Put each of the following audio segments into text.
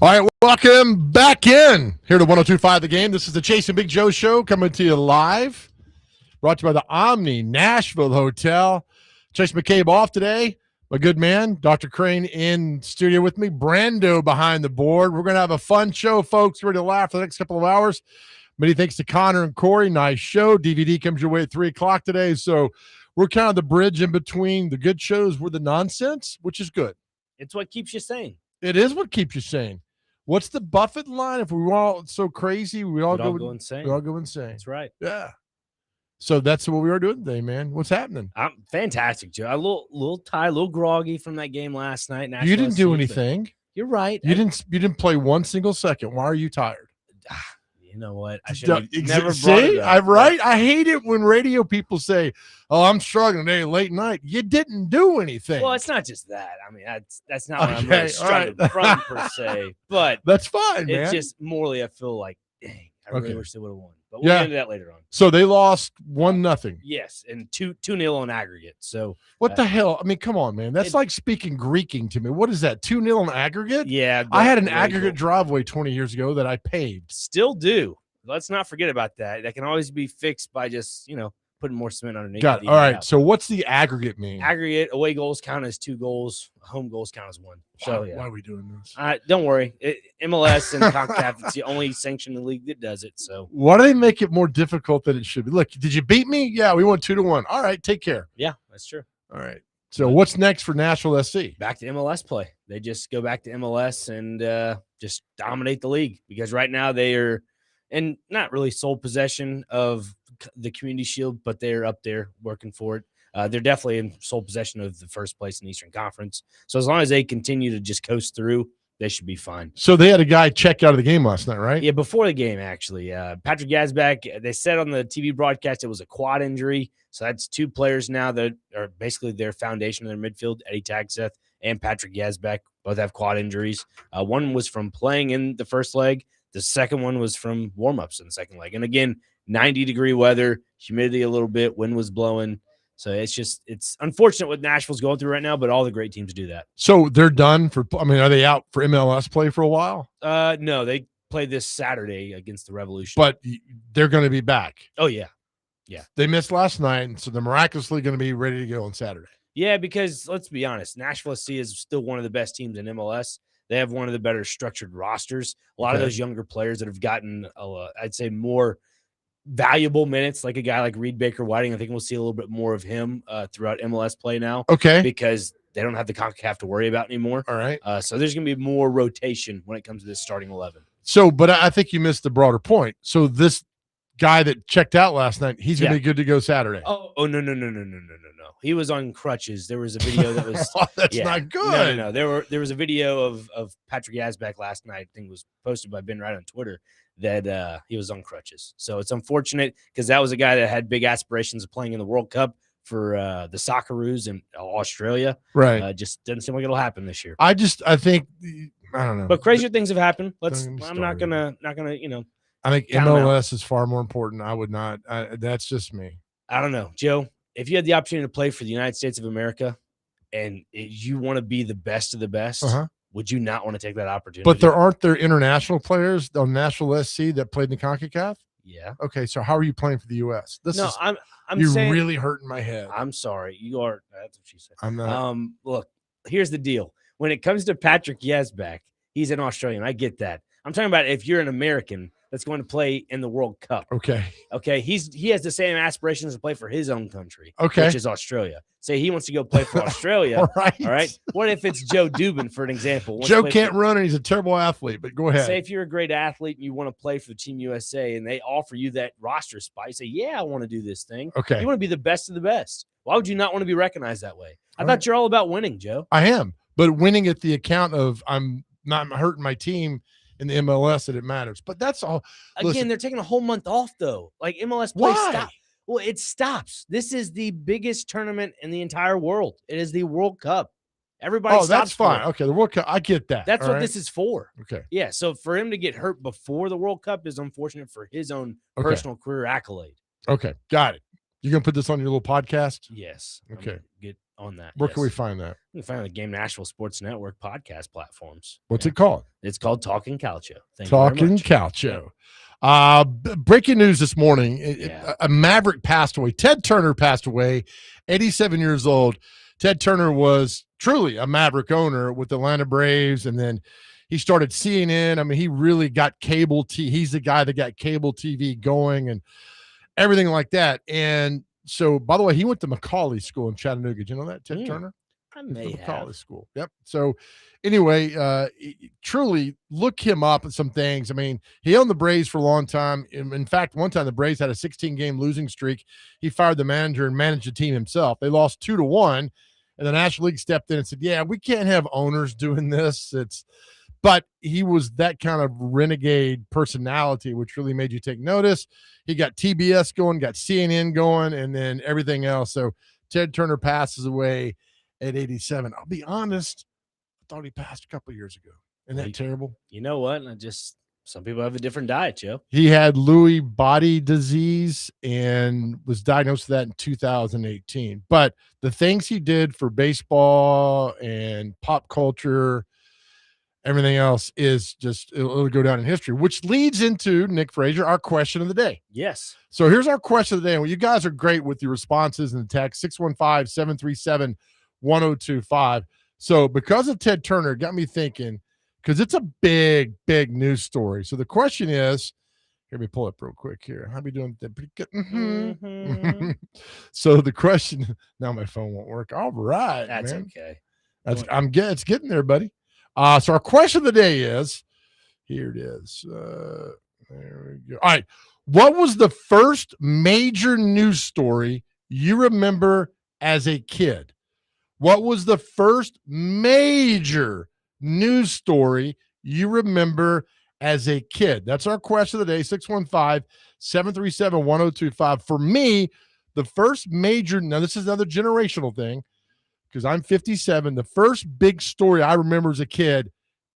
All right, welcome back in here to 102.5 The Game. This is the Chase and Big Joe Show coming to you live, brought to you by the Omni Nashville Hotel. Chase McCabe off today. My good man, Dr. Crane in studio with me. Brando behind the board. We're going to have a fun show, folks. We're going to laugh for the next couple of hours. Many thanks to Connor and Corey. Nice show. DVD comes your way at 3 o'clock today. So we're kind of the bridge in between the good shows with the nonsense, which is good. It's what keeps you sane. It is what keeps you sane. What's the Buffett line? If we were all so crazy, we all go insane. We all go insane. That's right. Yeah. So that's what we are doing today, man. What's happening? I'm fantastic, Joe. A little tired, a little groggy from that game last night. You didn't do anything. You're right. You didn't play one single second. Why are you tired? You know what? I should have never See, brought it up. I'm right. I hate it when radio people say, "Oh, I'm struggling today, late night." You didn't do anything. Well, it's not just that. I mean, that's not what I'm really struggling from per se. But that's fine, man. It's just morally, I feel like, dang, I really wish they would have won. But we'll get into that later on. So they lost 1-0. Yes, and 2-0 on aggregate. So what the hell? I mean, come on, man. That's like speaking Greeking to me. What is that? 2-0 on aggregate? Yeah. I had an aggregate driveway 20 years ago that I paved. Still do. Let's not forget about that. That can always be fixed by just, putting more cement underneath. Got it. All right. So what's the aggregate mean? Aggregate away goals count as 2 goals. Home goals count as 1. So why are we doing this? Don't worry. MLS and CONCACAF, it's the only sanctioned league that does it. So why do they make it more difficult than it should be? Look, did you beat me? Yeah, we won 2-1. All right, take care. Yeah, that's true. All right. So what's next for Nashville SC? Back to MLS play. They just go back to MLS and just dominate the league because right now they are in not really sole possession of the Community Shield, but they're up there working for it. They're definitely in sole possession of the first place in the Eastern Conference. So as long as they continue to just coast through, they should be fine. So they had a guy check out of the game last night, right? Yeah, before the game, actually. Patrick Yazbek, they said on the TV broadcast it was a quad injury. So that's 2 players now that are basically their foundation of their midfield, Eddie Tagseth and Patrick Yazbek. Both have quad injuries. One was from playing in the first leg. The second one was from warm-ups in the second leg. And again, 90-degree weather, humidity a little bit, wind was blowing. So it's unfortunate what Nashville's going through right now, but all the great teams do that. So they're done are they out for MLS play for a while? No, they played this Saturday against the Revolution. But they're going to be back. Oh, yeah. Yeah. They missed last night, and so they're miraculously going to be ready to go on Saturday. Yeah, because let's be honest, Nashville SC is still one of the best teams in MLS. They have one of the better structured rosters. A lot of those younger players that have gotten, I'd say, more valuable minutes, like a guy like Reed Baker Whiting. I think we'll see a little bit more of him throughout MLS play now. Okay. Because they don't have the CONCACAF to worry about anymore. All right. So there's going to be more rotation when it comes to this starting 11. So, but I think you missed the broader point. So this guy that checked out last night, he's going to be good to go Saturday. Oh, no. He was on crutches. There was a video that was that's not good. No. There was a video of Patrick Yazbek last night. I think it was posted by Ben Wright on Twitter that he was on crutches. So it's unfortunate because that was a guy that had big aspirations of playing in the World Cup for the Socceroos in Australia. Right. Just doesn't seem like it'll happen this year. I think I don't know. But crazier things have happened. I'm not gonna. I think MLS is far more important. I would not. That's just me. I don't know, Joe. If you had the opportunity to play for the United States of America and you want to be the best of the best, would you not want to take that opportunity? But aren't there international players on Nashville SC that played in the CONCACAF? Yeah. Okay, so how are you playing for the U.S.? You're really hurting my head. I'm sorry. You are. That's what she said. I'm not. Look, here's the deal. When it comes to Patrick Yazbek, he's an Australian. I get that. I'm talking about if you're an American that's going to play in the World Cup. Okay. He has the same aspirations to play for his own country, which is Australia. Say he wants to go play for Australia. All right. What if it's Joe Dubin, for an example? Joe can't run and he's a terrible athlete, but go ahead. Say if you're a great athlete and you want to play for Team USA and they offer you that roster spot, you say, yeah, I want to do this thing. Okay. You want to be the best of the best. Why would you not want to be recognized that way? I thought you're all about winning, Joe. I am, but winning at the account of I'm not hurting my team in the MLS that it matters. But that's all. Again, they're taking a whole month off, though. Like MLS play stop. Well, it stops. This is the biggest tournament in the entire world. It is the World Cup. Everybody stops. That's fine. Okay, the World Cup, I get that. That's what this is for. Okay. Yeah, so for him to get hurt before the World Cup is unfortunate for his own personal career accolade. Okay, got it. You're going to put this on your little podcast? Yes. Okay. Get on that. Where can we find that? You can find it on the Game Nashville Sports Network podcast platforms. What's it called? It's called Talking Calcio. Thank you very Talking much. Calcio. Breaking news this morning. A Maverick passed away. Ted Turner passed away, 87 years old. Ted Turner was truly a Maverick owner with the Atlanta Braves, and then he started CNN. I mean, he really got cable TV. He's the guy that got cable TV going and everything like that. And so, by the way, he went to Macaulay School in Chattanooga. Did you know that, Ted Turner? I may have. Macaulay School. Yep. So anyway, truly look him up at some things. I mean, he owned the Braves for a long time. In fact, one time the Braves had a 16-game losing streak. He fired the manager and managed the team himself. They lost 2-1, and the National League stepped in and said, yeah, we can't have owners doing this. But he was that kind of renegade personality, which really made you take notice. He got TBS going, got CNN going, and then everything else. So Ted Turner passes away at 87. I'll be honest, I thought he passed a couple of years ago. Isn't that terrible? You know what? Some people have a different diet, Joe. He had Lewy body disease and was diagnosed with that in 2018. But the things he did for baseball and pop culture, everything else is just, it'll go down in history, which leads into, Nick Frazier, our question of the day. Yes. So here's our question of the day. Well, you guys are great with your responses in the text, 615-737-1025. So because of Ted Turner, it got me thinking, because it's a big, big news story. So the question is, let me pull it up real quick here. How are we doing? Pretty good. Mm-hmm. So the question, now my phone won't work. All right. That's man. okay. It's getting there, buddy. So our question of the day is, here it is. There we go. All right. What was the first major news story you remember as a kid? What was the first major news story you remember as a kid? That's our question of the day, 615-737-1025. For me, the first major, now this is another generational thing, because I'm 57. The first big story I remember as a kid,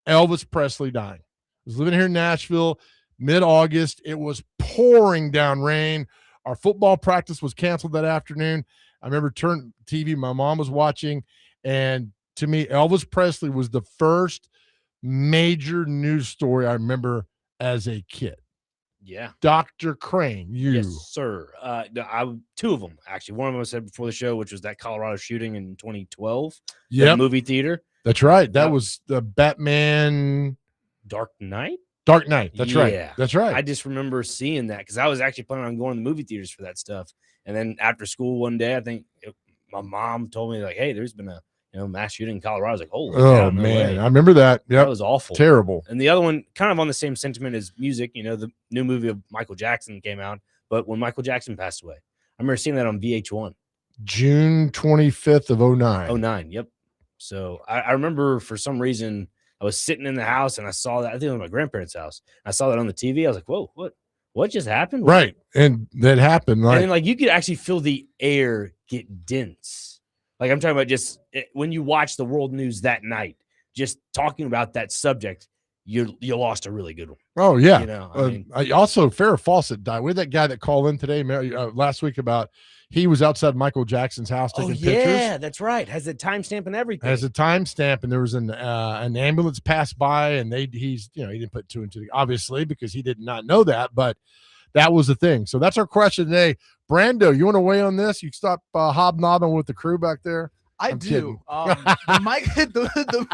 Elvis Presley dying. I was living here in Nashville, mid-August. It was pouring down rain. Our football practice was canceled that afternoon. I remember turning TV, my mom was watching, and to me, Elvis Presley was the first major news story I remember as a kid. Yeah. Dr. Crane, you. Yes, sir. Two of them, actually. One of them I said before the show, which was that Colorado shooting in 2012. Yeah. Movie theater. That's right. That was the Batman. Dark Knight? Dark Knight. That's right. Yeah. That's right. I just remember seeing that because I was actually planning on going to the movie theaters for that stuff. And then after school one day, I think my mom told me, like, hey, there's been a mass shooting in Colorado. I was like, holy cow, no man. way. I remember that. Yeah. That was awful. Terrible. And the other one, kind of on the same sentiment as music, the new movie of Michael Jackson came out. But when Michael Jackson passed away, I remember seeing that on VH1. June 25th of 09. 09, yep. So I remember for some reason I was sitting in the house and I saw that. I think it was my grandparents' house. I saw that on the TV. I was like, whoa, what just happened? Right. And that happened. And then, you could actually feel the air get dense. Like, I'm talking about just when you watch the world news that night, just talking about that subject, you lost a really good one. Oh, yeah. I also, Farrah Fawcett died. We had that guy that called in today, last week, about he was outside Michael Jackson's house taking pictures. Yeah, that's right. Has a timestamp and everything. Has a timestamp, and there was an ambulance passed by, and he didn't put two and two, obviously, because he did not know that, but that was the thing. So that's our question today. Brando, you want to weigh on this? You stop hobnobbing with the crew back there? I'm do. The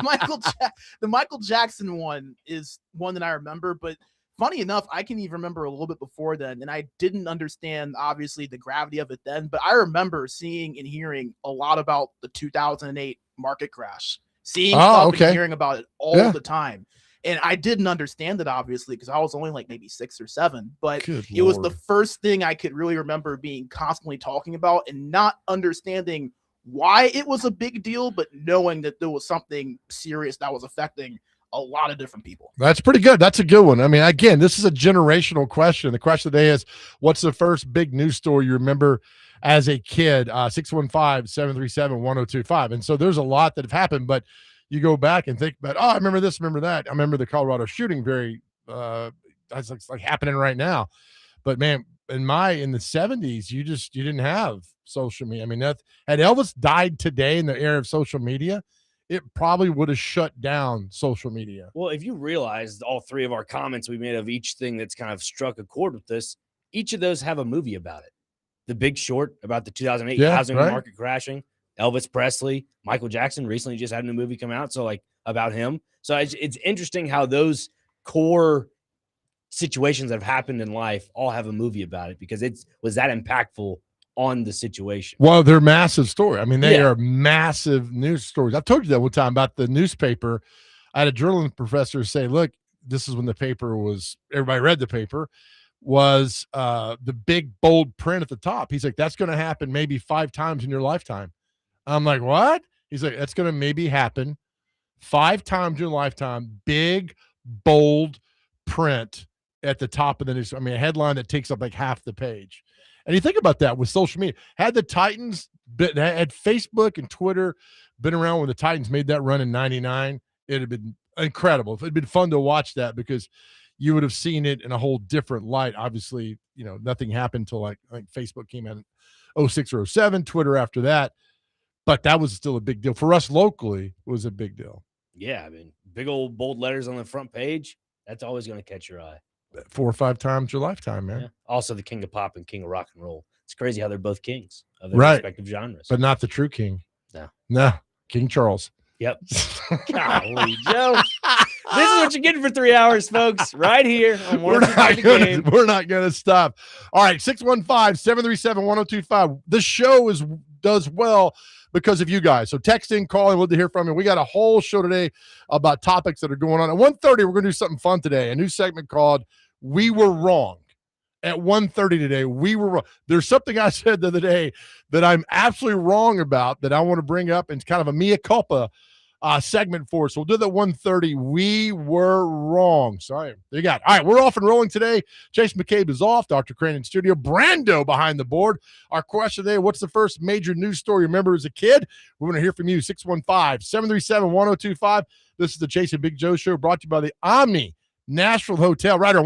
Michael Jackson one is one that I remember, but funny enough, I can even remember a little bit before then, and I didn't understand, obviously, the gravity of it then, but I remember seeing and hearing a lot about the 2008 market crash, seeing stuff and hearing about it all the time. And I didn't understand it, obviously, because I was only like maybe 6 or 7, but it was the first thing I could really remember being constantly talking about and not understanding why it was a big deal, but knowing that there was something serious that was affecting a lot of different people. That's pretty good. That's a good one. I mean, again, this is a generational question. The question today is, what's the first big news story you remember as a kid? 615-737-1025. And so there's a lot that have happened, but you go back and think about, I remember this, remember that. I remember the Colorado shooting that's like happening right now. But man, in the 70s, you didn't have social media. I mean, that had Elvis died today in the era of social media, it probably would have shut down social media. Well, if you realize all three of our comments we made of each thing that's kind of struck a chord with this, each of those have a movie about it. The Big Short about the 2008 housing market crashing. Elvis Presley, Michael Jackson recently just had a new movie come out, so like about him. So it's interesting how those core situations that have happened in life all have a movie about it because it was that impactful on the situation. Well, they're massive story. I mean, they are massive news stories. I've told you that one time about the newspaper. I had a journalism professor say, look, this is when the paper was, everybody read the paper, was the big bold print at the top. He's like, that's going to happen maybe 5 times in your lifetime. I'm like, what? He's like, that's going to maybe happen 5 times in your lifetime. Big, bold print at the top of the news. I mean, a headline that takes up like half the page. And you think about that with social media. Had the Titans, had Facebook and Twitter been around when the Titans made that run in 99, it'd have been incredible. It'd been fun to watch that because you would have seen it in a whole different light. Obviously, nothing happened until like I think Facebook came out in 06 or 07, Twitter after that. But that was still a big deal. For us locally, it was a big deal. Yeah, I mean, big old bold letters on the front page, that's always going to catch your eye. 4 or 5 times your lifetime, man. Yeah. Also, the king of pop and king of rock and roll. It's crazy how they're both kings of their respective genres. But not the true king. No. King Charles. Yep. Golly, Joe. This is what you're getting for 3 hours, folks, right here on We're not going to stop. All right, 615-737-1025. The show does well because of you guys. So text in, call in, we'll hear from you. We got a whole show today about topics that are going on. At 1:30, we're going to do something fun today, a new segment called We Were Wrong. At 1:30 today, we were wrong. There's something I said the other day that I'm absolutely wrong about that I want to bring up, and it's kind of a mea culpa segment for us. We'll do that 1:30. We were wrong. Sorry. There you got it. All right, we're off and rolling today. Jason McCabe is off. Dr. Crane in studio. Brando behind the board. Our question today, what's the first major news story you remember as a kid? We want to hear from you. 615-737-1025. This is the Jason Big Joe Show brought to you by the Omni Nashville Hotel. Right on.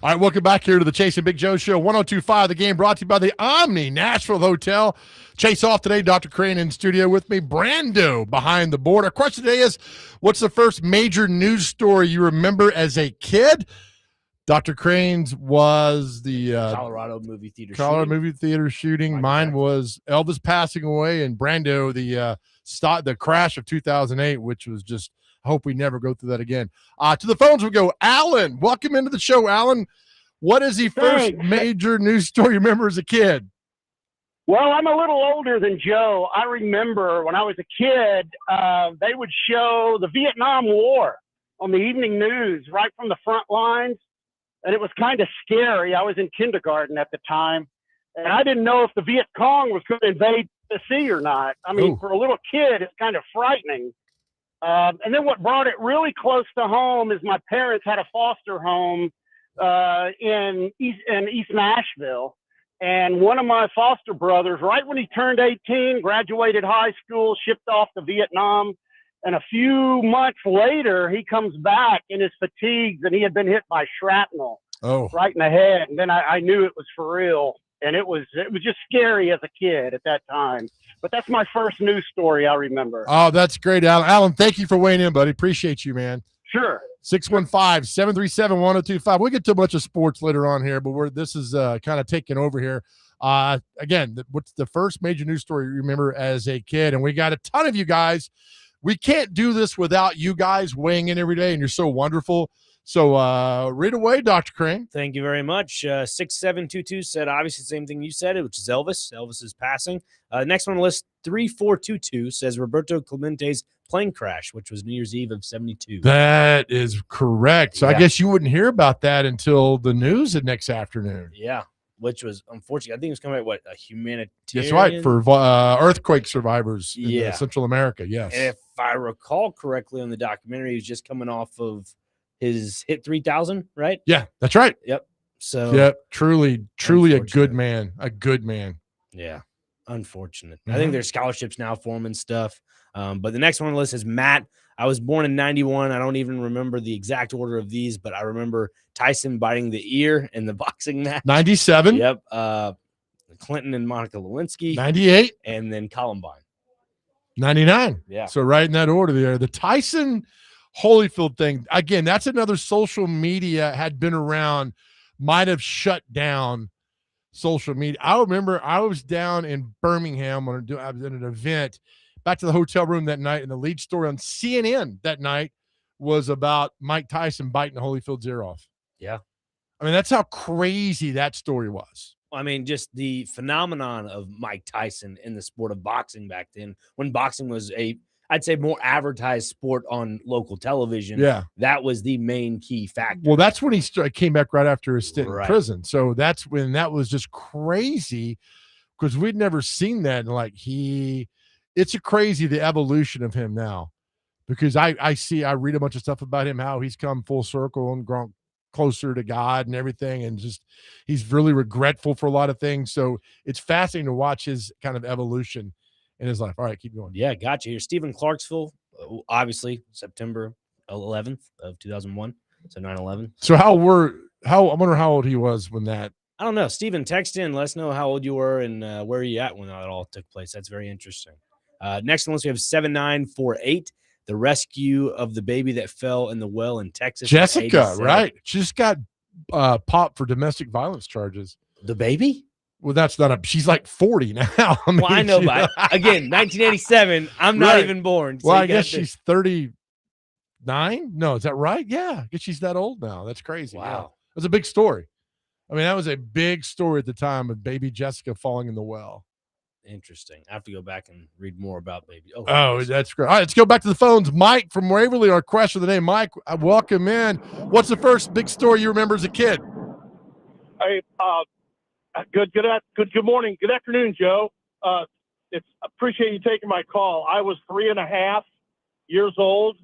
All right, welcome back here to the Chase and Big Joe Show. 102.5 The Game, brought to you by the Omni Nashville Hotel. Chase off today. Dr. Crane in studio with me. Brando behind the board. Our question today is, what's the first major news story you remember as a kid? Dr. Crane's was the Colorado movie theater shooting. Mine was Elvis passing away, and Brando, the crash of 2008, which was just, I hope we never go through that again. To the phones we go. Alan, welcome into the show, Alan. What is the first major news story you remember as a kid? Well, I'm a little older than Joe. I remember when I was a kid, they would show the Vietnam War on the evening news right from the front lines, and it was kind of scary. I was in kindergarten at the time, and I didn't know if the Viet Cong was going to invade the sea or not. I mean, for a little kid, it's kind of frightening. And then what brought it really close to home is my parents had a foster home in East Nashville. And one of my foster brothers, right when he turned 18, graduated high school, shipped off to Vietnam. And a few months later, he comes back in his fatigues, and he had been hit by shrapnel right in the head. And then I knew it was for real. And it was just scary as a kid at that time. But that's my first news story I remember. Oh, that's great, Alan. Alan, thank you for weighing in, buddy. Appreciate you, man. Sure. 615-737-1025. We'll get to a bunch of sports later on here, but this is kind of taking over here. Again, what's the first major news story you remember as a kid? And we got a ton of you guys. We can't do this without you guys weighing in every day, and you're so wonderful. So read away, Dr. Crane. Thank you very much. 6722 said obviously the same thing you said, which is Elvis. Elvis is passing. Next one on the list, 3422 says Roberto Clemente's plane crash, which was New Year's Eve of 72. That is correct. So I guess you wouldn't hear about that until the news the next afternoon. Yeah, which was unfortunate. I think it was coming out, a humanitarian? That's right, for earthquake survivors in Central America, yes. And if I recall correctly on the documentary, he was just coming off of his hit 3000, right? Yeah, that's right. Yep. So yep, truly a good man. A good man. Yeah. Unfortunate. I think there's scholarships now for him and stuff. But the next one on the list is Matt. I was born in 91. I don't even remember the exact order of these, but I remember Tyson biting the ear in the boxing match. 97. Yep. Clinton and Monica Lewinsky. 98. And then Columbine. 99. Yeah. So right in that order there. The Tyson Holyfield thing, again, that's another social media had been around, might have shut down social media. I remember I was down in Birmingham I was at an event, back to the hotel room that night, and the lead story on CNN that night was about Mike Tyson biting Holyfield's ear off. Yeah. I mean, that's how crazy that story was. I mean, just the phenomenon of Mike Tyson in the sport of boxing back then, when boxing was I'd say more advertised sport on local television. Yeah. That was the main key factor. Well, that's when he came back right after his stint in prison. So that's when that was just crazy, because we'd never seen that. And it's a crazy, the evolution of him now, because I read a bunch of stuff about him, how he's come full circle and grown closer to God and everything. And just, he's really regretful for a lot of things. So it's fascinating to watch his kind of evolution in his life. All right, keep going. Yeah, gotcha. Here, Stephen Clarksville, obviously September 11th of 2001, so 9/11. So I wonder how old he was when that. I don't know. Stephen, text in, let us know how old you were and where you at when that all took place. That's very interesting. Next on the list, we have 7948, the rescue of the baby that fell in the well in Texas. Jessica, right? She just got popped for domestic violence charges. The baby? Well, that's not she's like 40 now. I know, but again, 1987, I'm not even born. So I guess she's 39. No, is that right? Yeah. I guess she's that old now. That's crazy. Wow. Yeah. It was a big story. I mean, that was a big story at the time of baby Jessica falling in the well. Interesting. I have to go back and read more about baby. Oh, that's great. All right, let's go back to the phones. Mike from Waverly, our question of the day. Mike, welcome in. What's the first big story you remember as a kid? Hey, Good morning. Good afternoon, Joe. Appreciate you taking my call. I was 3.5 years old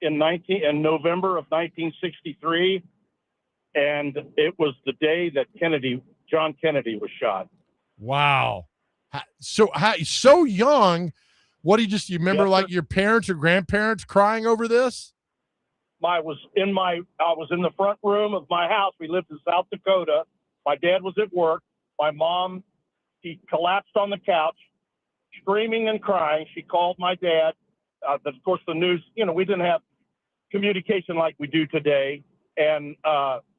in November of 1963, and it was the day that John Kennedy was shot. Wow. So young. What do you remember, like your parents or grandparents crying over this? I was in the front room of my house. We lived in South Dakota. My dad was at work. My mom, she collapsed on the couch, screaming and crying. She called my dad. Of course, the news, we didn't have communication like we do today. And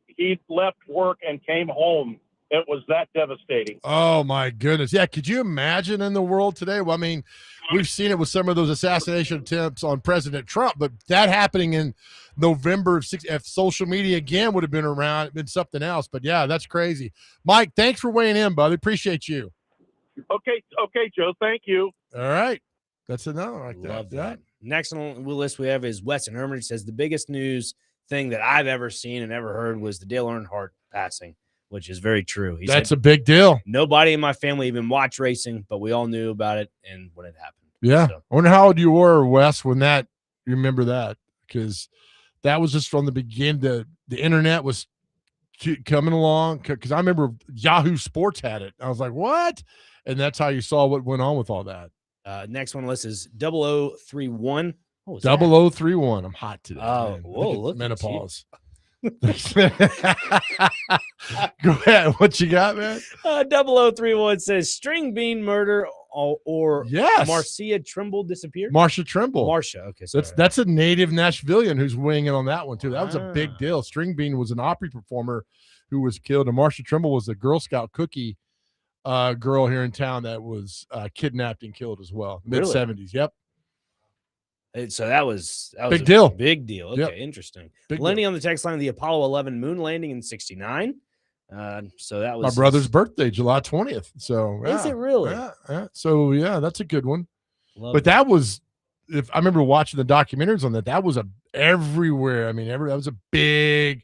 he left work and came home. It was that devastating. Oh, my goodness. Yeah, could you imagine in the world today? Well, I mean, we've seen it with some of those assassination attempts on President Trump, but that happening in November of 6, if social media again would have been around, it'd been something else. But, yeah, that's crazy. Mike, thanks for weighing in, buddy. Appreciate you. Okay, Joe. Thank you. All right. That's enough like that. Love Yeah. that. Next on the list we have is Weston Herman. He says the biggest news thing that I've ever seen and ever heard was the Dale Earnhardt passing, which is very true. That's a big deal. Nobody in my family even watched racing, but we all knew about it and when it happened. Yeah. So, I wonder how old you were, Wes, when you remember that, because that was just from the beginning. The internet was coming along, because I remember Yahoo Sports had it. I was like, what? And that's how you saw what went on with all that. next one on the list is 0031. What was 0031. I'm hot today. Oh, man. whoa, Look look at at menopause. Go ahead. What you got, man? 0031 says string bean murder or Yes. Marcia Trimble disappeared. Marsha Trimble. Marcia. Okay. Sorry. That's a native Nashvilleian who's weighing in on that one too. That was a big Ah. deal. String Bean was an Opry performer who was killed, and Marsha Trimble was a Girl Scout cookie girl here in town that was kidnapped and killed as well. Really? Mid-70s. Yep. So that was Big deal. Big deal. Okay, Yep. interesting. Big Lenny deal. on the text line, the Apollo 11 moon landing in 69. So that was My brother's birthday, July 20th. So Is yeah. it really? Yeah. So yeah, that's a good one. Love But it. that was, if I remember watching the documentaries on that, that was everywhere. I mean, that was a big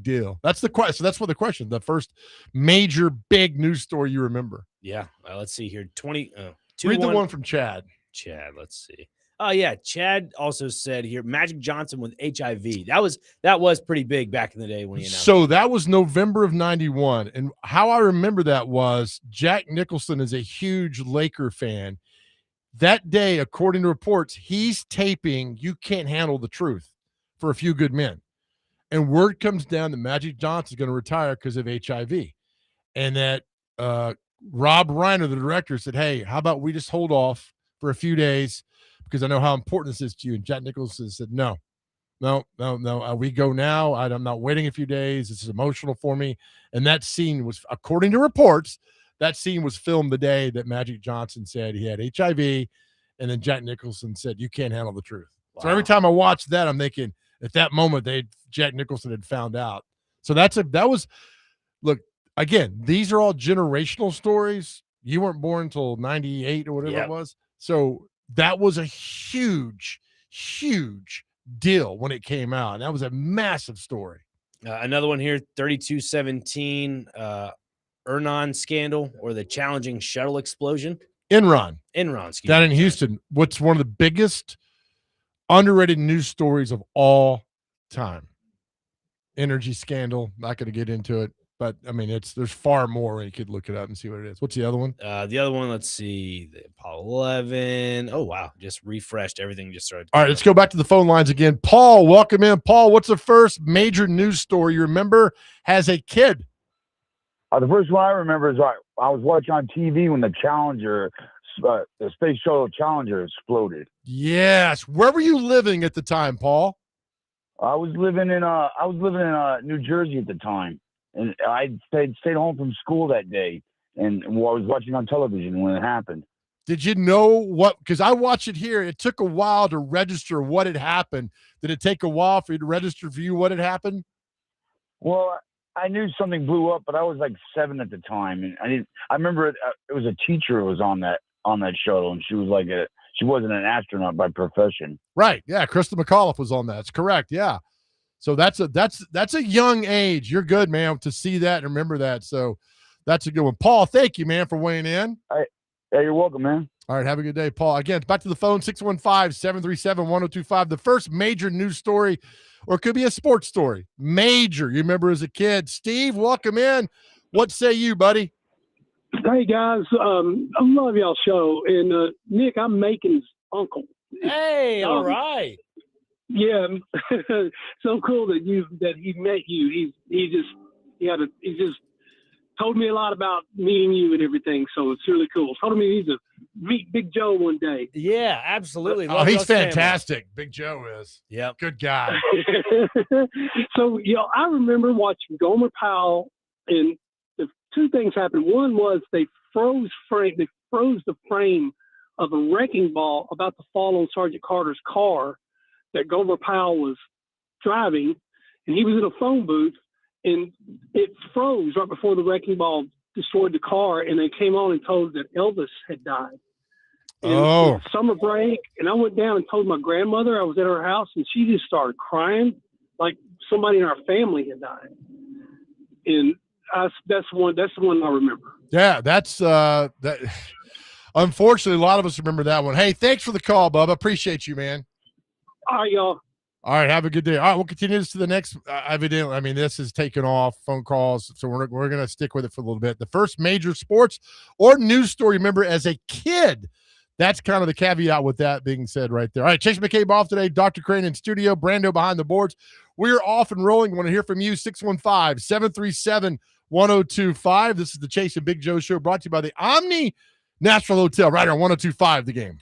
deal. That's the question. So that's what the question. The first major big news story you remember. Yeah. Let's see here. Read the one from Chad. Chad. Let's see. Oh yeah, Chad also said here Magic Johnson with HIV. That was pretty big back in the day when he announced. So that was November of 91. And how I remember that was Jack Nicholson is a huge Laker fan. That day, according to reports, he's taping You Can't Handle the Truth for A Few Good Men. And word comes down that Magic Johnson's going to retire because of HIV. And that Rob Reiner, the director, said, hey, how about we just hold off for a few days because I know how important this is to you. And Jack Nicholson said, no. We go now. I'm not waiting a few days. This is emotional for me. And that scene was, according to reports, that scene was filmed the day that Magic Johnson said he had HIV. And then Jack Nicholson said, you can't handle the truth. Wow. So every time I watch that, I'm thinking at that moment, Jack Nicholson had found out. So look, again, these are all generational stories. You weren't born until 98 or whatever it was. So that was a huge deal when it came out. And that was a massive story. Another one here, 3217, Ernon scandal or the challenging shuttle explosion. Enron, excuse down me. in Houston. What's one of the biggest underrated news stories of all time. Energy scandal. Not going to get into it. But I mean, there's far more. You could look it up and see what it is. What's the other one? The other one, let's see, the Apollo 11. Oh wow, just refreshed. Everything just started. All right, let's go back to the phone lines again. Paul, welcome in. Paul, what's the first major news story you remember has a kid? The first one I remember is I was watching on TV when the Challenger, the space shuttle Challenger exploded. Yes. Where were you living at the time, Paul? I was living in New Jersey at the time. And I stayed home from school that day, and I was watching on television when it happened. Did you know what? Because I watched it here. It took a while to register what had happened. Did it take a while for you to register for you what had happened? Well, I knew something blew up, but I was like 7 at the time, and I remember it was a teacher who was on that shuttle, and she was like she wasn't an astronaut by profession. Right. Yeah. Krista McAuliffe was on that. That's correct. Yeah. So that's a young age. You're good, man, to see that and remember that. So that's a good one. Paul, thank you, man, for weighing in. Yeah, you're welcome, man. All right, have a good day, Paul. Again, back to the phone, 615-737-1025. The first major news story, or it could be a sports story. Major, you remember as a kid. Steve, welcome in. What say you, buddy? Hey, guys. I love y'all's show. And, Nick, I'm Macon's uncle. Hey, all right. Yeah, so cool that he met you. He just told me a lot about meeting you and everything. So it's really cool. Told me he's a meet Big Joe one day. Yeah, absolutely. Oh, Love he's Russ family. fantastic. Big Joe is. Yep. Good guy. So I remember watching Gomer Powell, and the two things happened. One was they froze the frame of a wrecking ball about to fall on Sergeant Carter's car that Gomer Powell was driving, and he was in a phone booth, and it froze right before the wrecking ball destroyed the car, and they came on and told that Elvis had died. And it was summer break, and I went down and told my grandmother. I was at her house, and she just started crying like somebody in our family had died. And that's the one I remember. Yeah, that's that. Unfortunately, a lot of us remember that one. Hey, thanks for the call, Bubba. Appreciate you, man. All right, y'all. All right, have a good day. All right, we'll continue this to the next. Evidently, I mean, this is taking off phone calls, so we're going to stick with it for a little bit. The first major sports or news story, remember, as a kid. That's kind of the caveat with that being said right there. All right, Chase McCabe off today. Dr. Crane in studio. Brando behind the boards. We're off and rolling. We want to hear from you. 615-737-1025. This is the Chase and Big Joe Show brought to you by the Omni Nashville Hotel right on 1025 The Game.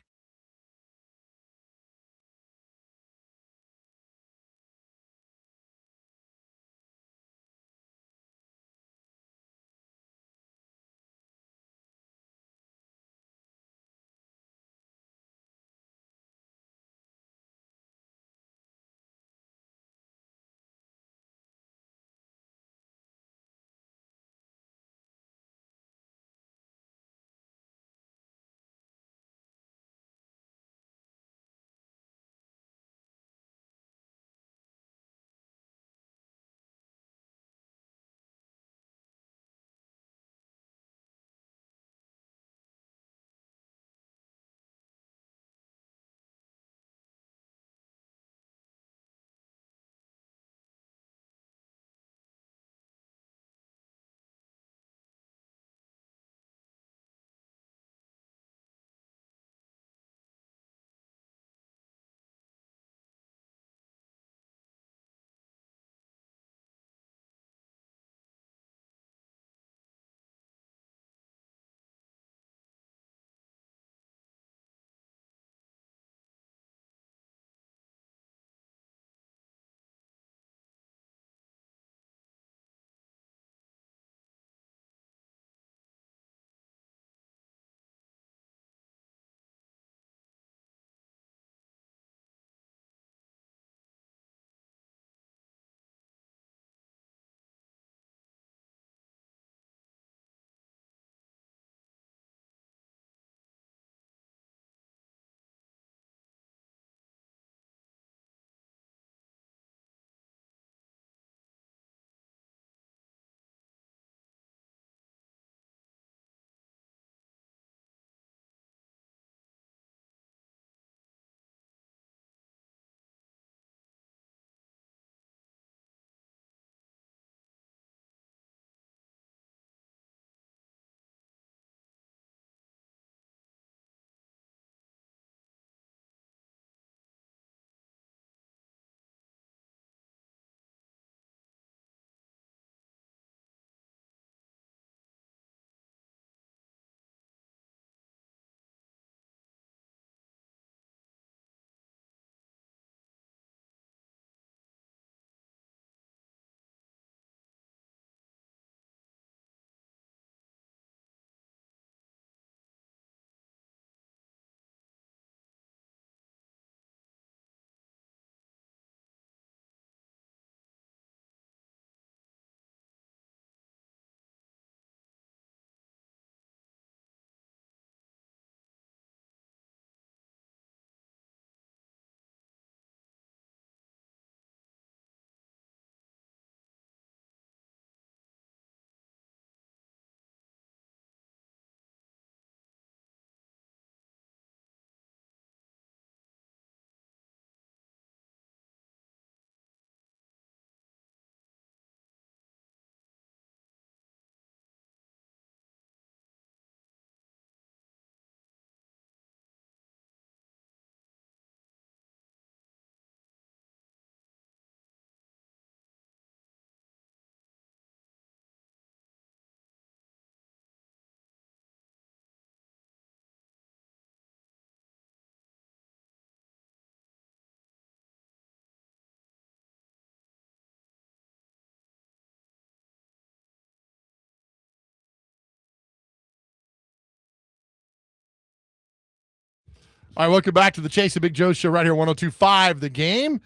All right, welcome back to the Chase and Big Joe show right here, 102.5 The Game.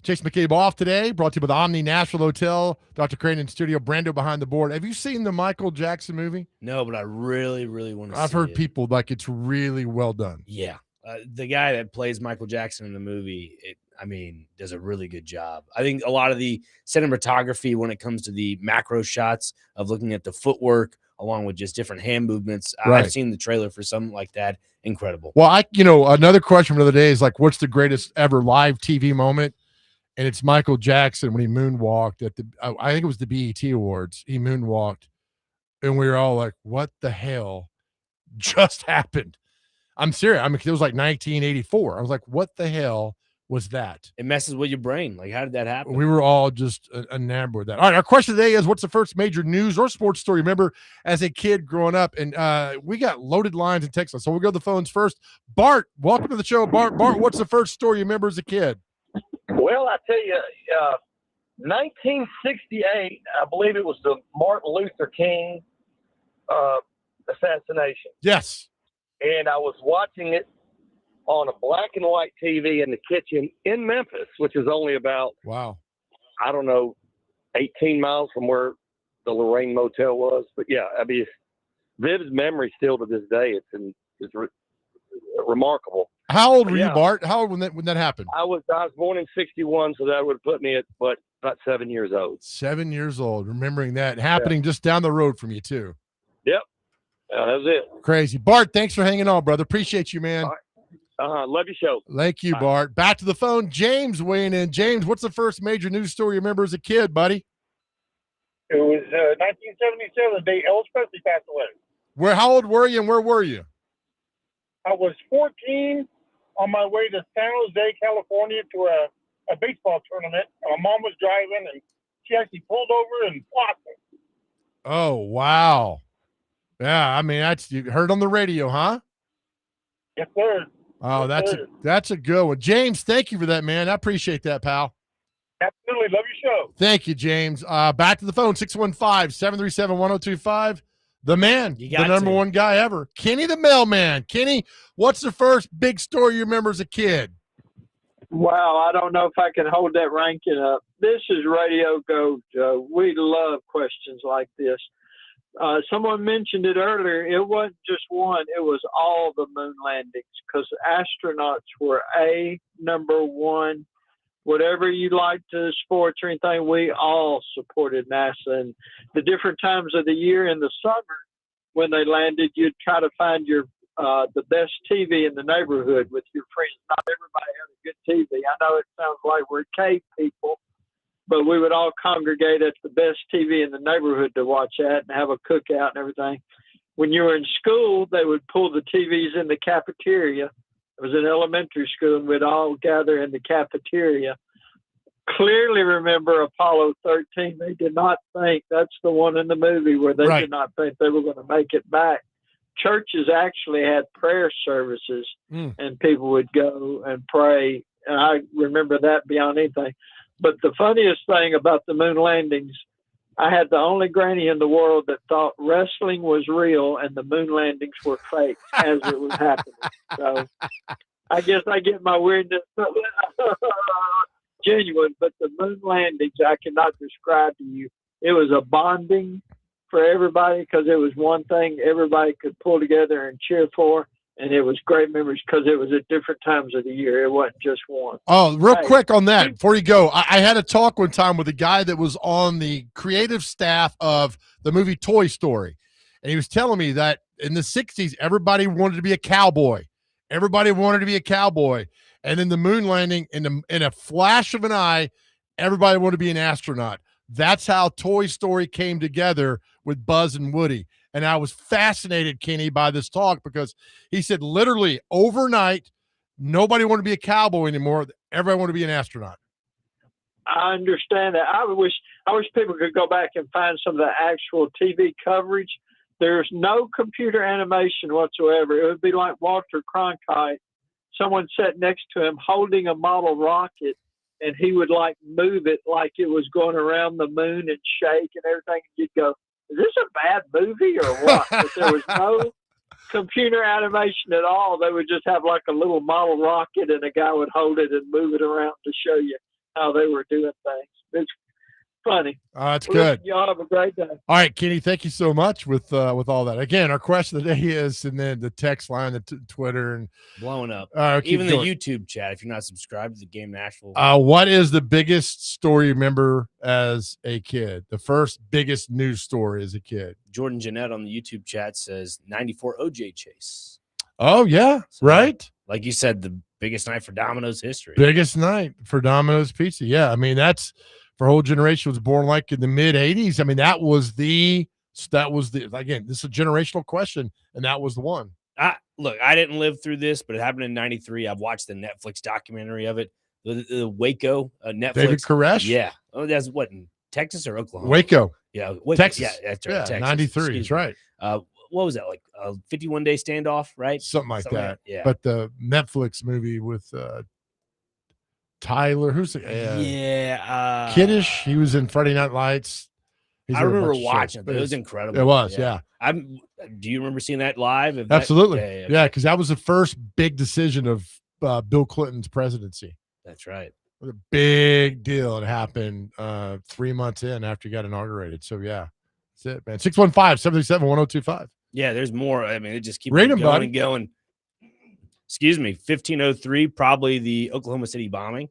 Chase McCabe off today, brought to you by the Omni Nashville Hotel. Dr. Crane in studio, Brando behind the board. Have you seen the Michael Jackson movie? No, but I really, really want to see it. I've heard people like it's really well done. Yeah. The guy that plays Michael Jackson in the movie, does a really good job. I think a lot of the cinematography when it comes to the macro shots of looking at the footwork along with just different hand movements. Right. I've seen the trailer for something like that. Incredible. Well, another question from the other day is like, what's the greatest ever live TV moment? And it's Michael Jackson when he moonwalked at I think it was the BET Awards. He moonwalked, and we were all like, what the hell just happened? I'm serious. I mean, it was like 1984. I was like, what the hell was that? It messes with your brain. Like, how did that happen? We were all just enamored with that. All right, our question today is, what's the first major news or sports story you remember as a kid growing up? And we got loaded lines in Texas, so we'll go to the phones first. Bart, welcome to the show. Bart, what's the first story you remember as a kid? Well, I tell you, 1968, I believe it was the Martin Luther King assassination. Yes. And I was watching it on a black and white TV in the kitchen in Memphis, which is only about, wow, 18 miles from where the Lorraine Motel was. But yeah, vivid memory still to this day. It's remarkable. How old were you, Bart? How old when that happened? I was born in 61, so that would put me at about 7 years old. 7 years old, remembering that happening just down the road from you too. Yep, that was it. Crazy, Bart. Thanks for hanging on, brother. Appreciate you, man. Love your show. Thank you, Bart. Back to the phone. James weighing in. James, what's the first major news story you remember as a kid, buddy? It was 1977, the day Elvis Presley passed away. How old were you and where were you? I was 14 on my way to San Jose, California to a baseball tournament. My mom was driving, and she actually pulled over and blocked me. Oh, wow. Yeah, I mean, you heard on the radio, huh? Yes, sir. Oh, that's a good one. James, thank you for that, man. I appreciate that, pal. Absolutely. Love your show. Thank you, James. Back to the phone, 615-737-1025. The man, the number one guy ever, Kenny the mailman. Kenny, what's the first big story you remember as a kid? Wow, I don't know if I can hold that ranking up. This is Radio Go, Joe. We love questions like this. Someone mentioned it earlier. It wasn't just one. It was all the moon landings because astronauts were number one. Whatever you like to sports or anything, we all supported NASA. And the different times of the year in the summer when they landed, you'd try to find your the best TV in the neighborhood with your friends. Not everybody had a good TV. I know it sounds like we're cave people, but we would all congregate at the best TV in the neighborhood to watch that and have a cookout and everything. When you were in school, they would pull the TVs in the cafeteria. It was an elementary school, and we'd all gather in the cafeteria. Clearly remember Apollo 13. They did not think that's the one in the movie where they did not think they were going to make it back. Churches actually had prayer services, and people would go and pray. And I remember that beyond anything. But the funniest thing about the moon landings, I had the only granny in the world that thought wrestling was real and the moon landings were fake as it was happening. So I guess I get my weirdness genuine, but the moon landings, I cannot describe to you. It was a bonding for everybody because it was one thing everybody could pull together and cheer for. And it was great memories because it was at different times of the year. It wasn't just one. Oh, real quick on that before you go. I had a talk one time with a guy that was on the creative staff of the movie Toy Story. And he was telling me that in the 60s, everybody wanted to be a cowboy. Everybody wanted to be a cowboy. And then the moon landing, in a flash of an eye, everybody wanted to be an astronaut. That's how Toy Story came together with Buzz and Woody. And I was fascinated, Kenny, by this talk because he said literally overnight, nobody wanted to be a cowboy anymore. Everybody wanted to be an astronaut. I understand that. I wish people could go back and find some of the actual TV coverage. There's no computer animation whatsoever. It would be like Walter Cronkite, someone sat next to him holding a model rocket, and he would like move it like it was going around the moon and shake and everything. And you'd go, is this a bad movie or what? But there was no computer animation at all. They would just have like a little model rocket, and a guy would hold it and move it around to show you how they were doing things. It's funny. That's Well, good. Y'all have a great day. All right, Kenny, thank you so much with all that. Again, our question of the day is, and then the text line, the Twitter, and Blowing up. keep Even going. the YouTube chat, if you're not subscribed to the Game Nashville. What is the biggest story you remember as a kid? The first biggest news story as a kid? Jordan Jeanette on the YouTube chat says 94 OJ chase. Oh, yeah, So, right? Like you said, the biggest night for Domino's history. Biggest night for Domino's Pizza. Yeah, I mean, that's for a whole generation was born like in the mid-'80s. I mean, that was the again, this is a generational question, and that was the one. Look, I didn't live through this, but it happened in 93. I've watched the Netflix documentary of it. The Waco Netflix. David Koresh? Yeah. Oh, that's what, in Texas or Oklahoma? Waco. Yeah. Waco. Texas. Yeah, that's right. Yeah, Texas. 93. Excuse That's me. right. What was that, like a 51-day standoff, right? Something like that. Yeah. But the Netflix movie with Tyler, who's the Kiddish? He was in Friday Night Lights. I remember watching it. It was incredible. It was, yeah. Do you remember seeing that live? Absolutely. Yeah, Yeah, because that was the first big decision of Bill Clinton's presidency. That's right. It was a big deal. It happened 3 months in after he got inaugurated. So, yeah, that's it, man. 615-737-1025. Yeah, there's more. I mean, it just keeps Read going 'em, buddy. and going. Excuse me, 1503, probably the Oklahoma City bombing.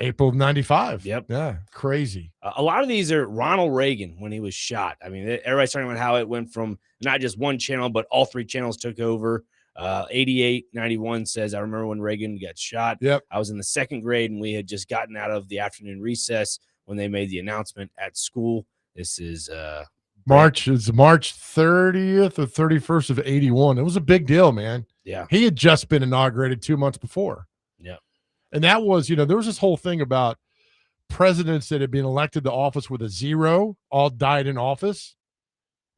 April of 95. Yep. Yeah, crazy. A lot of these are Ronald Reagan when he was shot. I mean, everybody's talking about how it went from not just one channel, but all three channels took over. 8891 says, I remember when Reagan got shot. Yep. I was in the second grade, and we had just gotten out of the afternoon recess when they made the announcement at school. This is March 30th or 31st of 81. It was a big deal, man. Yeah. He had just been inaugurated 2 months before. Yeah. And that was, there was this whole thing about presidents that had been elected to office with a zero all died in office.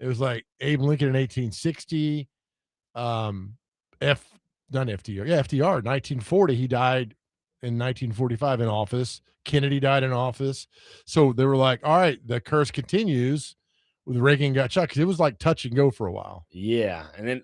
It was like Abe Lincoln in 1860, FDR, 1940, he died in 1945 in office. Kennedy died in office. So they were like, all right, the curse continues with Reagan got shot, because it was like touch and go for a while. Yeah. And then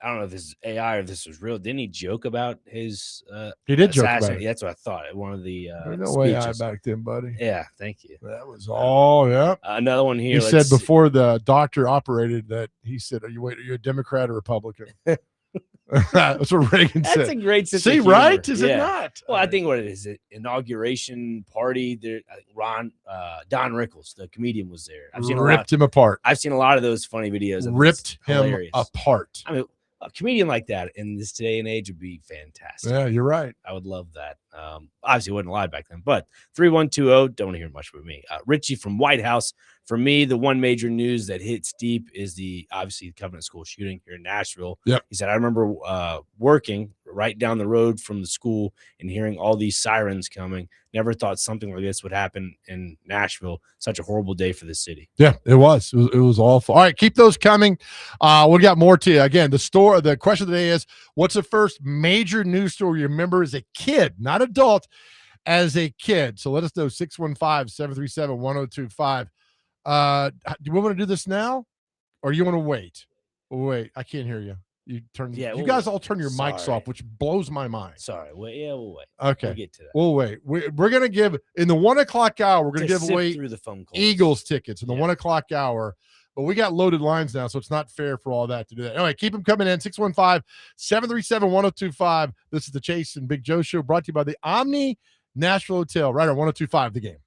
I don't know if this is AI or if this was real. Didn't he joke about his He did joke about it. That's what I thought. One of the No way I speeches. back then, buddy. Yeah, thank you. That was all, yeah. Another one here. He said before the doctor operated that, he said, are you a Democrat or Republican? That's what Reagan said. That's a great sense See, of humor. right? Is Yeah. it not? Well, I think what it is, inauguration party. There, Don Rickles, the comedian, was there. I've seen ripped him apart. I've seen a lot of those funny videos. Of Ripped him hilarious. Apart. I mean, a comedian like that in this day and age would be fantastic. Yeah, you're right. I would love that. Obviously, it wasn't live back then, but 3120, don't want to hear much from me. Richie from White House. For me, the one major news that hits deep is obviously the Covenant School shooting here in Nashville. Yep. He said, I remember working right down the road from the school and hearing all these sirens coming. Never thought something like this would happen in Nashville. Such a horrible day for the city. Yeah, it was. It was awful. All right, keep those coming. We got more to you. Again, the question of the day is, what's the first major news story you remember as a kid, not adult, as a kid? So let us know, 615-737-1025. Do we want to do this now, or you want to wait? Wait, I can't hear you. You guys all turn your mics off, which blows my mind. Sorry. We'll wait. Okay. We'll get to that. We'll wait. We're going to give, in the 1 o'clock hour, we're going to give away through the phone calls. Eagles tickets in the 1 o'clock hour. But we got loaded lines now, so it's not fair for all that to do that. Anyway, keep them coming in. 615-737-1025. This is the Chase and Big Joe Show, brought to you by the Omni Nashville Hotel, right on 1025 The Game.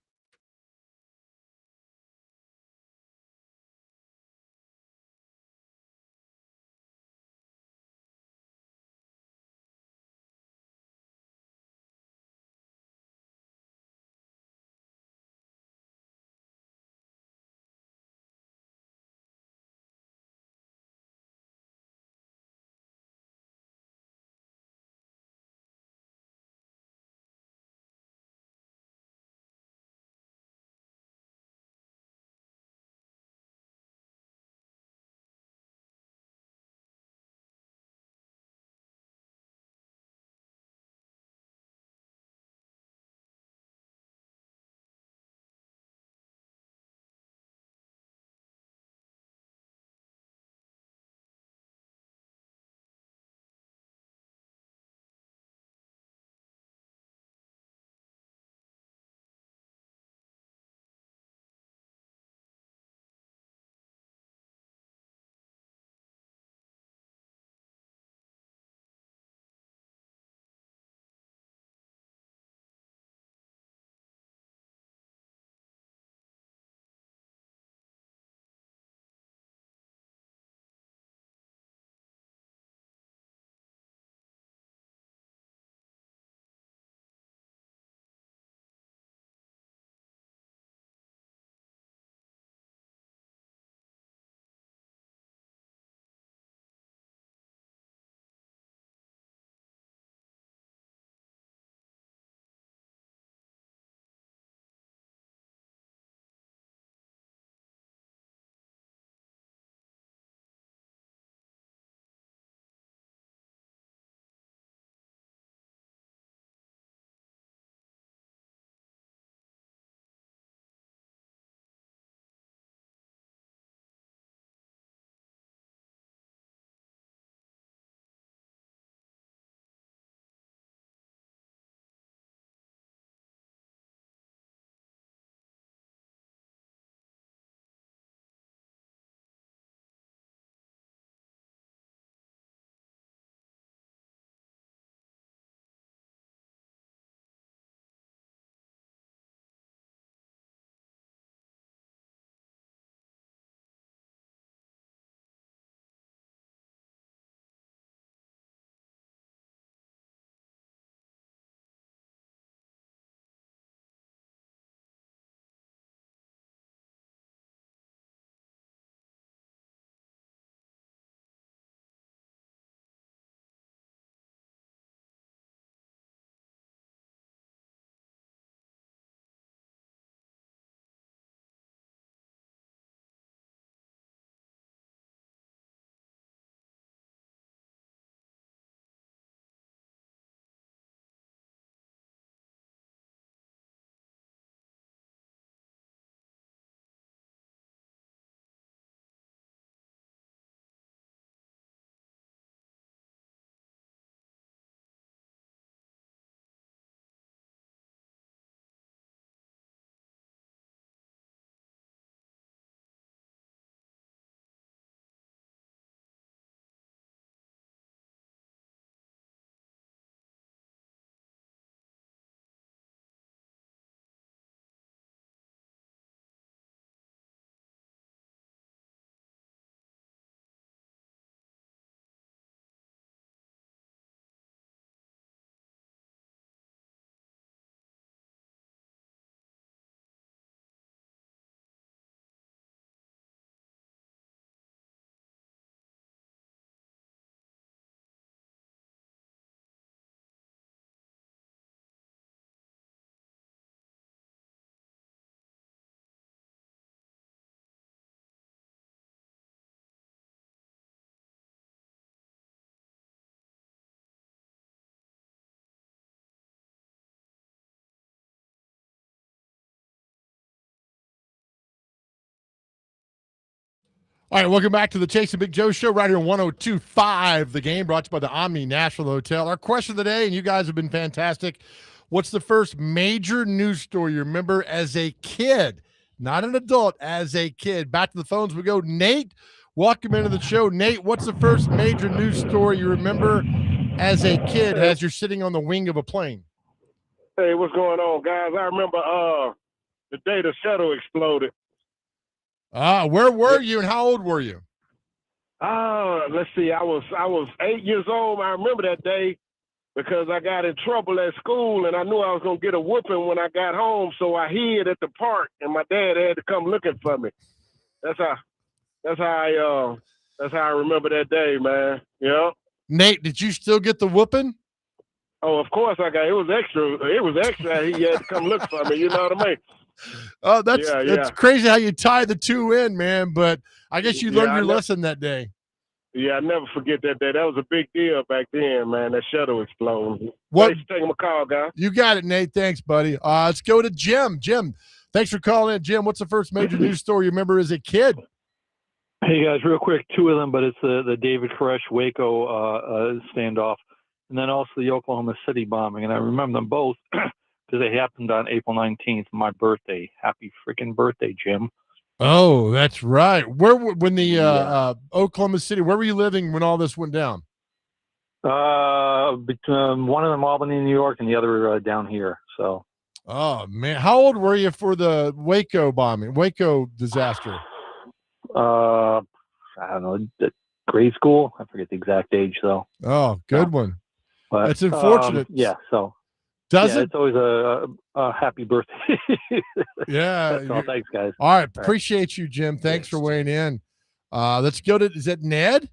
All right, welcome back to the Chase and Big Joe show right here on 102.5 The Game, brought to you by the Omni Nashville Hotel. Our question of the day, and you guys have been fantastic. What's the first major news story you remember as a kid? Not an adult, as a kid. Back to the phones we go. Nate, welcome into the show. Nate, what's the first major news story you remember as a kid as you're sitting on the wing of a plane? Hey, what's going on, guys? I remember the day the shuttle exploded. Where were you and how old were you? Let's see. I was 8 years old. I remember that day because I got in trouble at school and I knew I was gonna get a whooping when I got home. So I hid at the park and my dad had to come looking for me. That's how I remember that day, man. Yeah. Nate, did you still get the whooping? Oh, of course I got. It was extra. He had to come look for me. You know what I mean? Oh, that's crazy how you tie the two in, man. But I guess you learned your lesson that day. Yeah, I never forget that day. That was a big deal back then, man. That shuttle exploded. What? Thanks for taking my call, guys. You got it, Nate. Thanks, buddy. Let's go to Jim. Jim, thanks for calling in. Jim, what's the first major news story you remember as a kid? Hey, guys, real quick, two of them, but it's the David Koresh Waco standoff, and then also the Oklahoma City bombing. And I remember them both because they happened on April 19th, my birthday. Happy freaking birthday, Jim. Oh, that's right. When the Oklahoma City, where were you living when all this went down? Between one of them, Albany, New York, and the other down here. So. Oh, man. How old were you for the Waco disaster? I don't know, grade school. I forget the exact age, though. Oh, good one. But it's unfortunate. So does it? It's always a happy birthday. Yeah. That's all. Thanks, guys. All right. Appreciate you, Jim. Thanks for weighing in. Let's go to, is that Ned?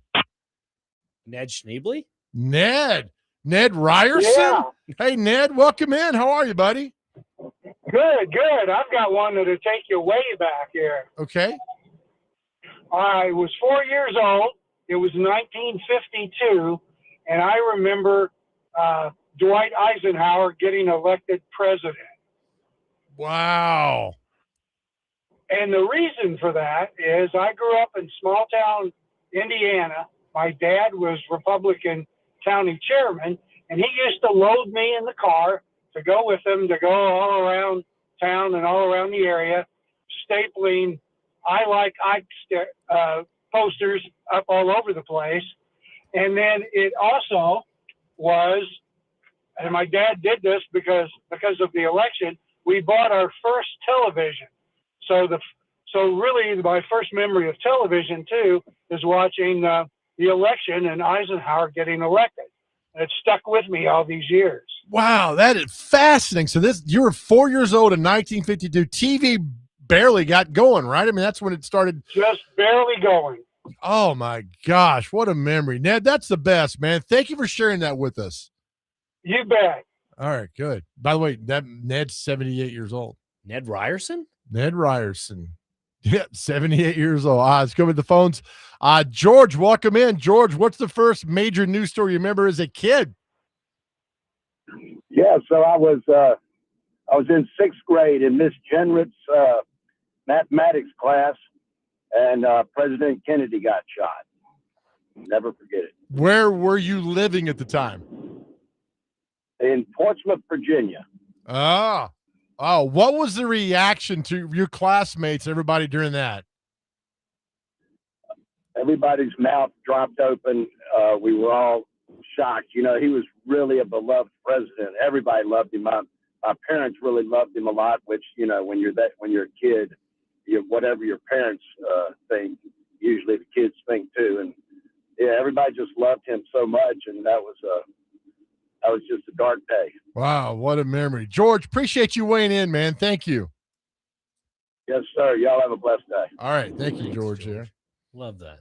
Ned Schneebly? Ned Ryerson? Yeah. Hey, Ned, welcome in. How are you, buddy? Good. I've got one that'll take you way back here. Okay. I was 4 years old. It was 1952, and I remember Dwight Eisenhower getting elected president. Wow. And the reason for that is I grew up in small town Indiana. My dad was Republican county chairman, and he used to load me in the car to go with him to go all around town and all around the area, stapling I like Ike posters up all over the place. And then it also was, and my dad did this because of the election, we bought our first television. So really my first memory of television too is watching the election and Eisenhower getting elected. And it stuck with me all these years. Wow, that is fascinating. So you were 4 years old in 1952. TV barely got going, right? I mean, that's when it started. Just barely going. Oh, my gosh. What a memory. Ned, that's the best, man. Thank you for sharing that with us. You bet. All right, good. By the way, Ned's 78 years old. Ned Ryerson? Ned Ryerson. Yeah, 78 years old. Let's go with the phones. George, welcome in. George, what's the first major news story you remember as a kid? Yeah, so I was in sixth grade in Miss Jenritt's mathematics class, and President Kennedy got shot. Never forget it. Where were you living at the time? In Portsmouth, Virginia. Oh, what was the reaction to your classmates, everybody during that? Everybody's mouth dropped open. We were all shocked. You know, he was really a beloved president. Everybody loved him. My parents really loved him a lot, which, you know, when you're a kid, whatever your parents think, usually the kids think too. And yeah, everybody just loved him so much, and that was just a dark day. Wow, what a memory. George, appreciate you weighing in, man. Thank you. Yes, sir. Y'all have a blessed day. All right. Thank you, George. Here. Love that.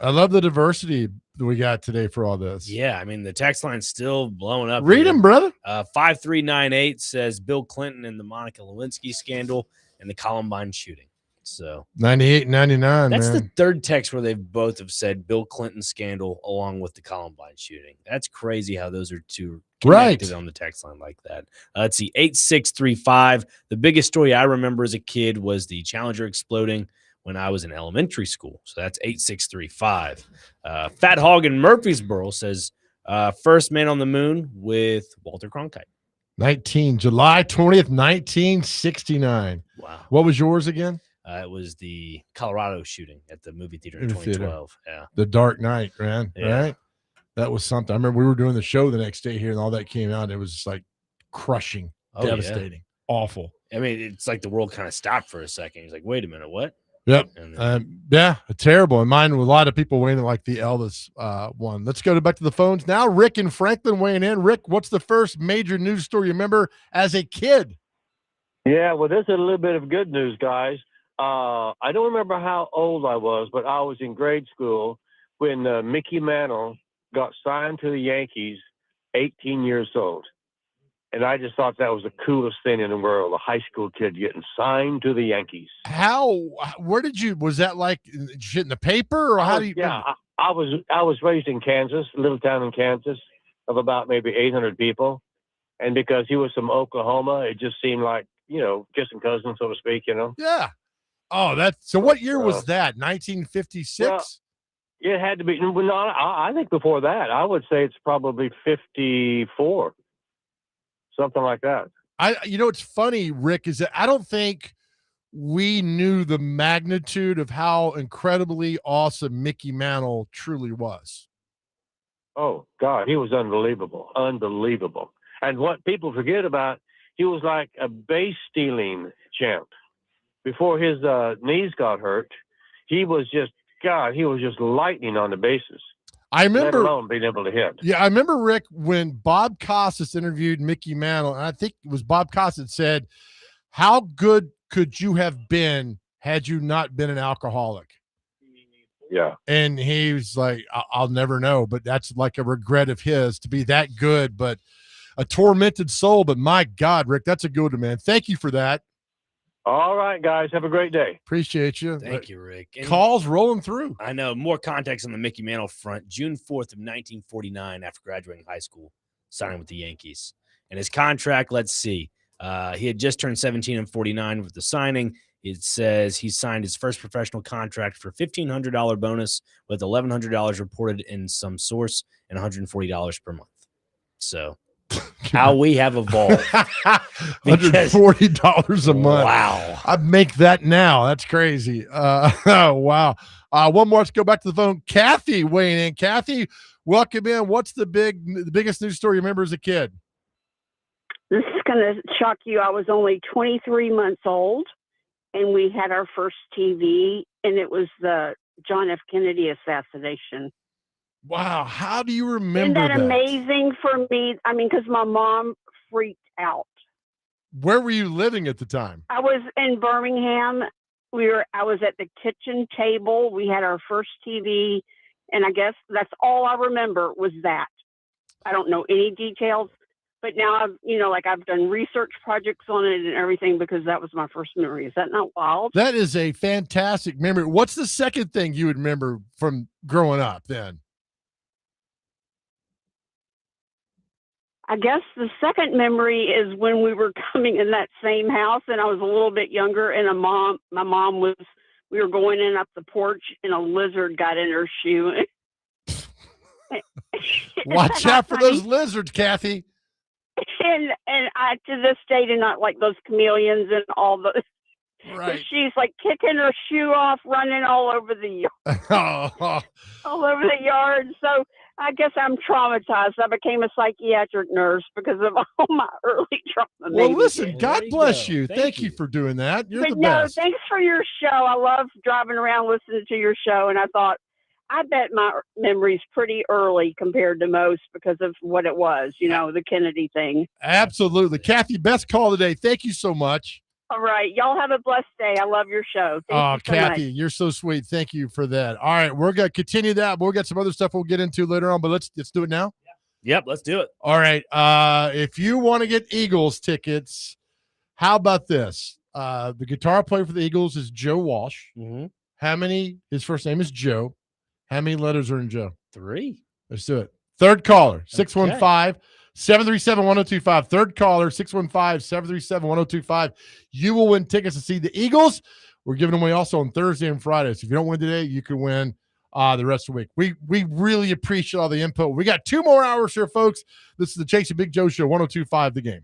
I love the diversity that we got today for all this. Yeah, I mean, the text line's still blowing up. Read them, brother. 5398 says Bill Clinton and the Monica Lewinsky scandal and the Columbine shooting. So 98, 99. That's man. the third text where they both have said Bill Clinton scandal along with the Columbine shooting. That's crazy how those are two connected on the text line like that. Let's see, 8635. The biggest story I remember as a kid was the Challenger exploding when I was in elementary school. So that's 8635. Fat Hog in Murfreesboro says first man on the moon with Walter Cronkite. July 20th, 1969. Wow. What was yours again? It was the Colorado shooting at the movie theater in 2012. Yeah. The Dark Knight, man. Yeah. Right? That was something. I remember we were doing the show the next day here and all that came out. And it was just like crushing, devastating, awful. I mean, it's like the world kind of stopped for a second. He's like, wait a minute, what? Yep. And then, Yeah, terrible. And mine with a lot of people weighing in like the Elvis one. Let's go back to the phones now. Rick and Franklin weighing in. Rick, what's the first major news story you remember as a kid? Yeah, well, this is a little bit of good news, guys. I don't remember how old I was, but I was in grade school when Mickey Mantle got signed to the Yankees, 18 years old. And I just thought that was the coolest thing in the world, a high school kid getting signed to the Yankees. Was that like shit in the paper or how do you? Yeah, I was raised in Kansas, a little town in Kansas of about maybe 800 people. And because he was from Oklahoma, it just seemed like, kissing cousins, so to speak, Yeah. Oh, so what year was that? 1956? Well, it had to be. No, I think before that, I would say it's probably 54. Something like that. It's funny, Rick, is that I don't think we knew the magnitude of how incredibly awesome Mickey Mantle truly was. Oh, God, he was unbelievable. Unbelievable. And what people forget about, he was like a base stealing champ. Before his knees got hurt, he was just lightning on the bases. I remember, let alone being able to hit. Yeah, I remember, Rick, when Bob Costas interviewed Mickey Mantle, and I think it was Bob Costas that said, how good could you have been had you not been an alcoholic? Yeah. And he was like, I'll never know, but that's like a regret of his to be that good, but a tormented soul. But my God, Rick, that's a good one, man. Thank you for that. All right, guys. Have a great day. Appreciate you. Thank you, Rick. And calls rolling through. I know. More context on the Mickey Mantle front. June 4th of 1949, after graduating high school, signing with the Yankees. And his contract, let's see. He had just turned 17 and 49 with the signing. It says he signed his first professional contract for $1,500 bonus with $1,100 reported in some source and $140 per month. So how we have evolved. $140 a month. Wow. I'd make that now. That's crazy. Wow. One more. Let's go back to the phone. Kathy weighing in. Kathy, welcome in. What's the biggest news story you remember as a kid? This is going to shock you. I was only 23 months old, and we had our first TV, and it was the John F. Kennedy assassination. Wow. How do you remember that? Isn't that amazing for me? I mean, because my mom freaked out. Where were you living at the time? I was in Birmingham. I was at the kitchen table. We had our first TV, and I guess that's all I remember was that. I don't know any details, but now I've done research projects on it and everything because that was my first memory. Is that not wild? That is a fantastic memory. What's the second thing you would remember from growing up then? I guess the second memory is when we were coming in that same house and I was a little bit younger and we were going in up the porch and a lizard got in her shoe. Watch out for those lizards, Kathy. And I, to this day, do not like those chameleons and all the. Right. She's like kicking her shoe off, running all over the yard. All over the yard. So I guess I'm traumatized. I became a psychiatric nurse because of all my early trauma. Well, listen, God bless you. Thank you for doing that. You're the best. Thanks for your show. I love driving around listening to your show, and I thought, I bet my memory's pretty early compared to most because of what it was, the Kennedy thing. Absolutely. Kathy, best call today. Thank you so much. All right. Y'all have a blessed day. I love your show. Thank you so Kathy, much. You're so sweet. Thank you for that. All right. We're going to continue that. We'll get some other stuff we'll get into later on, but let's do it now. Yep. Let's do it. All right. If you want to get Eagles tickets, how about this? The guitar player for the Eagles is Joe Walsh. Mm-hmm. His first name is Joe. How many letters are in Joe? 3. Let's do it. Third caller, 615-737-1025. Third caller, 615-737-1025. You will win tickets to see the Eagles We're giving away also on Thursday and Friday. So if you don't win today, you can win the rest of the week. We really appreciate all the input. We got 2 more hours here, folks. This is the Chase and Big Joe Show, 102.5 The Game.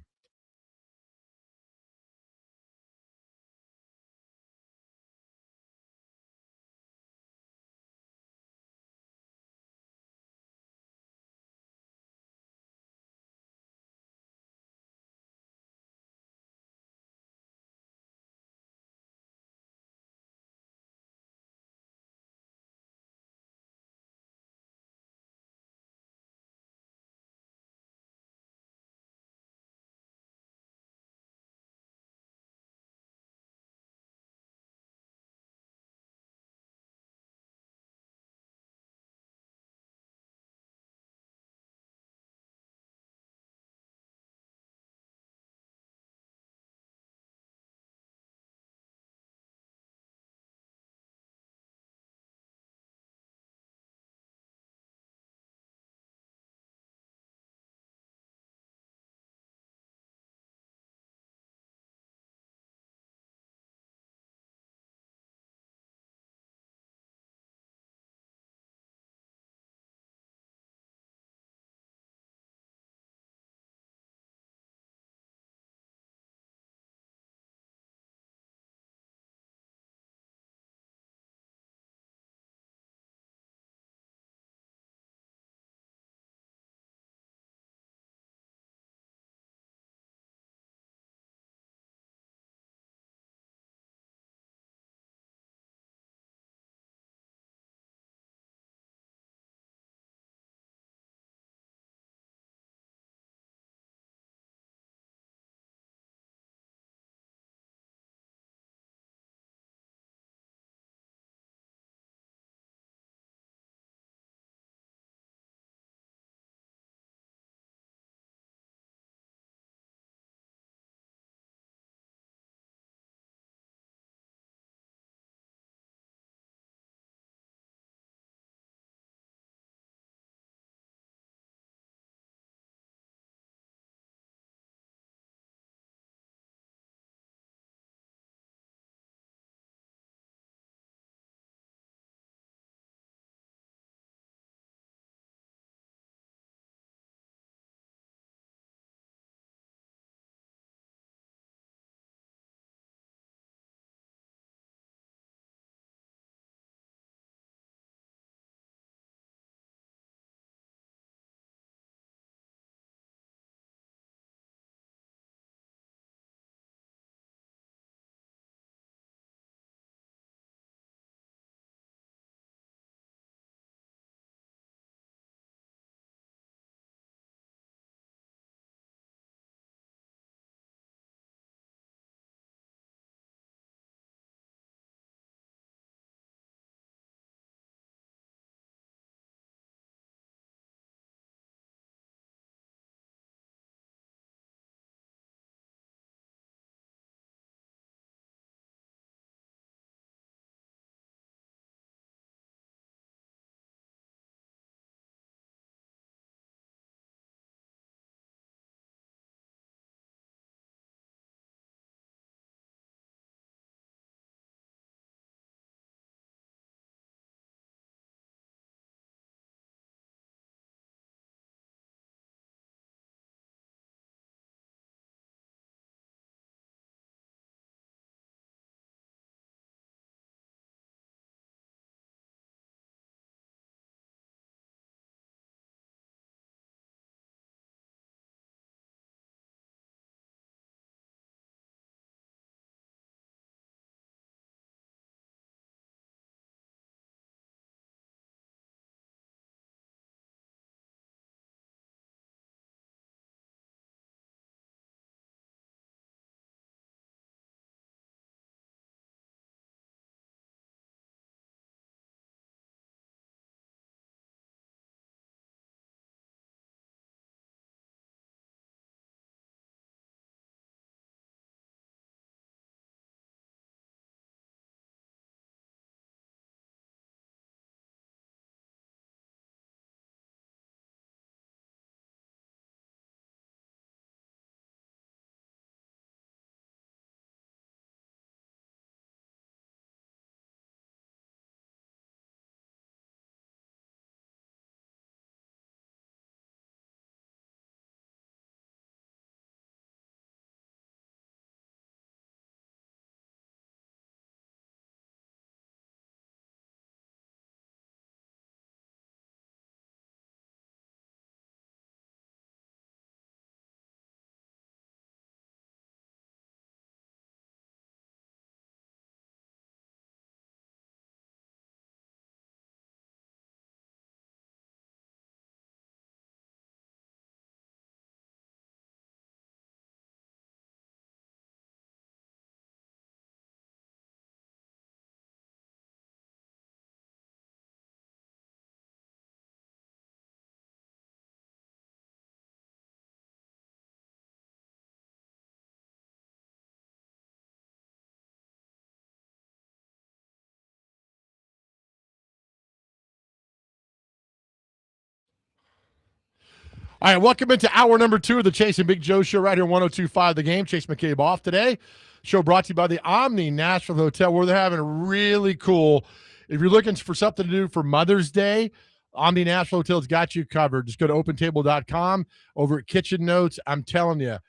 All right, welcome into hour number 2 of the Chase and Big Joe show right here, 102.5 The Game. Chase McCabe off today. Show brought to you by the Omni Nashville Hotel, where they're having a really cool. If you're looking for something to do for Mother's Day, Omni Nashville Hotel's got you covered. Just go to opentable.com over at Kitchen Notes. I'm telling you,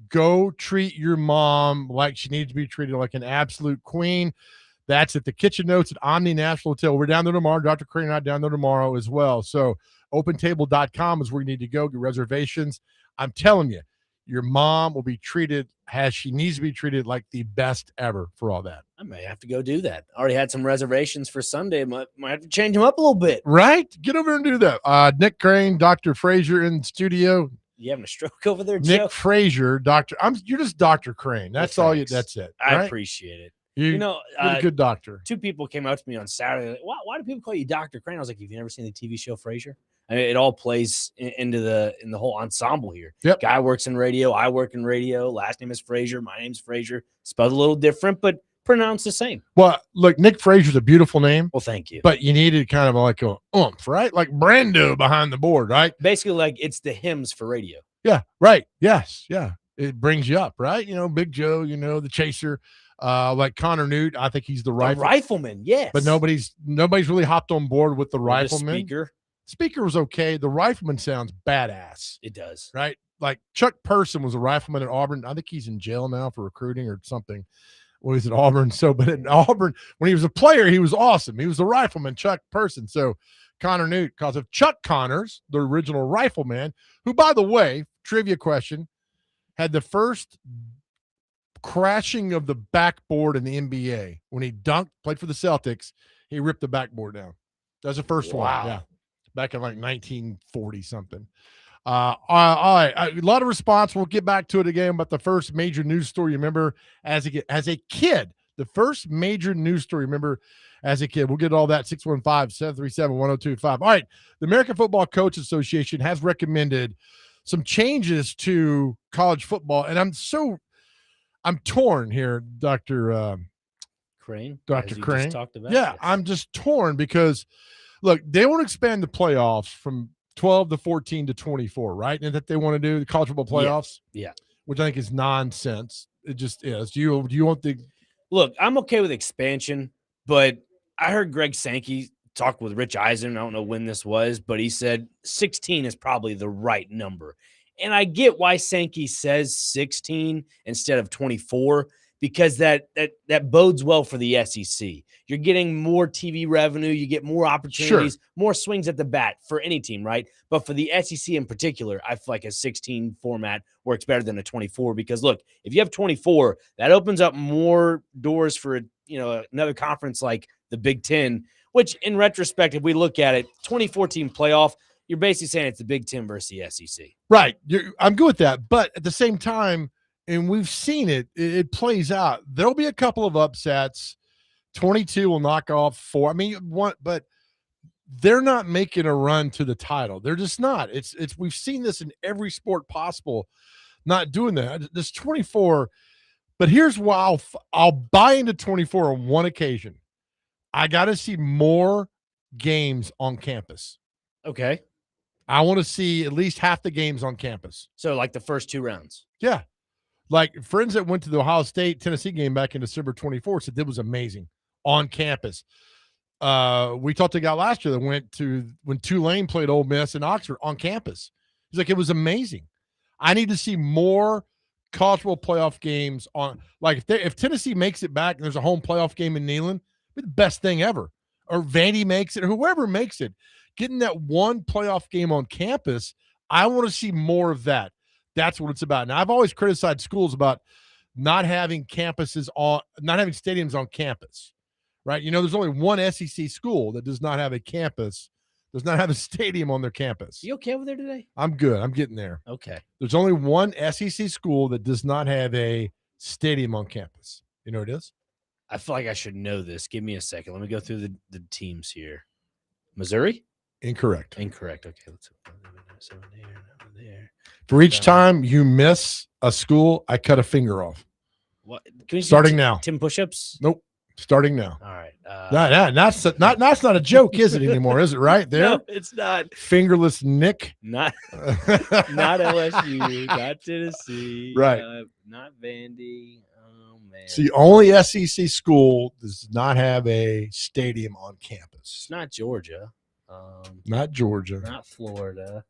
go treat your mom like she needs to be treated, like an absolute queen. That's at the Kitchen Notes at Omni Nashville Hotel. We're down there tomorrow. Dr. Crane and I down there tomorrow as well. So opentable.com is where you need to go, get reservations. I'm telling you, your mom will be treated as she needs to be treated, like the best ever for all that. I may have to go do that. Already had some reservations for Sunday. Might have to change them up a little bit. Right? Get over and do that. Nick Crane, Dr. Frazier in the studio. You having a stroke over there, Joe? Nick Frazier, you're just Dr. Crane. That's all you. That's it. I right? appreciate it. You're a good doctor. 2 people came out to me on Saturday. Like, why do people call you Dr. Crane? I was like, have you never seen the TV show Frazier? I mean, it all plays into the whole ensemble here. Yep. Guy works in radio. I work in radio. Last name is Frazier. My name's Frazier. Spelled a little different, but pronounced the same. Well, look, Nick Frazier's a beautiful name. Well, thank you. But you needed kind of like a oomph, right? Like Brando behind the board, right? Basically, like it's the hymns for radio. Yeah, right. Yes, yeah. It brings you up, right? Big Joe, the chaser. Like Connor Newt, I think he's the rifleman, yes. But nobody's really hopped on board with the rifleman. The Speaker was okay. The rifleman sounds badass. It does. Right? Like Chuck Person was a rifleman at Auburn. I think he's in jail now for recruiting or something. Well, he's at Auburn. So, but in Auburn, when he was a player, he was awesome. He was a rifleman, Chuck Person. So Connor Newt, because of Chuck Connors, the original rifleman, who, by the way, trivia question, had the first crashing of the backboard in the NBA. When he dunked, played for the Celtics, he ripped the backboard down. That's the first one. Yeah. Back in like 1940 something. All right. A lot of response. We'll get back to it again. But the first major news story, remember, as a kid, the first major news story, remember, as a kid. We'll get all that. 615-737-1025. All right. The American Football Coaches Association has recommended some changes to college football. And I'm torn here, Dr. Crane. Dr. Crane. Talked about. Yeah, yes. I'm just torn because, look, they want to expand the playoffs from 12 to 14 to 24, right? And that they want to do the college football playoffs. Yeah. Which I think is nonsense. It just is. Do you want the Look, I'm okay with expansion, but I heard Greg Sankey talk with Rich Eisen. I don't know when this was, but he said 16 is probably the right number. And I get why Sankey says 16 instead of 24, because that bodes well for the SEC. You're getting more TV revenue, you get more opportunities, more swings at the bat for any team, right? But for the SEC in particular, I feel like a 16 format works better than a 24 because, look, if you have 24, that opens up more doors for another conference like the Big Ten, which in retrospect, if we look at it, 2014 playoff, you're basically saying it's the Big Ten versus the SEC. Right. I'm good with that. But at the same time, and we've seen it plays out. There'll be a couple of upsets. 22 will knock off 4. I mean, but they're not making a run to the title. They're just not. It's we've seen this in every sport possible, not doing that. This 24, but here's why I'll buy into 24 on one occasion. I got to see more games on campus. Okay. I want to see at least half the games on campus. So like the first 2 rounds. Yeah. Like friends that went to the Ohio State-Tennessee game back in December 24 said it was amazing on campus. We talked to a guy last year that went to when Tulane played Ole Miss in Oxford on campus. He's like, it was amazing. I need to see more college football playoff games on. Like if Tennessee makes it back and there's a home playoff game in Neyland, it'd be the best thing ever. Or Vandy makes it, or whoever makes it. Getting that one playoff game on campus, I want to see more of that. That's what it's about. Now, I've always criticized schools about not having stadiums on campus, right? There's only one SEC school that does not have a campus, does not have a stadium on their campus. You okay over there today? I'm good. I'm getting there. Okay. There's only one SEC school that does not have a stadium on campus. You know what it is? I feel like I should know this. Give me a second. Let me go through the teams here. Missouri? Incorrect. Okay, let's there. For each time you miss a school, I cut a finger off. What? Can we Starting now. 10 push-ups? Nope. Starting now. All right. That's not a joke, is it anymore? Is it right there? No, it's not. Fingerless Nick. Not LSU, not Tennessee, Right. Not Vandy. Oh man. It's the only SEC school does not have a stadium on campus. It's not Georgia. Not Georgia. Not Florida.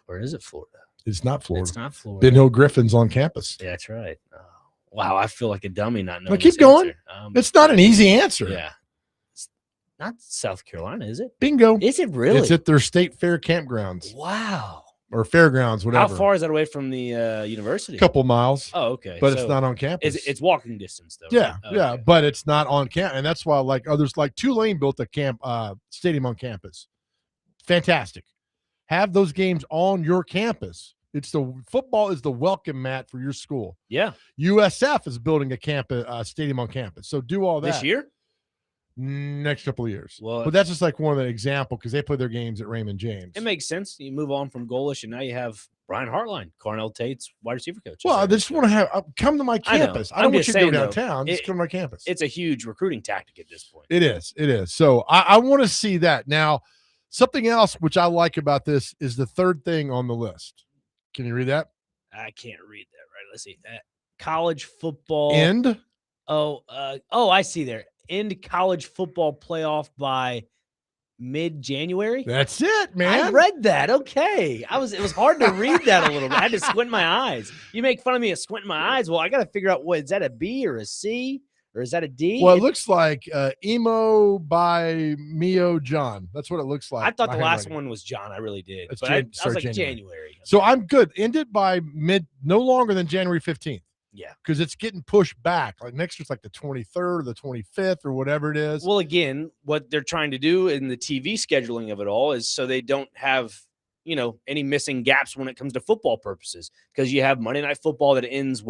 Or is it Florida? It's not Florida. It's not Florida. Ben Hill Griffin's on campus. Yeah, that's right. Oh, wow, I feel like a dummy not knowing. Now keep this going. answer. It's not an easy answer. Yeah. It's not South Carolina, is it? Bingo. Is it really? It's at their state fair campgrounds. Wow. Or fairgrounds, whatever. How far is that away from the university? A couple miles. Oh, okay. But it's not on campus. It's walking distance, though. Yeah, right? Oh, yeah, okay. but it's not on campus, and that's why like others like Tulane built a stadium on campus. Fantastic. Have those games on your campus. Football is the welcome mat for your school. Yeah. USF is building a stadium on campus. So do all that This year? Next couple of years. Well, but that's just like one of the example because they play their games at Raymond James. It makes sense. You move on from Golish, and now you have Brian Hartline, Cornell Tate's wide receiver coach. Well, I just want to have come to my campus. I don't want you to go downtown. Just come to my campus. It's a huge recruiting tactic at this point. It is. It is. So I want to see that. Now, something else which I like about this is the third thing on the list. Can you read that? I can't read that right. Let's see. College football End. I see there. End college football playoff by mid-January. That's it, man. I read that. Okay. It was hard to read that a little bit. I had to squint my eyes. You make fun of me of squinting my eyes. Well, I got to figure out is that a B or a C or is that a D? Well, it looks like Emo by Mio John. That's what it looks like. I thought the last one was John. I really did. It's But I was like January. So I'm good. End it by no longer than January 15th. Yeah. Because it's getting pushed back. Like next year's like the 23rd or the 25th or whatever it is. Well, again, what they're trying to do in the TV scheduling of it all is so they don't have, any missing gaps when it comes to football purposes. Because you have Monday Night Football that ends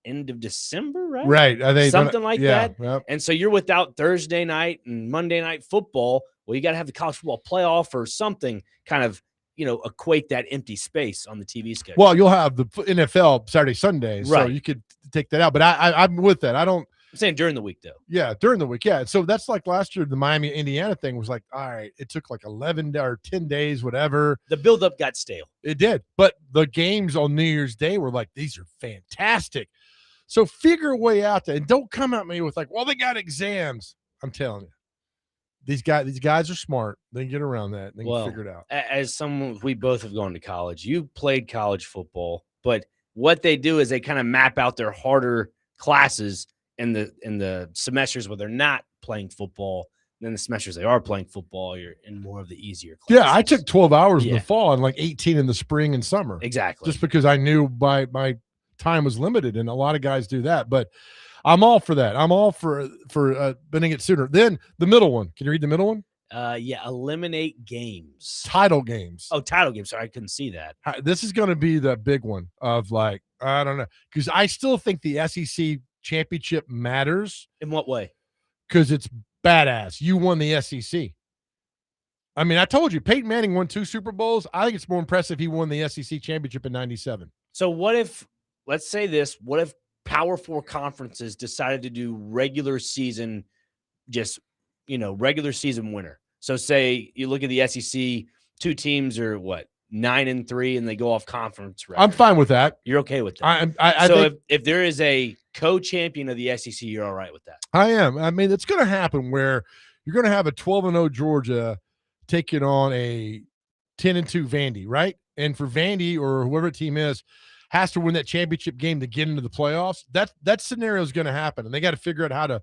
end of December, right? Right. Are they something like that? Yep. And so you're without Thursday night and Monday Night Football. Well, you got to have the college football playoff or something kind of, equate that empty space on the TV schedule. Well, you'll have the NFL Saturday, Sunday, so Right. you could take that out. But I'm with that. I'm saying during the week, though. Yeah, during the week. Yeah. So that's like last year, the Miami, Indiana thing was like, all right, it took like 11 or 10 days, whatever. The buildup got stale. It did. But the games on New Year's Day were like, these are fantastic. So figure a way out there and don't come at me with like, well, they got exams. I'm telling you. These guys are smart. They can get around that. They can figure it out. As someone, we both have gone to college. You played college football, but what they do is they kind of map out their harder classes in the semesters where they're not playing football. And then the semesters they are playing football, you're in more of the easier classes. Yeah, I took 12 hours in the fall and like 18 in the spring and summer. Exactly. Just because I knew my time was limited, and a lot of guys do that. But I'm all for that. I'm all for bending it sooner. Then the middle one. Can you read the middle one? Eliminate games. Title games. Oh, title games. Sorry, I couldn't see that. This is going to be the big one of like, I don't know. Because I still think the SEC championship matters. In what way? Because it's badass. You won the SEC. I mean, I told you, Peyton Manning won 2 Super Bowls. I think it's more impressive he won the SEC championship in 97. So what if, let's say this, what if Power 4 conferences decided to do regular season, regular season winner? So say you look at the SEC, 2 teams are 9-3, and they go off conference record. I'm fine with that. You're okay with that? I so think, if there is a co-champion of the SEC, you're all right with that? I am. I mean, it's going to happen where you're going to have a 12-0 Georgia taking on a 10-2 Vandy, right? And for Vandy or whoever the team is, has to win that championship game to get into the playoffs. That scenario is going to happen, and they got to figure out how to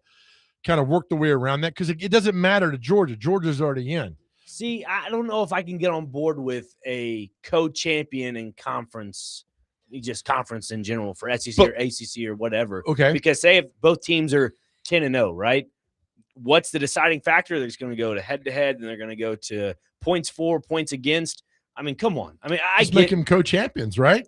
kind of work the way around that because it doesn't matter to Georgia. Georgia's already in. See, I don't know if I can get on board with a co-champion in conference, just conference in general for SEC or ACC or whatever. Okay. Because say if both teams are 10-0, right? What's the deciding factor? They're just going to go to head-to-head, and they're going to go to points for, points against. I mean, come on. I mean, Just make them co-champions, right?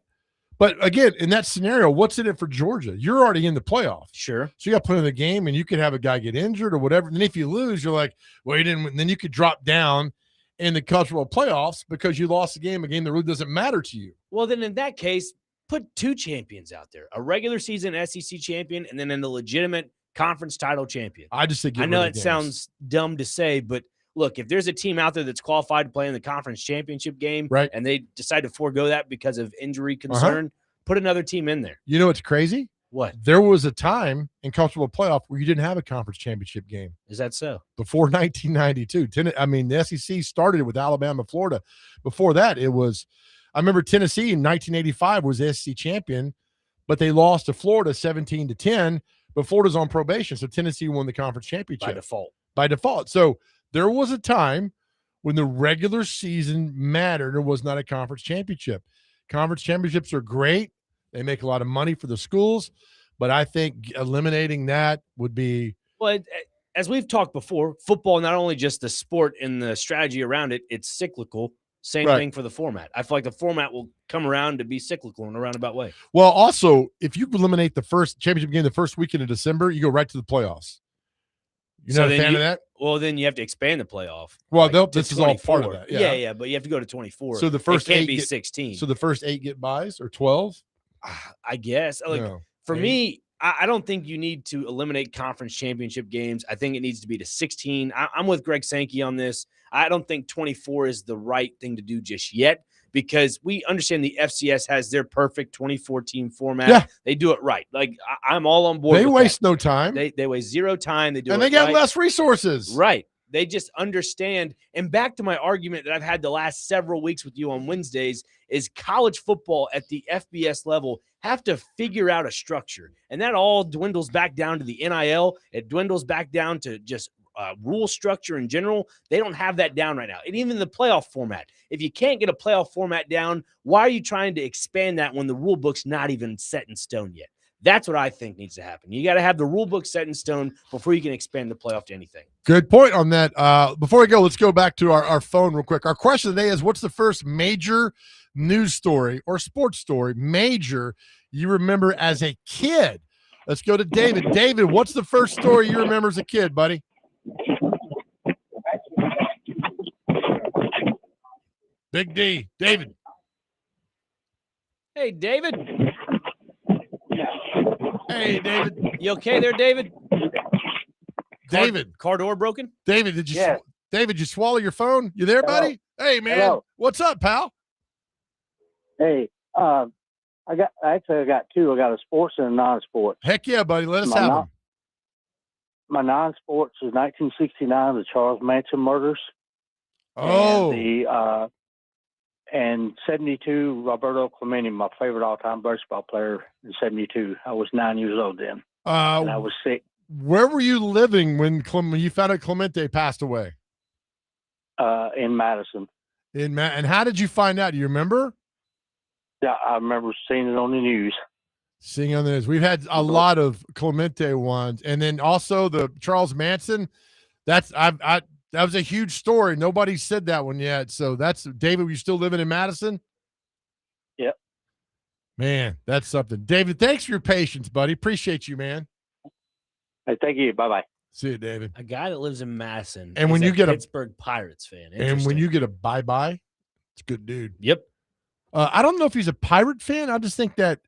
But again, in that scenario, what's in it for Georgia? You're already in the playoffs. Sure. So you got to play in the game, and you could have a guy get injured or whatever. And then if you lose, you're like, well, you didn't win. Then you could drop down in the cultural playoffs because you lost a game that really doesn't matter to you. Well, then in that case, put 2 champions out there, a regular season SEC champion, and then in the legitimate conference title champion. I just think I know it sounds dumb to say, but look, if there's a team out there that's qualified to play in the conference championship game, right, and they decide to forego that because of injury concern, put another team in there. You know what's crazy? What? There was a time in college football playoff where you didn't have a conference championship game. Is that so? Before 1992. The SEC started with Alabama, Florida. Before that, it was – I remember Tennessee in 1985 was the SEC champion, but they lost to Florida 17-10, but Florida's on probation, so Tennessee won the conference championship. By default. So there was a time when the regular season mattered. There was not a conference championship. Conference championships are great. They make a lot of money for the schools, but I think eliminating that would be – Well, as we've talked before, football, not only just the sport and the strategy around it, it's cyclical. Same thing for the format. I feel like the format will come around to be cyclical in a roundabout way. Well, also, if you eliminate the first championship game the first weekend of December, you go right to the playoffs. You're not a fan of that? Well, then you have to expand the playoff. Well, this is all part of that. Yeah, but you have to go to 24. So the first it can't 8 be 16. So the first 8 get buys or 12? I guess. For 8? me, I don't think you need to eliminate conference championship games. I think it needs to be to 16. I'm with Greg Sankey on this. I don't think 24 is the right thing to do just yet because we understand the FCS has their perfect 24-team format. Yeah. They do it right. Like, I'm all on board. They waste no time. They waste zero time. They do it and they got right. less resources. Right. They just understand. And back to my argument that I've had the last several weeks with you on Wednesdays is college football at the FBS level have to figure out a structure. And that all dwindles back down to the NIL. It dwindles back down to just rule structure in general. They don't have that down right now. And even the playoff format. If you can't get a playoff format down, why are you trying to expand that when the rule book's not even set in stone yet? That's what I think needs to happen. You got to have the rule book set in stone before you can expand the playoff to anything. Good point on that. Before we go, let's go back to our phone real quick. Our question today is, what's the first major news story or sports story, major, you remember as a kid? Let's go to David. David, what's the first story you remember as a kid, buddy? Big D. David. Hey, David. Hey, David. You okay there, David? David. Car door broken? David, did you swallow your phone? You there, buddy? Hey, man. Hello. What's up, pal? Hey, I got two. I got a sports and a non-sports. Heck yeah, buddy. Let us have them. My non-sports is 1969, the Charles Manson murders. Oh. And 72, Roberto Clemente, my favorite all-time baseball player in 72. I was 9 years old then. And I was sick. Where were you living when you found out Clemente passed away? In Madison. And how did you find out? Do you remember? Yeah, I remember seeing it on the news. Seeing on the news. We've had a lot of Clemente ones. And then also the Charles Manson. That was a huge story. Nobody said that one yet. So that's David. Were you still living in Madison? Yep. Man, that's something. David, thanks for your patience, buddy. Appreciate you, man. Hey, thank you. Bye-bye. See you, David. A guy that lives in Madison. And when you get Pittsburgh Pirates fan. And when you get a bye-bye, it's a good dude. Yep. I don't know if he's a Pirate fan. I just think that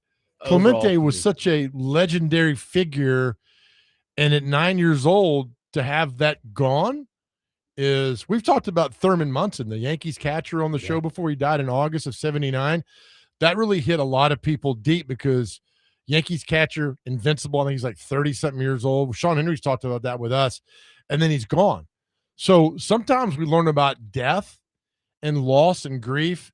Clemente was such a legendary figure. And at 9 years old, to have that gone is, we've talked about Thurman Munson, the Yankees catcher on the show before. He died in August of 79. That really hit a lot of people deep because Yankees catcher, invincible. I think he's like 30-something years old. Sean Henry's talked about that with us, and then he's gone. So sometimes we learn about death and loss and grief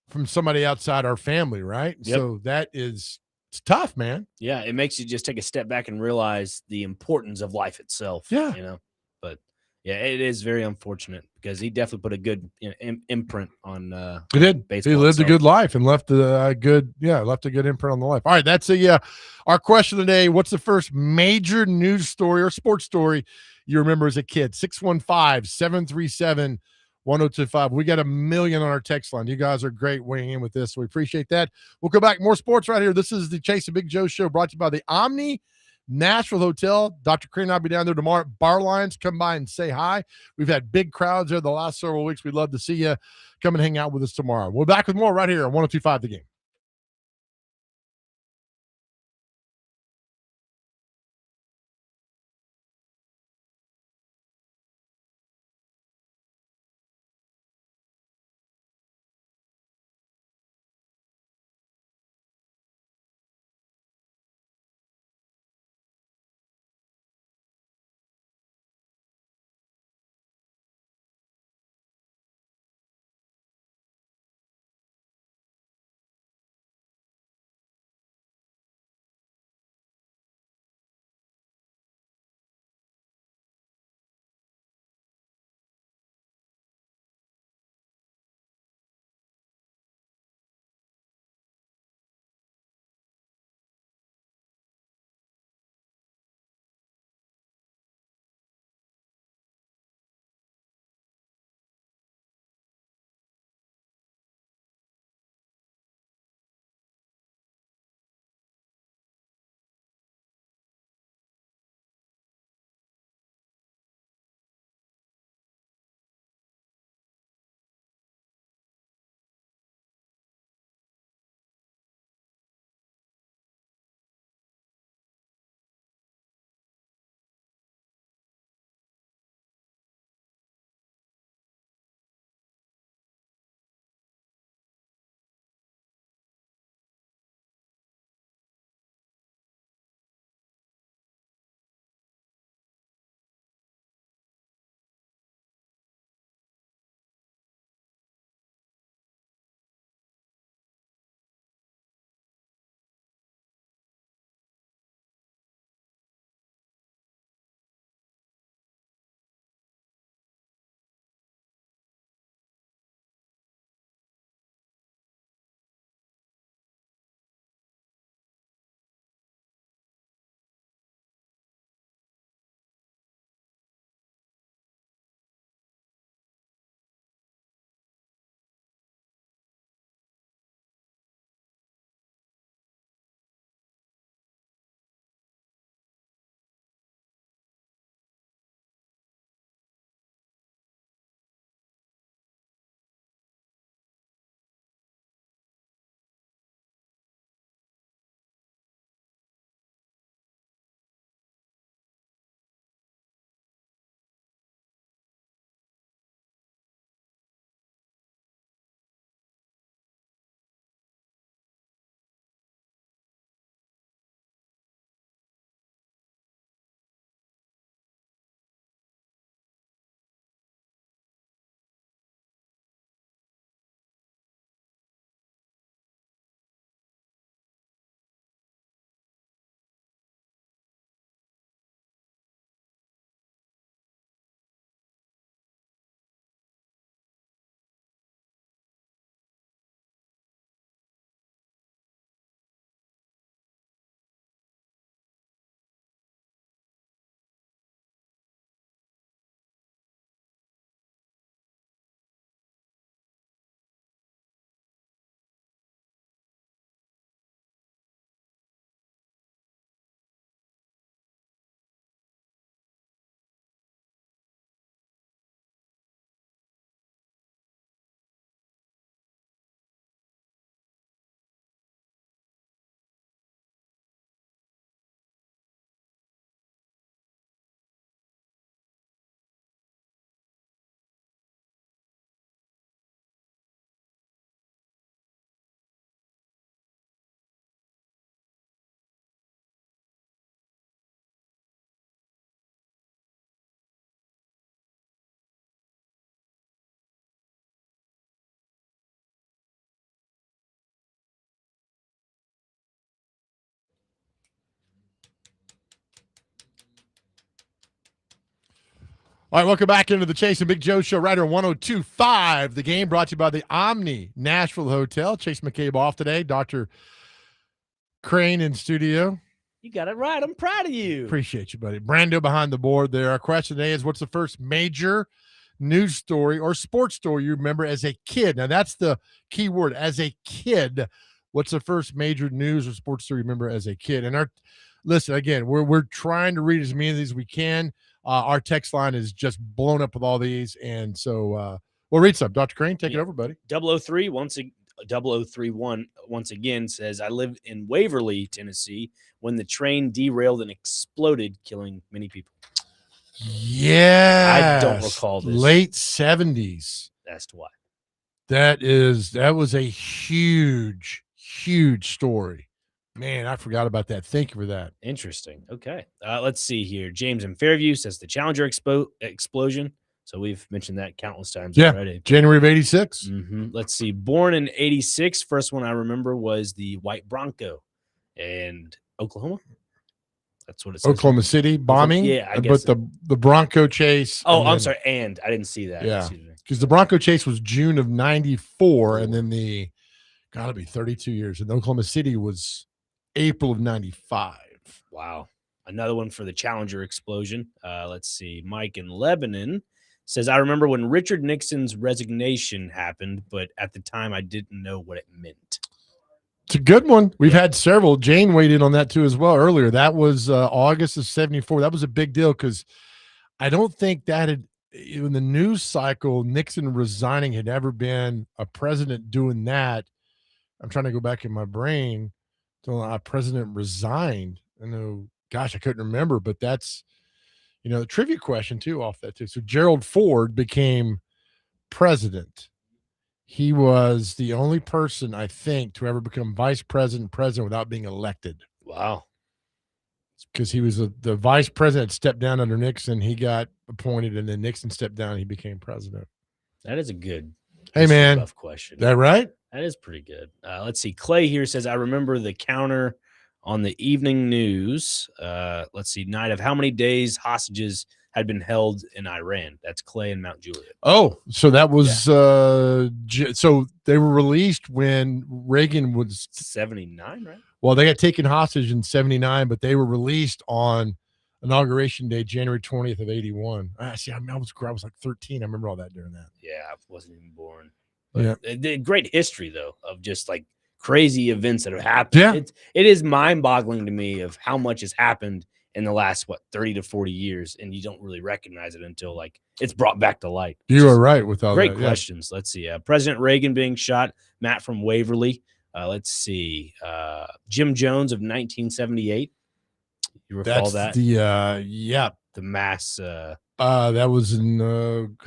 from somebody outside our family, right? Yep. So it's tough, man. Yeah, it makes you just take a step back and realize the importance of life itself. Yeah. But yeah, it is very unfortunate because he definitely put a good imprint on he did. baseball. He lived itself. a good life and left a good imprint on the life. All right, that's our question today. What's the first major news story or sports story you remember as a kid? 615-737-1025. We got 1 million on our text line. You guys are great weighing in with this. So we appreciate that. We'll go back. More sports right here. This is the Chase and Big Joe show brought to you by the Omni Nashville Hotel. Dr. Crane and I'll be down there tomorrow at Bar Lines. Come by and say hi. We've had big crowds there the last several weeks. We'd love to see you. Come and hang out with us tomorrow. We're back with more right here on 102.5 The Game. All right, welcome back into the Chase and Big Joe Show right here on 102.5. The Game brought to you by the Omni Nashville Hotel. Chase McCabe off today. Dr. Crane in studio. You got it right. I'm proud of you. Appreciate you, buddy. Brando behind the board there. Our question today is, what's the first major news story or sports story you remember as a kid? Now, that's the key word. As a kid, what's the first major news or sports story you remember as a kid? And listen, again, we're trying to read as many of these as we can. Our text line is just blown up with all these, and so we'll read some. Dr. Crane, take it over, buddy. 0031 once again says, I lived in Waverly, Tennessee, when the train derailed and exploded, killing many people. Yeah, I don't recall this. Late 70s. That's why. That was a huge story. Man, I forgot about that. Thank you for that. Interesting. Okay. Let's see here. James in Fairview says the Challenger explosion. So we've mentioned that countless times already. January of 86. Mm-hmm. Let's see. Born in 86. First one I remember was the White Bronco in Oklahoma. That's what it says. Oklahoma City bombing. Yeah, I guess. But the Bronco chase. Oh, I'm sorry. And I didn't see that. Yeah. Because the Bronco chase was June of 94. And then gotta be 32 years. And Oklahoma City was April of 95. Wow. Another one for the Challenger explosion. Let's see. Mike in Lebanon says, I remember when Richard Nixon's resignation happened, but at the time I didn't know what it meant. It's a good one. We've had several. Jane weighed in on that too as well earlier. That was August of 74. That was a big deal because I don't think that had, in the news cycle, Nixon resigning had ever been a president doing that. I'm trying to go back in my brain. A president resigned. I know, gosh, I couldn't remember, but that's, the trivia question too off that too. So Gerald Ford became president. He was the only person, I think, to ever become vice president without being elected. Wow. Because he was the vice president, stepped down under Nixon. He got appointed, and then Nixon stepped down. And he became president. That is a good tough question. That right? That is pretty good. Let's see. Clay here says, I remember the counter on the evening news. Let's see. Night of how many days hostages had been held in Iran. That's Clay in Mount Juliet. Oh, so that was so they were released when Reagan was 79, right? Well, they got taken hostage in 79, but they were released on Inauguration Day, January 20th of 81. I was like 13. I remember all that during that. Yeah, I wasn't even born. But great history, though, of just like crazy events that have happened. Yeah. It is mind-boggling to me of how much has happened in the last, 30 to 40 years, and you don't really recognize it until, like, it's brought back to light. You are right with all great that. questions. Let's see. President Reagan being shot. Matt from Waverly. Let's see. Jim Jones of 1978. You recall that? The mass. That was in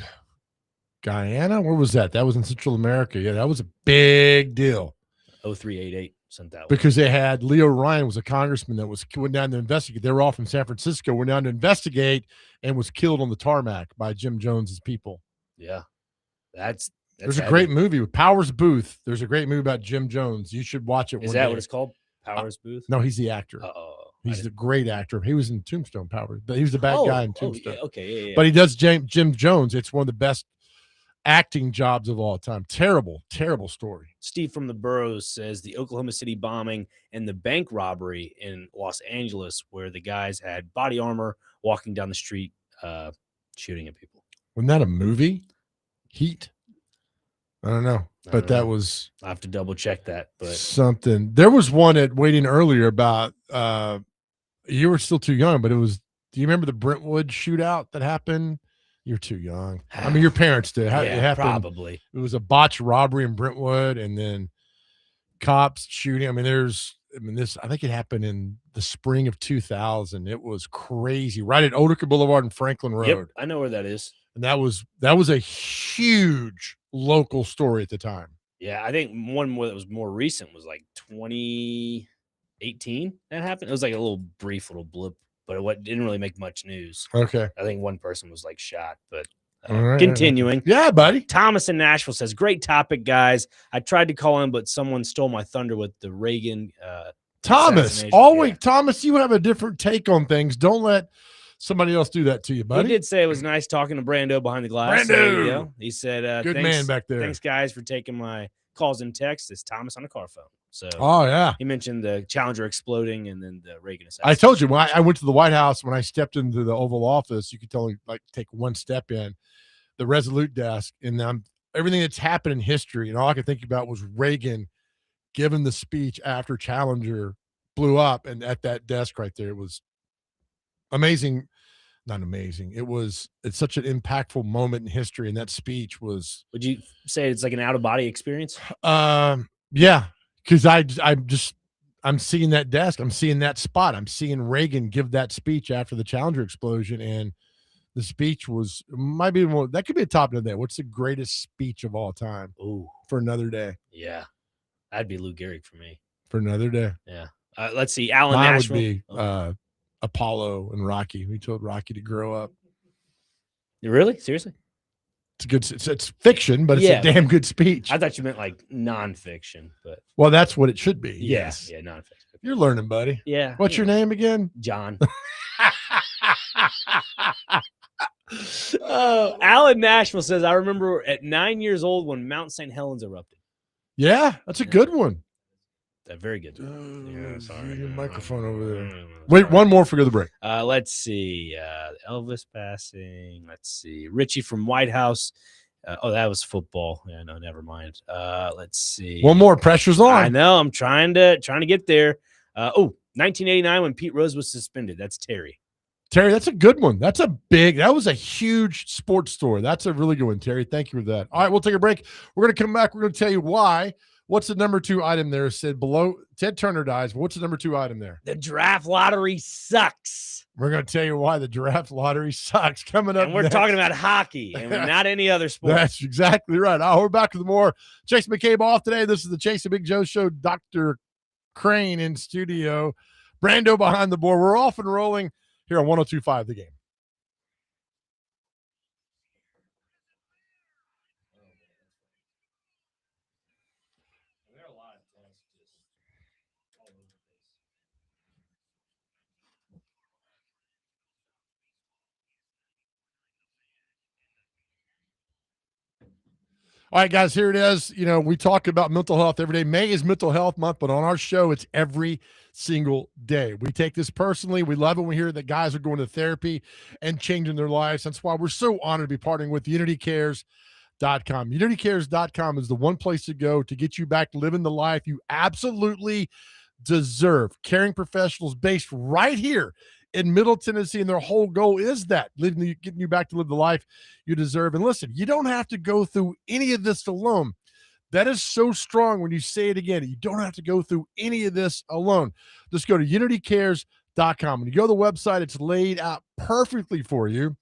Guyana. Where was that? That was in Central America. Yeah, that was a big deal. 0388 sent that because they had Leo Ryan was a congressman that went down to investigate. They were all from San Francisco. Went down to investigate and was killed on the tarmac by Jim Jones's people. Yeah, that's there's a great movie with Powers Booth. There's a great movie about Jim Jones. You should watch it. Is that what it's called? Powers Booth? No, he's the actor. He's the great actor. He was in Tombstone. Powers, but he was the bad guy in Tombstone. Okay. But he does Jim Jones. It's one of the best acting jobs of all time. Terrible story. Steve from the Boroughs says the Oklahoma City bombing and the bank robbery in Los Angeles, where the guys had body armor walking down the street, shooting at people. Wasn't that a movie? Heat. I don't know, but that was. I have to double check that. But something. There was one at waiting earlier about. You were still too young, but it was. Do you remember the Brentwood shootout that happened? You're too young. I mean, your parents did. Yeah, it happened. Probably. It was a botched robbery in Brentwood, and then cops shooting. I think it happened in the spring of 2000. It was crazy. Right at Otica Boulevard and Franklin Road. Yep, I know where that is. And that was a huge local story at the time. Yeah, I think one that was more recent was like 2018 that happened. It was like a little brief little blip, but it didn't really make much news. Okay. I think one person was like shot, but right, continuing. Yeah, buddy. Thomas in Nashville says, great topic, guys. I tried to call in, but someone stole my thunder with the Reagan Thomas, always Thomas, you have a different take on things. Don't let somebody else do that to you, buddy. He did say it was nice talking to Brando behind the glass. Brando! There you go. He said, Good thanks, man back there. Thanks, guys, for taking my calls and texts. It's Thomas on a car phone. So, oh, yeah. He mentioned the Challenger exploding and then the Reagan assassination. I told you, when I went to the White House, when I stepped into the Oval Office, you could only take one step in the Resolute desk, and everything that's happened in history, and all I could think about was Reagan giving the speech after Challenger blew up, and at that desk right there, it was amazing. Not amazing. It's such an impactful moment in history, and that speech was. Would you say it's like an out-of-body experience? Yeah, because I'm seeing that desk, I'm seeing that spot, I'm seeing Reagan give that speech after the Challenger explosion, and the speech might be more. That could be a top of the day. What's the greatest speech of all time? Ooh, for another day. Yeah, that'd be Lou Gehrig for me. For another day. Yeah. Let's see. Alan Mine Nashville would be Apollo and Rocky. We told Rocky to grow up. Really? Seriously? It's fiction, but it's a damn good speech. I thought you meant like nonfiction, but well, that's what it should be. Yeah, yes. Yeah, nonfiction. You're learning, buddy. Yeah. What's your name again? John. Alan Nashville says, I remember at 9 years old when Mount St. Helens erupted. Yeah, that's a good one. Very good. Yeah, sorry. Your microphone over there. Wait, one more for the break. Let's see. Elvis passing. Let's see. Richie from White House. That was football. Yeah, no, never mind. Let's see. One more. Pressure's on. I know. I'm trying to get there. 1989 when Pete Rose was suspended. That's Terry. Terry, that's a good one. That was a huge sports story. That's a really good one, Terry. Thank you for that. All right, we'll take a break. We're going to come back. We're going to tell you why. What's the number 2 item there? Said below Ted Turner dies. What's the number 2 item there? The draft lottery sucks. We're going to tell you why the draft lottery sucks. Coming up, and we're talking about hockey and not any other sport. That's exactly right. We're back with more. Jason McCabe off today. This is the Chase and Big Joe Show. Dr. Crane in studio. Brando behind the board. We're off and rolling here on 102.5 The Game. All right, guys, here it is. We talk about mental health every day. May is Mental Health Month, but on our show, it's every single day. We take this personally. We love it when we hear that guys are going to therapy and changing their lives. That's why we're so honored to be partnering with UnityCares.com. UnityCares.com is the one place to go to get you back living the life you absolutely deserve. Caring professionals based right here in Middle Tennessee, and their whole goal is that getting you back to live the life you deserve. And listen, you don't have to go through any of this alone. That is so strong when you say it again. You don't have to go through any of this alone. Just go to UnityCares.com. When you go to the website, it's laid out perfectly for you.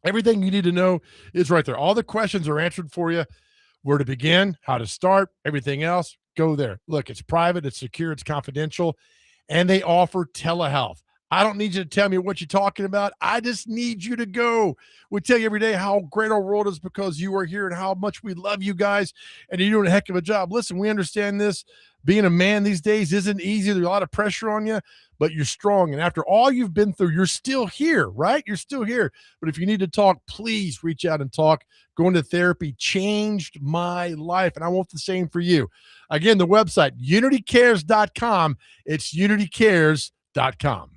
Everything you need to know is right there. All the questions are answered for you. Where to begin, how to start, everything else, go there. Look, it's private, it's secure, it's confidential, and they offer telehealth. I don't need you to tell me what you're talking about. I just need you to go. We tell you every day how great our world is because you are here and how much we love you guys, and you're doing a heck of a job. Listen, we understand this. Being a man these days isn't easy. There's a lot of pressure on you, but you're strong. And after all you've been through, you're still here, right? You're still here. But if you need to talk, please reach out and talk. Going to therapy changed my life, and I want the same for you. Again, the website, UnityCares.com. It's UnityCares.com.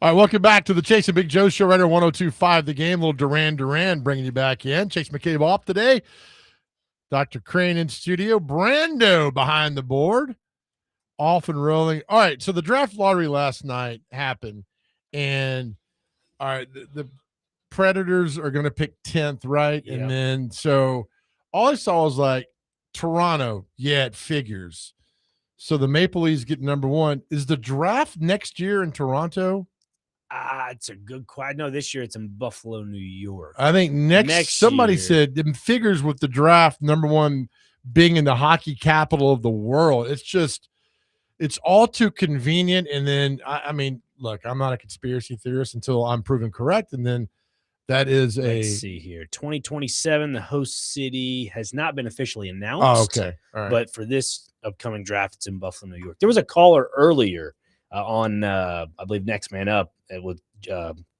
All right, welcome back to the Chase and Big Joe Show right here, 102.5 The Game. Little Duran bringing you back in. Chase McCabe off today. Dr. Crane in studio. Brando behind the board. Off and rolling. All right, so the draft lottery last night happened, and all right, the Predators are going to pick 10th, right? Yeah. And then so all I saw was like Toronto. Yeah, it figures. So the Maple Leafs get number 1. Is the draft next year in Toronto? It's a good question. No, this year it's in Buffalo, New York. I think next somebody year. said it figures with the draft number 1 being in the hockey capital of the world. It's all too convenient. And then I mean, look, I'm not a conspiracy theorist until I'm proven correct. And then that is Let's see here. 2027, the host city has not been officially Oh, announced. okay. All right. But for this upcoming draft, it's in Buffalo, New York. There was a caller earlier on, I believe, Next Man Up with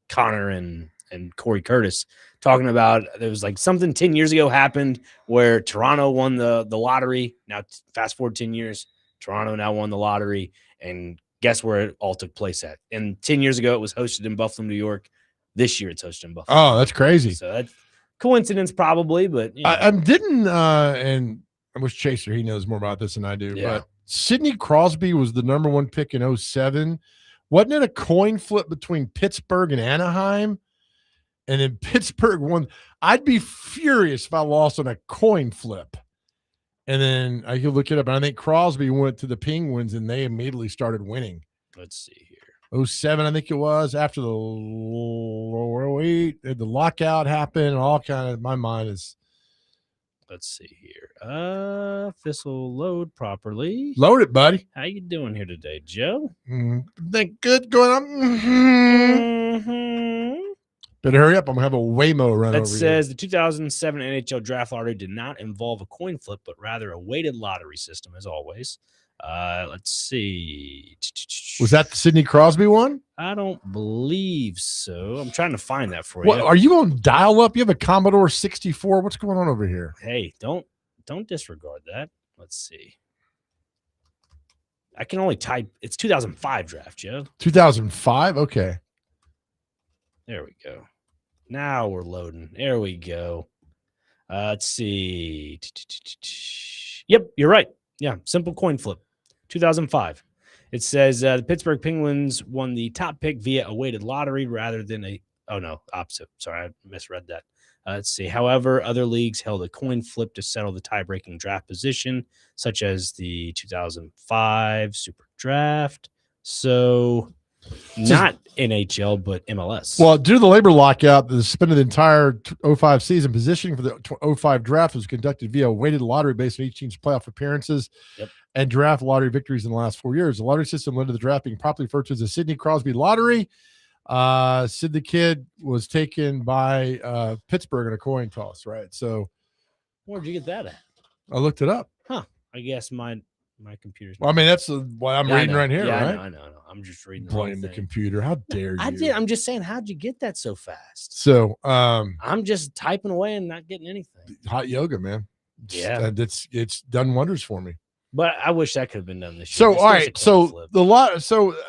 Connor and Corey Curtis talking about there was like something 10 years ago happened where Toronto won the lottery. Now, fast forward 10 years, Toronto now won the lottery. And guess where it all took place at? And 10 years ago, it was hosted in Buffalo, New York. This year, it's hosted in Buffalo. Oh, that's crazy. So that's coincidence, probably, but you know. I didn't, and I wish Chaser, he knows more about this than I do, Yeah. but Sidney Crosby was the number 1 pick in 2007. Wasn't it a coin flip between Pittsburgh and Anaheim? And then Pittsburgh won. I'd be furious if I lost on a coin flip. And then I could look it up. And I think Crosby went to the Penguins and they immediately started winning. Let's see here. 2007, I think it was, after the 08, the lockout happened, and all kind of, my mind is. Let's see here. This will load properly. Load it, buddy. How you doing here today, Joe? Think good going on. Better hurry up. I'm going to have a Waymo run That over says the 2007 NHL Draft Lottery did not involve a coin flip, but rather a weighted lottery system, as always. Let's see. Was that the Sidney Crosby one? I don't believe so. I'm trying to find that for What, you. are you on dial up? You have a Commodore 64. What's going on over here? Hey, don't disregard that. Let's see. I can only type. It's 2005 draft, Joe. 2005? Okay. There we go. Now we're loading. There we go. Let's see. Yep, you're right. Yeah, simple coin flip. 2005. It says the Pittsburgh Penguins won the top pick via a weighted lottery rather than a – oh, no, opposite. Sorry, I misread that. Let's see. However, other leagues held a coin flip to settle the tie-breaking draft position, such as the 2005 Super Draft. So not NHL, but MLS. Well, due to the labor lockout, the suspended entire 05 season, positioning for the 05 draft was conducted via a weighted lottery based on each team's playoff appearances and draft lottery victories in the last 4 years. The lottery system led to the draft being properly referred to as the Sidney Crosby Lottery. Sid the Kid was taken by Pittsburgh in a coin toss, right? So where'd you get that at? I looked it up. Huh. I guess my computer's. Well, I mean, that's what I'm reading right here, right? I know. I'm just reading. Blame the computer. How dare you? I did. I'm just saying, how'd you get that so fast? So I'm just typing away and not getting anything. Hot yoga, man. Yeah. It's done wonders for me. But I wish that could have been done this year. So, all right. So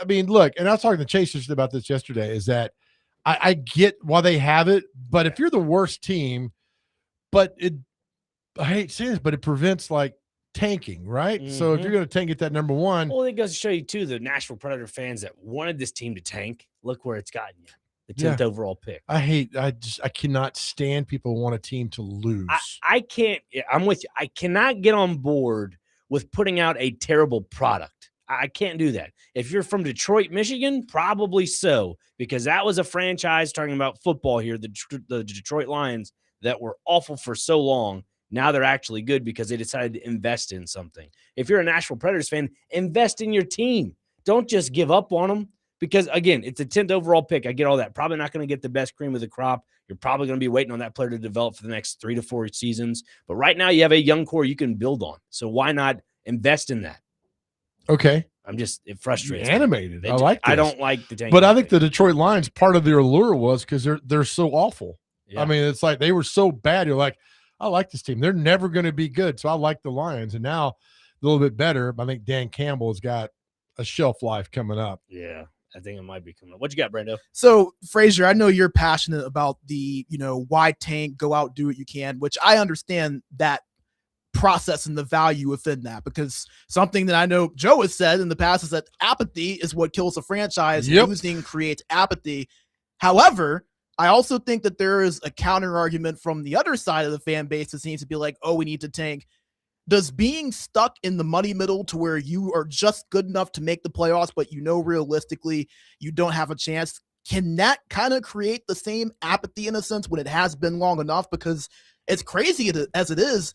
I mean, look, and I was talking to Chasers about this yesterday, is that I get why they have it, but if you're the worst team, I hate saying this, but it prevents like tanking, right? Mm-hmm. So if you're going to tank at that number 1. Well, it goes to show you too, the Nashville Predator fans that wanted this team to tank. Look where it's gotten you. The 10th overall pick. I cannot stand people who want a team to lose. I can't. I'm with you. I cannot get on board with putting out a terrible product. I can't do that. If you're from Detroit, Michigan, probably so, because that was a franchise talking about football here, the Detroit Lions, that were awful for so long. Now they're actually good because they decided to invest in something. If you're a Nashville Predators fan, invest in your team. Don't just give up on them because, again, it's a 10th overall pick. I get all that. Probably not going to get the best cream of the crop. You're probably going to be waiting on that player to develop for the next 3 to 4 seasons. But right now you have a young core you can build on. So why not invest in that? Okay. It frustrates me. Animated. I like this. I don't like the tank. But I think the Detroit Lions, part of their allure was because they're so awful. Yeah. I mean, it's like they were so bad. You're like, I like this team. They're never going to be good. So I like the Lions. And now a little bit better. I think Dan Campbell has got a shelf life coming up. Yeah. I think it might be coming up. What you got, Brando? So, Frazier, I know you're passionate about the, why tank, go out, do what you can, which I understand that process and the value within that, because something that I know Joe has said in the past is that apathy is what kills a franchise. Yep. Losing creates apathy. However, I also think that there is a counter argument from the other side of the fan base that seems to be like, oh, we need to tank. Does being stuck in the muddy middle to where you are just good enough to make the playoffs, but realistically you don't have a chance, can that kind of create the same apathy in a sense when it has been long enough? Because it's crazy as it is,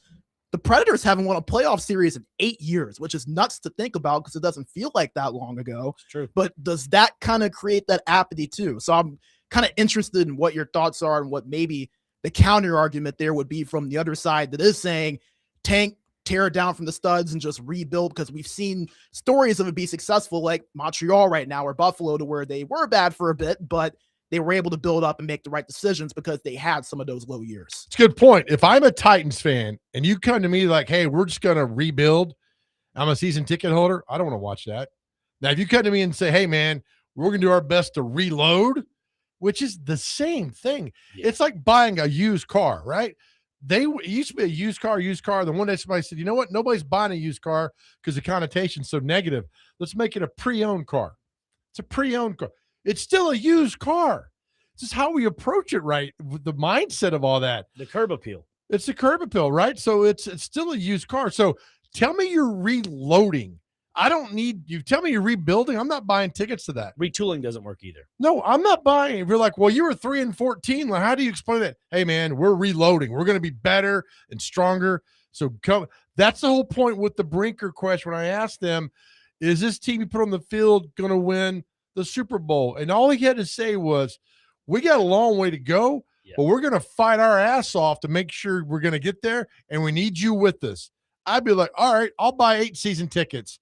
the Predators haven't won a playoff series in 8 years, which is nuts to think about because it doesn't feel like that long ago. It's true. But does that kind of create that apathy too? So I'm kind of interested in what your thoughts are and what maybe the counter argument there would be from the other side that is saying tank, tear it down from the studs and just rebuild, because we've seen stories of it be successful, like Montreal right now or Buffalo, to where they were bad for a bit, but they were able to build up and make the right decisions because they had some of those low years. It's a good point. If I'm a Titans fan and you come to me like, hey, we're just going to rebuild, I'm a season ticket holder, I don't want to watch that. Now, if you come to me and say, hey, man, we're going to do our best to reload, which is the same thing. Yeah. It's like buying a used car, right? It used to be a used car. The one day somebody said, you know what? Nobody's buying a used car because the connotation's so negative. Let's make it a pre-owned car. It's a pre-owned car. It's still a used car. This is how we approach it, right? With the mindset of all that. The curb appeal. It's the curb appeal, right? So it's still a used car. So tell me you're reloading. I don't need you. Tell me you're rebuilding. I'm not buying tickets to that. Retooling doesn't work either. No, I'm not buying. If you're like, well, you were 3-14. Like, how do you explain that? Hey, man, we're reloading. We're going to be better and stronger. So come. That's the whole point with the Brinker question. When I asked them, is this team you put on the field going to win the Super Bowl? And all he had to say was, we got a long way to go, but we're going to fight our ass off to make sure we're going to get there, and we need you with us. I'd be like, all right, I'll buy 8 season tickets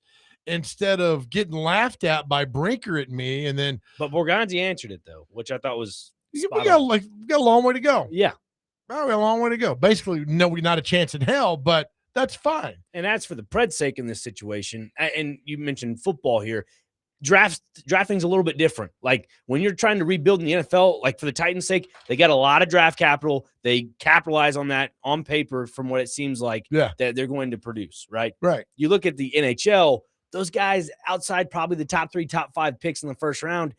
instead of getting laughed at by Brinker at me. And then, but Borgonzi answered it though, which I thought was we got a long way to go. Yeah, we got a long way to go. Basically, no, we're not a chance in hell, but that's fine. And that's for the Preds' sake in this situation. And you mentioned football here. Drafting's a little bit different. Like when you're trying to rebuild in the NFL, like for the Titans' sake, they got a lot of draft capital. They capitalize on that on paper from what it seems like that they're going to produce, right? Right. You look at the NHL, those guys outside probably the top 3, top 5 picks in the first round.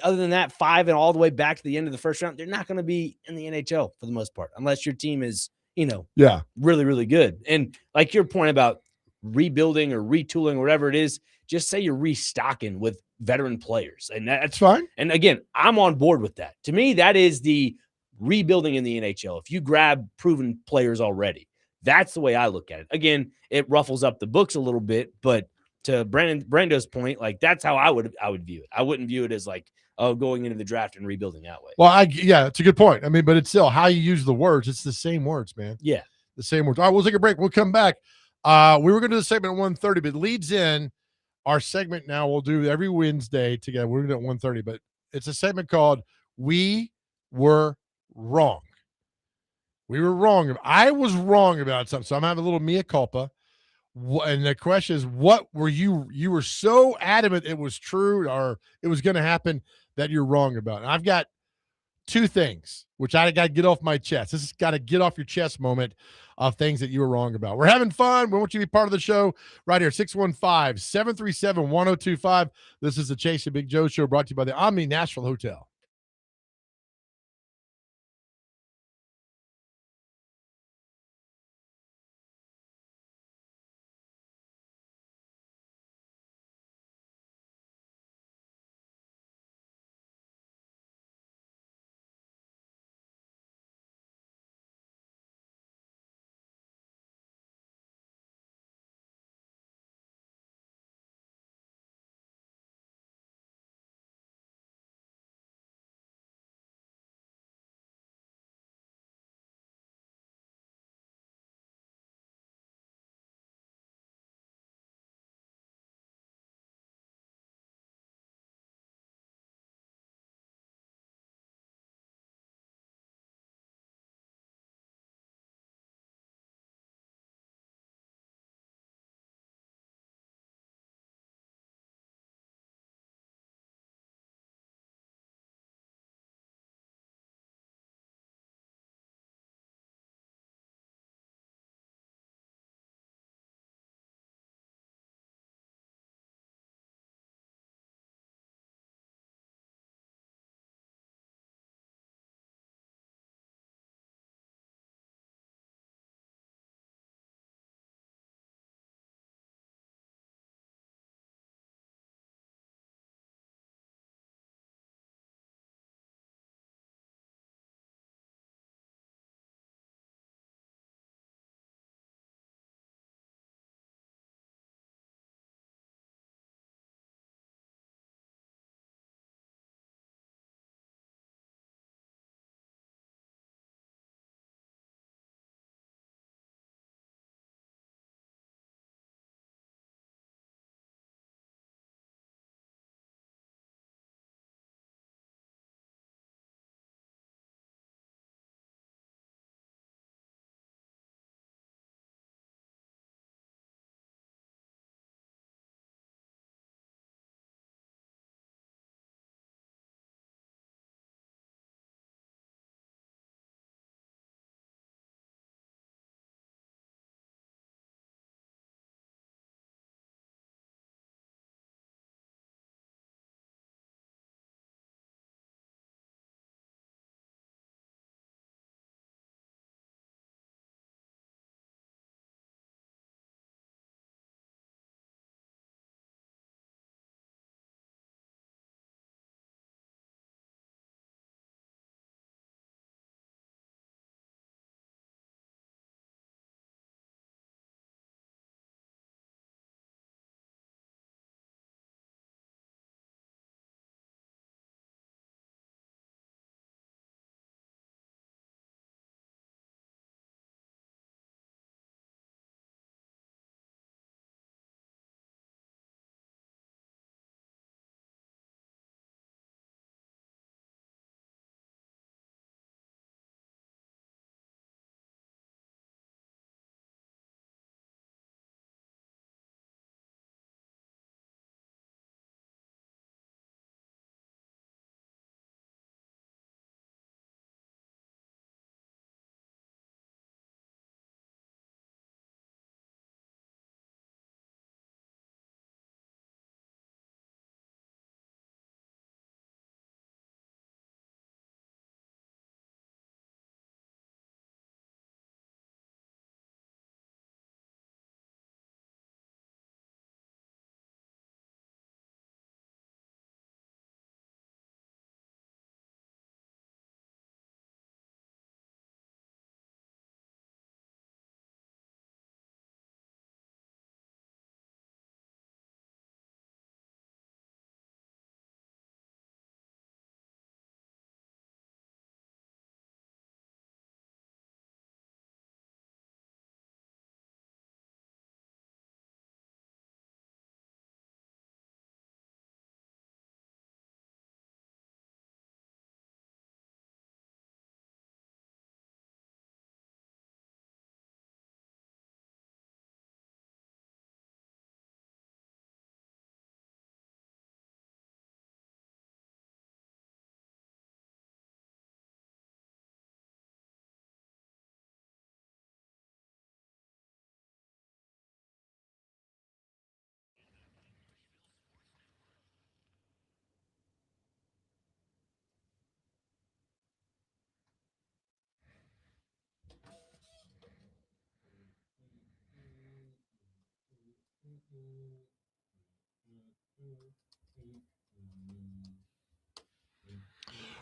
Other than that, 5 and all the way back to the end of the first round, they're not going to be in the NHL for the most part, unless your team is, really, really good. And like your point about rebuilding or retooling or whatever it is, just say you're restocking with veteran players. And that's fine. And again, I'm on board with that. To me, that is the rebuilding in the NHL. If you grab proven players already, that's the way I look at it. Again, it ruffles up the books a little bit, but to Brando's point, like that's how I would view it. I wouldn't view it as like, oh, going into the draft and rebuilding that way. Well, it's a good point. I mean, but it's still how you use the words. It's the same words, man. Yeah. The same words. All right, we'll take a break. We'll come back. We were going to do the segment at 1:30, but it leads in our segment now. We'll do every Wednesday together. We're going to do it at 1:30, but it's a segment called We Were Wrong. We were wrong. I was wrong about something. So I'm having a little mea culpa. And the question is, what were you were so adamant it was true or it was going to happen that you're wrong about? And I've got 2 things, which I got to get off my chest. This has got to get off your chest moment of things that you were wrong about. We're having fun. We want you to be part of the show right here, 615-737-1025. This is the Chase and Big Joe Show brought to you by the Omni Nashville Hotel.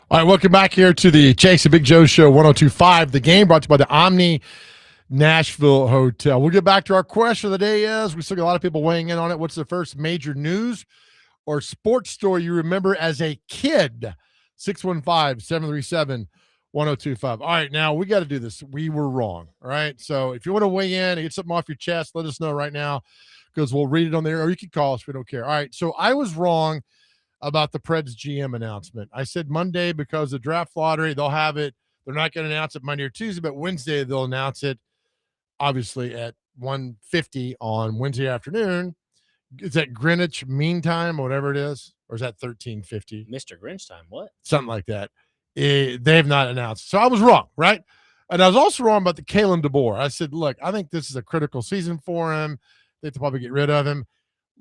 All right, welcome back here to the Chase and Big Joe Show, 102.5. The Game, brought to you by the Omni Nashville Hotel. We'll get back to our question of the day. We still got a lot of people weighing in on it. What's the first major news or sports story you remember as a kid? 615-737-1025. All right, now we got to do this. We were wrong. All right, so if you want to weigh in and get something off your chest, let us know right now because we'll read it on there, or you can call us. We don't care. All right, so I was wrong about the Preds GM announcement. I said Monday because the draft lottery, they'll have it. They're not going to announce it Monday or Tuesday, but Wednesday they'll announce it, obviously, at 1:50 on Wednesday afternoon. Is that Greenwich Mean Time or whatever it is? Or is that 13:50? Mr. Grinch time, what? Something like that. They have not announced. So I was wrong, right? And I was also wrong about the Kalen DeBoer. I said, look, I think this is a critical season for him. They have to probably get rid of him.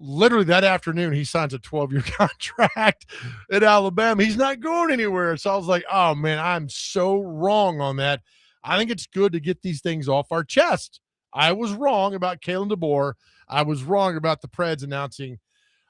Literally that afternoon, he signs a 12-year contract at Alabama. He's not going anywhere. So I was like, oh, man, I'm so wrong on that. I think it's good to get these things off our chest. I was wrong about Kalen DeBoer. I was wrong about the Preds announcing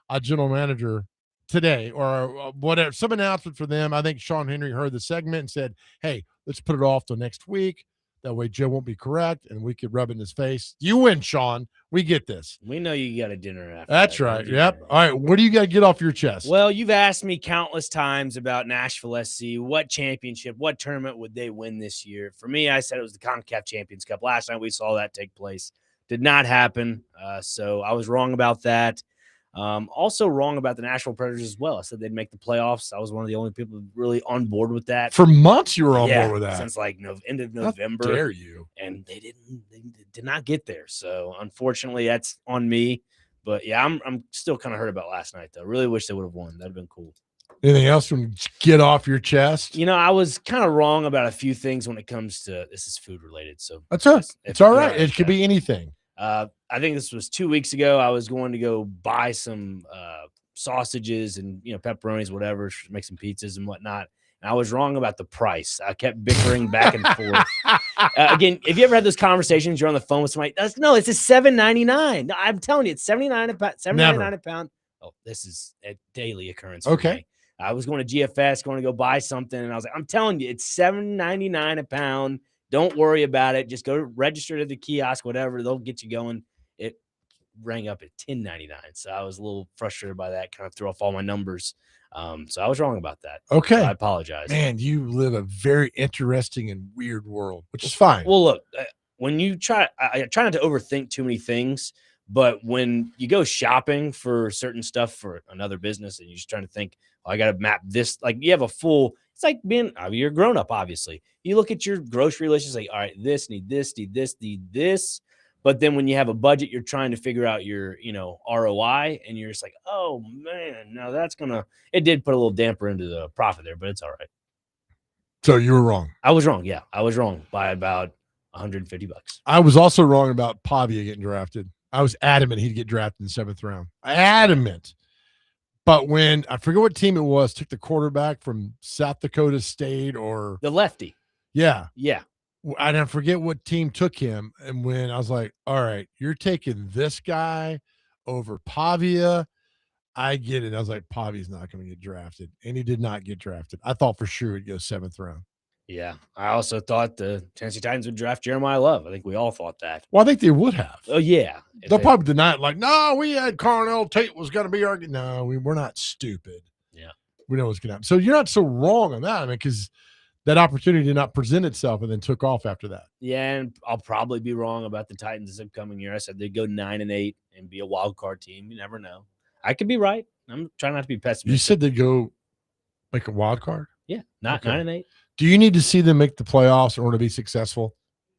a general manager today or whatever, some announcement for them. I think Sean Henry heard the segment and said, hey, let's put it off till next week. That way Joe won't be correct, and we could rub in his face. You win, Sean. We get this. We know you got a dinner after. That's right. Yep. All right. What do you got to get off your chest? Well, you've asked me countless times about Nashville SC. What championship, what tournament would they win this year? For me, I said it was the CONCACAF Champions Cup. Last night we saw that take place. Did not happen. So I was wrong about that. Also wrong about the Nashville Predators as well. I said they'd make the playoffs. I was one of the only people really on board with that. For months you were on board with that. Since like end of November. How dare you? And they did not get there. So unfortunately that's on me. But yeah, I'm still kind of hurt about last night though. Really wish they would have won. That'd have been cool. Anything else you want to get off your chest? You know, I was kind of wrong about a few things when it comes to this is food related. So that's it. It's all right. It could be anything. I think this was 2 weeks ago. I was going to go buy some sausages and, pepperonis, whatever, make some pizzas and whatnot. And I was wrong about the price. I kept bickering back and forth. Again, if you ever had those conversations, you're on the phone with somebody. No, it's $7.99. No, I'm telling you, it's $7.99 a pound. $7.99 a pound. Oh, this is a daily occurrence. Okay. Me. I was going to GFS, going to go buy something, and I was like, I'm telling you, it's $7.99 a pound. Don't worry about it. Just go register to the kiosk, whatever. They'll get you going. It rang up at $10.99. So I was a little frustrated by that, kind of threw off all my numbers. So I was wrong about that. Okay. So I apologize. Man, you live a very interesting and weird world, which is fine. Well, look, when you I try not to overthink too many things, but when you go shopping for certain stuff for another business and you're just trying to think, I got to map this, like you have a full, it's like being, you're a grown up, obviously. You look at your grocery list, it's like, all right, need this. But then when you have a budget, you're trying to figure out your, ROI, and you're just like, oh man, now it did put a little damper into the profit there, but it's all right. So you were wrong. I was wrong. Yeah. I was wrong by about $150. I was also wrong about Pavia getting drafted. I was adamant he'd get drafted in the 7th round. Adamant. But when I forget what team it was, took the quarterback from South Dakota State or the lefty. Yeah. Yeah. I forget what team took him. And when I was like, all right, you're taking this guy over Pavia, I get it. I was like, Pavia's not going to get drafted. And he did not get drafted. I thought for sure he'd go 7th round. Yeah. I also thought the Tennessee Titans would draft Jeremiah Love. I think we all thought that. Well, I think they would have. Oh, yeah. They'll probably deny it. Like, no, we had Carnell Tate was going to be our. No, we're not stupid. Yeah. We know what's going to happen. So you're not so wrong on that. I mean, because that opportunity did not present itself and then took off after that. Yeah, and I'll probably be wrong about the Titans this upcoming year. I said they'd go 9-8 and be a wild card team. You never know. I could be right. I'm trying not to be pessimistic. You said they'd go like a wild card? Yeah, not 9-8. Do you need to see them make the playoffs in order to be successful?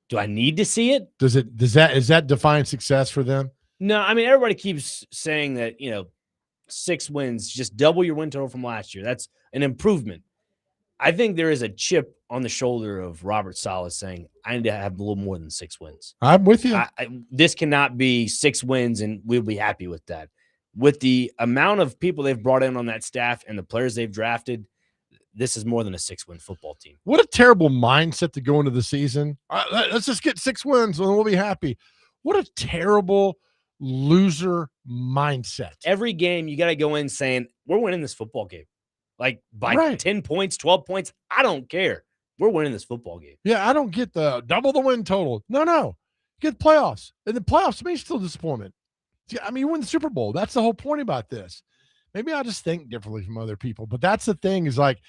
Do I need to see it? Is that define success for them? No, I mean, everybody keeps saying that, 6 wins, just double your win total from last year. That's an improvement. I think there is a chip on the shoulder of Robert Saleh saying, I need to have a little more than 6 wins. I'm with you. This cannot be 6 wins and we'll be happy with that. With the amount of people they've brought in on that staff and the players they've drafted, this is more than a 6-win football team. What a terrible mindset to go into the season. Let's just get 6 wins and we'll be happy. What a terrible loser mindset. Every game, you got to go in saying, we're winning this football game. Like by 10 points, 12 points, I don't care. We're winning this football game. Yeah, I don't get the double the win total. No. Get the playoffs. And the playoffs, to me, is still disappointment. I mean, you win the Super Bowl. That's the whole point about this. Maybe I just think differently from other people. But that's the thing is like,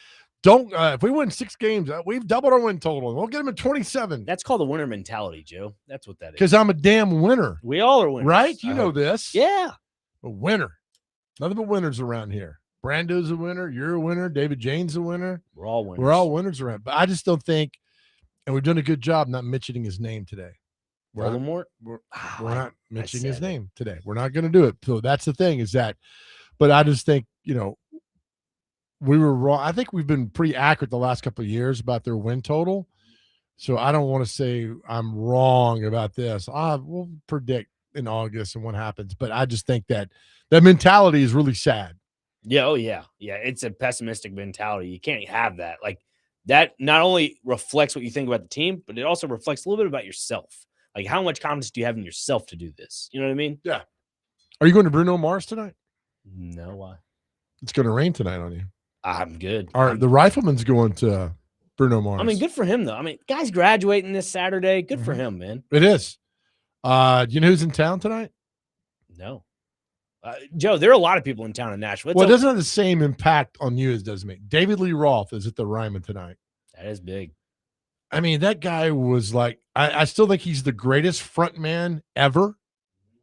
don't if we win 6 games, we've doubled our win total. We'll get them at 27. That's called the winner mentality, Joe. That's what that is. Because I'm a damn winner. We all are winners. Right? You know this. Yeah. A winner. Nothing but winners around here. Brando's a winner. You're a winner. David Jane's a winner. We're all winners. We're all winners around. But I just don't think, and we've done a good job not mentioning his name today. Voldemort? We're not mentioning his name today. We're not going to do it. So that's the thing is that, but I just think, we were wrong. I think we've been pretty accurate the last couple of years about their win total. So I don't want to say I'm wrong about this. We'll predict in August and what happens. But I just think that mentality is really sad. Yeah. Oh, yeah. Yeah. It's a pessimistic mentality. You can't have that. Like that not only reflects what you think about the team, but it also reflects a little bit about yourself. Like how much confidence do you have in yourself to do this? You know what I mean? Yeah. Are you going to Bruno Mars tonight? No. Why? It's going to rain tonight on you. I'm good. All right. The Rifleman's going to Bruno Mars. I mean, good for him, though. I mean, guy's graduating this Saturday. Good for him, man. It is. You know who's in town tonight? No. Joe, there are a lot of people in town in Nashville. It doesn't have the same impact on you as does me. David Lee Roth is at the Ryman tonight. That is big. I mean, that guy was like, I still think he's the greatest front man ever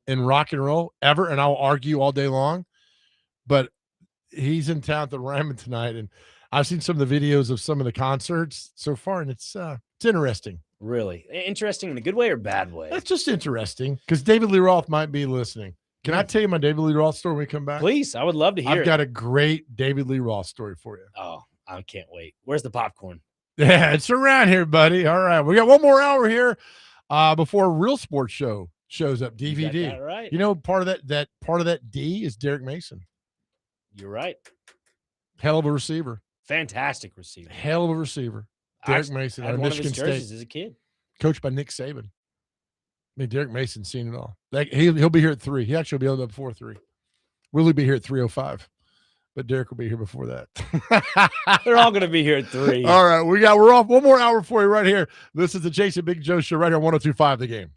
in rock and roll, ever. And I'll argue all day long. But he's in town at the Ryman tonight. And I've seen some of the videos of some of the concerts so far, and it's interesting. Really? Interesting in a good way or bad way? It's just interesting because David Lee Roth might be listening. Can I tell you my David Lee Roth story when we come back? Please. I would love to hear it. I've got a great David Lee Roth story for you. Oh, I can't wait. Where's the popcorn? Yeah, it's around here, buddy. All right. We got one more hour here before a Real Sports Show shows up, DVD. You got that right. You know, part of that D is Derek Mason. You're right. Hell of a receiver. Fantastic receiver. Hell of a receiver. Derek Mason out of Michigan State. As a kid. Coached by Nick Saban. I mean, Derek Mason's seen it all. Like he'll be here at 3. He actually will be able to before 3. Will'll be here at 3:05. But Derek will be here before that. They're all going to be here at 3. All right. We're off one more hour for you right here. This is the Jason Big Joe Show right here on 102.5 The Game.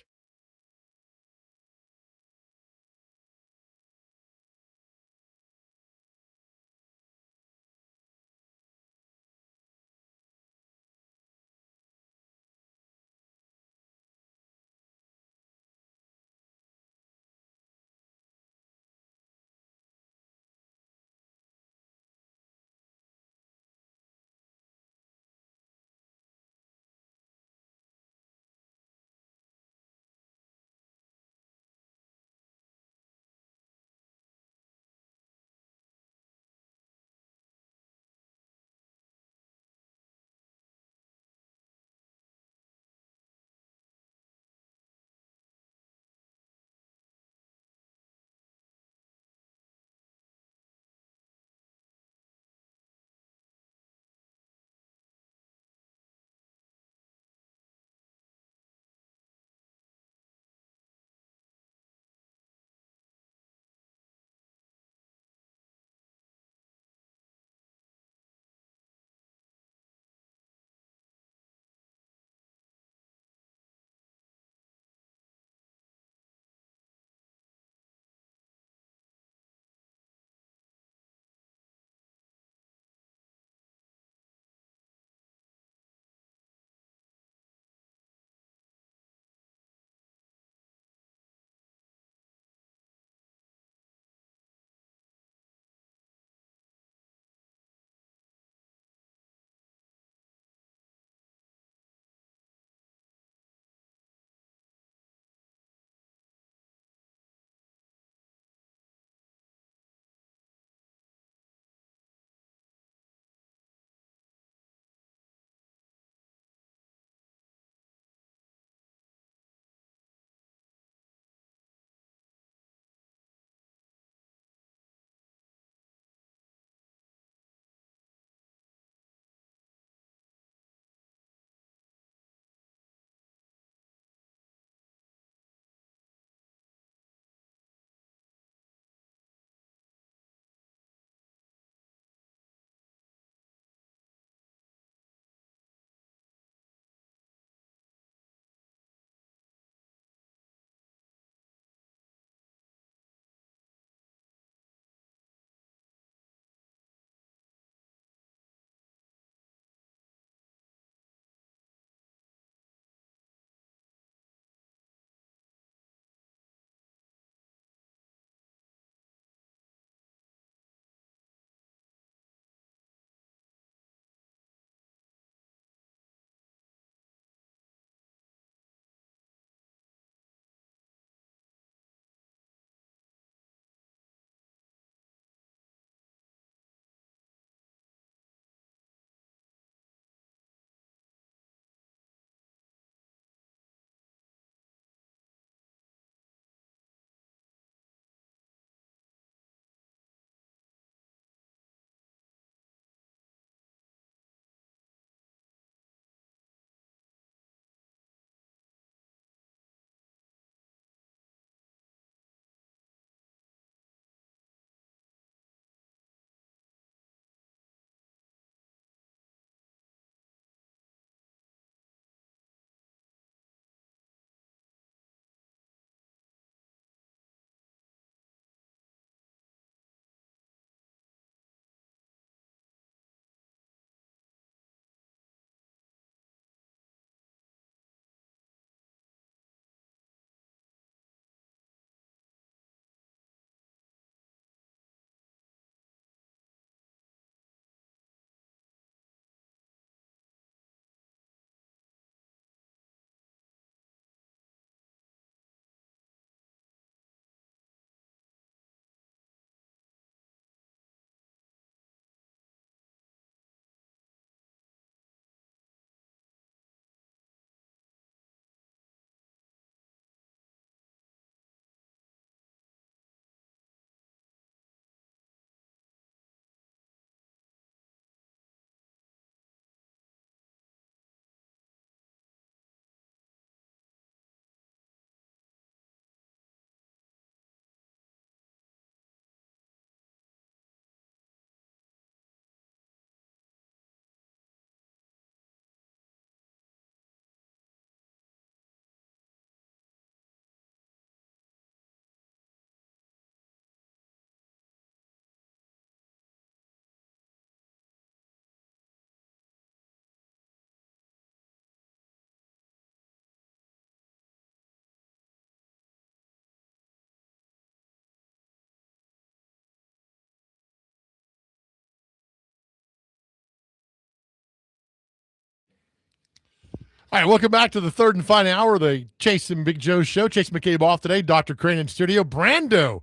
All right, welcome back to the third and final hour of the Chase and Big Joe show. Chase McCabe off today, Dr. Crane in studio. Brandon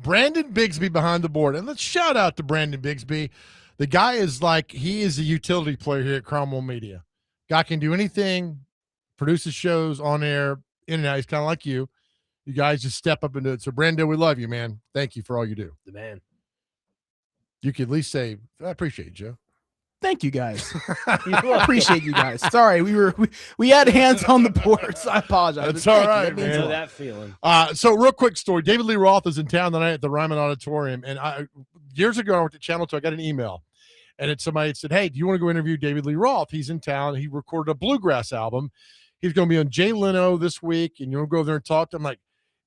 Bigsby behind the board. And let's shout out to Brandon Bigsby. The guy is he is a utility player here at Cromwell Media. Guy can do anything, produces shows on air, in and out. He's kind of like you. You guys just step up and do it. So, Brandon, we love you, man. Thank you for all you do. The man. You could at least say, I appreciate you, Joe. Thank you guys. I appreciate you guys. Sorry, we had hands on the boards. I apologize. That's all right, I know that feeling. So real quick story. David Lee Roth is in town tonight at the Ryman Auditorium. And years ago, I went to Channel 2. I got an email. And somebody said, hey, do you want to go interview David Lee Roth? He's in town. He recorded a bluegrass album. He's going to be on Jay Leno this week. And you want to go over there and talk to him? I'm like,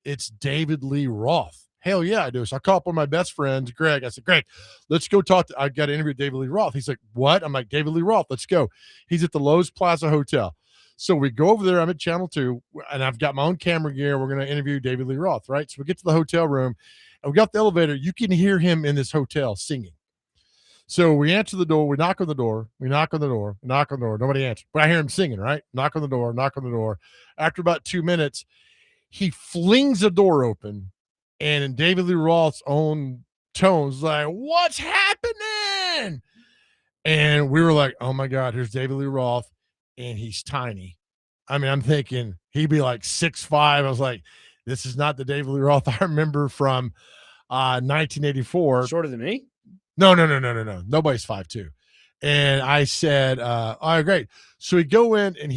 it's David Lee Roth. Hell yeah, I do. So I call up one of my best friends, Greg. I said, Greg, let's go talk. I got to interview David Lee Roth. He's like, what? I'm like, David Lee Roth, let's go. He's at the Lowe's Plaza Hotel. So we go over there. I'm at Channel 2, and I've got my own camera gear. We're going to interview David Lee Roth, right? So we get to the hotel room, and we got the elevator. You can hear him in this hotel singing. So we answer the door. We knock on the door. We knock on the door. We knock on the door. Nobody answers. But I hear him singing, right? Knock on the door. Knock on the door. After about 2 minutes, he flings the door open. And in David Lee Roth's own tones, like, what's happening? And we were like, oh, my God, here's David Lee Roth, and he's tiny. I mean, I'm thinking he'd be like 6'5". I was like, this is not the David Lee Roth I remember from 1984. Shorter than me? No. Nobody's 5'2". And I said, all right, great. So we go in, and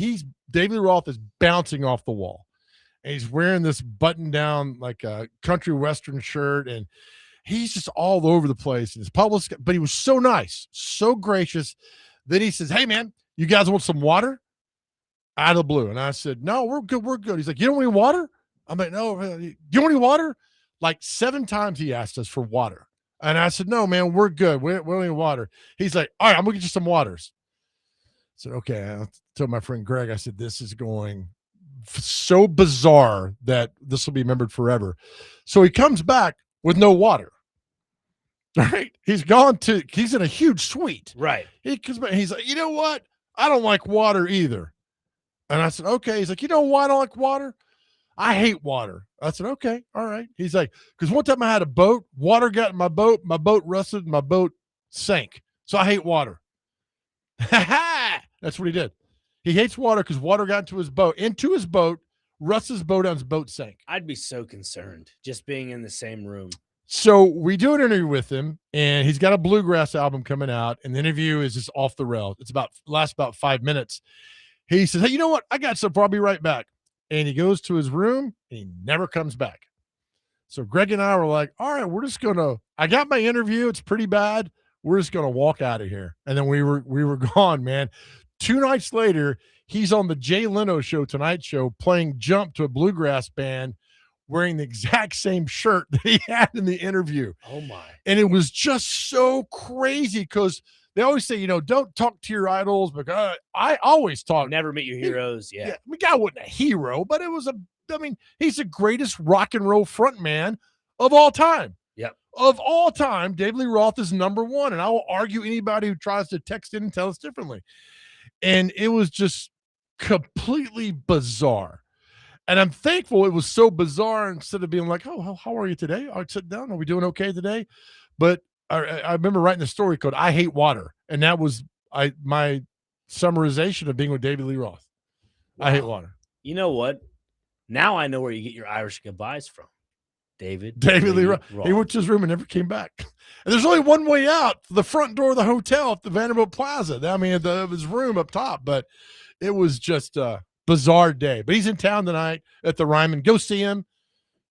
David Lee Roth is bouncing off the wall. And he's wearing this button-down, like a country western shirt, and he's just all over the place. And his public, but he was so nice, so gracious. Then he says, hey, man, you guys want some water? Out of the blue. And I said, no, we're good. He's like, you don't want any water? I'm like, no. Do you want any water? Like 7 times he asked us for water. And I said, no, man, we're good. We don't need water. He's like, all right, I'm going to get you some waters. I said, okay. I told my friend Greg, I said, this is going so bizarre that this will be remembered forever. So he comes back with no water. Right? He's in a huge suite. Right. He comes back, he's like, you know what? I don't like water either. And I said, okay. He's like, you know why I don't like water? I hate water. I said, okay, all right. He's like, because one time I had a boat, water got in my boat rusted, and my boat sank. So I hate water. That's what he did. He hates water because water got into his boat, rusted his boat, and his boat sank. I'd be so concerned just being in the same room. So we do an interview with him, and he's got a bluegrass album coming out, and the interview is just off the rails. Lasts about 5 minutes. He says, hey, you know what? I got something. I'll be right back. And he goes to his room, and he never comes back. So Greg and I were like, all right, I got my interview. It's pretty bad. We're just going to walk out of here. And then we were gone, man. 2 nights later, he's on the Jay Leno show, Tonight Show, playing jump to a bluegrass band, wearing the exact same shirt that he had in the interview. Oh, my. And it was just so crazy because they always say, don't talk to your idols. But I always talk. Never meet your heroes. Yeah. The guy wasn't a hero, but he's the greatest rock and roll front man of all time. Yep. Of all time, David Lee Roth is number 1. And I will argue anybody who tries to text in and tell us differently. And it was just completely bizarre. And I'm thankful it was so bizarre instead of being like, oh, how are you today? I'll sit down. Are we doing okay today? But I remember writing the story called I Hate Water. And that was my summarization of being with David Lee Roth. Wow. I hate water. You know what? Now I know where you get your Irish goodbyes from. David Lee Roth. He went to his room and never came back. And there's only one way out, the front door of the hotel at the Vanderbilt Plaza. I mean, his room up top. But it was just a bizarre day. But he's in town tonight at the Ryman. Go see him.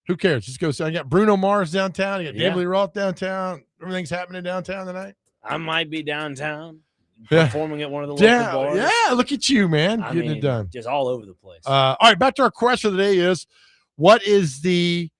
Who cares? Just go see. I got Bruno Mars downtown. I got David Lee Roth downtown. Everything's happening downtown tonight. I might be downtown performing at one of the local bars. Yeah, look at you, man. Getting it done. Just all over the place. All right, back to our question today is, what is the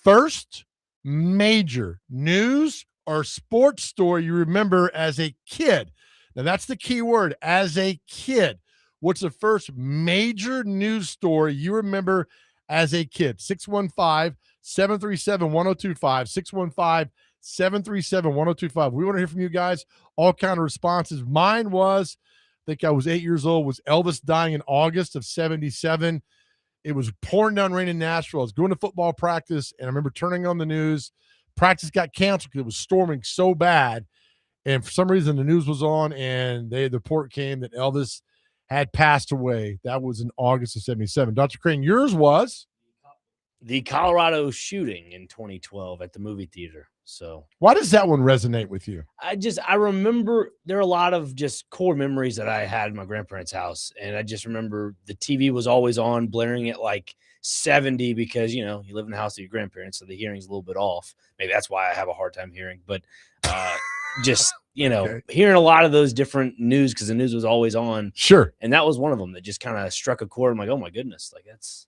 first major news or sports story you remember as a kid? Now, that's the key word, as a kid. What's the first major news story you remember as a kid? 615-737-1025, 615-737-1025. We want to hear from you guys, all kind of responses. Mine was think I was 8 years old, was Elvis dying in August of 77. It was pouring down rain in Nashville. I was going to football practice, and I remember turning on the news. Practice got canceled because it was storming so bad. And for some reason, the news was on, and the report came that Elvis had passed away. That was in August of 77. Dr. Crane, yours was? The Colorado shooting in 2012 at the movie theater. So why does that one resonate with you? I remember there are a lot of just core memories that I had in my grandparents' house. And I just remember the TV was always on, blaring at like 70 because, you know, you live in the house of your grandparents, so the hearing's a little bit off. Maybe that's why I have a hard time hearing. But just, you know, hearing a lot of those different news because the news was always on. Sure. And that was one of them that just kind of struck a chord. I'm like, oh, my goodness, like that's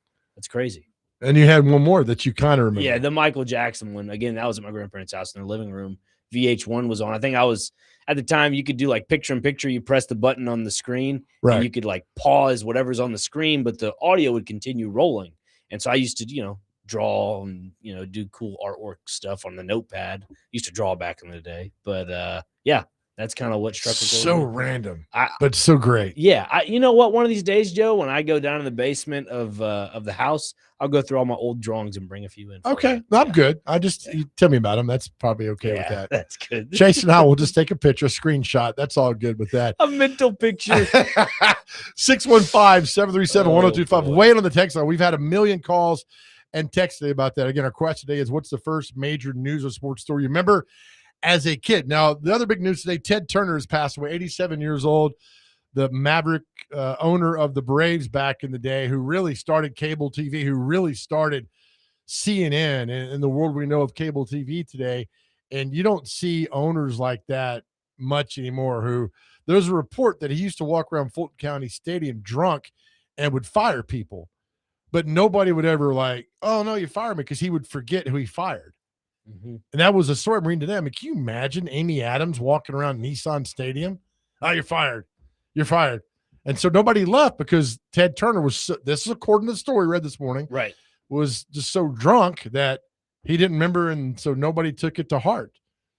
crazy. And you had one more that you kind of remember. Yeah, the Michael Jackson one. Again, that was at my grandparents' house in their living room. VH1 was on. I think I was at the time you could do like picture in picture. You press the button on the screen, right? And you could like pause whatever's on the screen, but the audio would continue rolling. And so I used to, you know, draw and, you know, do cool artwork stuff on the notepad. Used to draw back in the day, but yeah, that's kind of what struck me. So random, but so great. Yeah, you know what? One of these days, Joe, when I go down in the basement of the house, I'll go through all my old drawings and bring a few in. Okay, I'm good. You tell me about them. That's probably okay with that. That's good. Chase and I will just take a picture, a screenshot. That's all good with that. A mental picture. 615-737-1025. Wait on the text line. We've had a million calls and texts today about that. Again, our question today is, what's the first major news or sports story you remember as a kid? Now, the other big news today, Ted Turner has passed away, 87 years old, the Maverick owner of the Braves back in the day, who really started cable TV, who really started CNN in the world we know of cable TV today. And you don't see owners like that much anymore. There's a report that he used to walk around Fulton County Stadium drunk and would fire people. But nobody would ever like, oh, no, you fired me, because he would forget who he fired. Mm-hmm. And that was a story I'm reading today. I mean, can you imagine Amy Adams walking around Nissan Stadium? Oh, you're fired. You're fired. And so nobody left because Ted Turner was, this is according to the story read this morning, right, was just so drunk that he didn't remember, and so nobody took it to heart.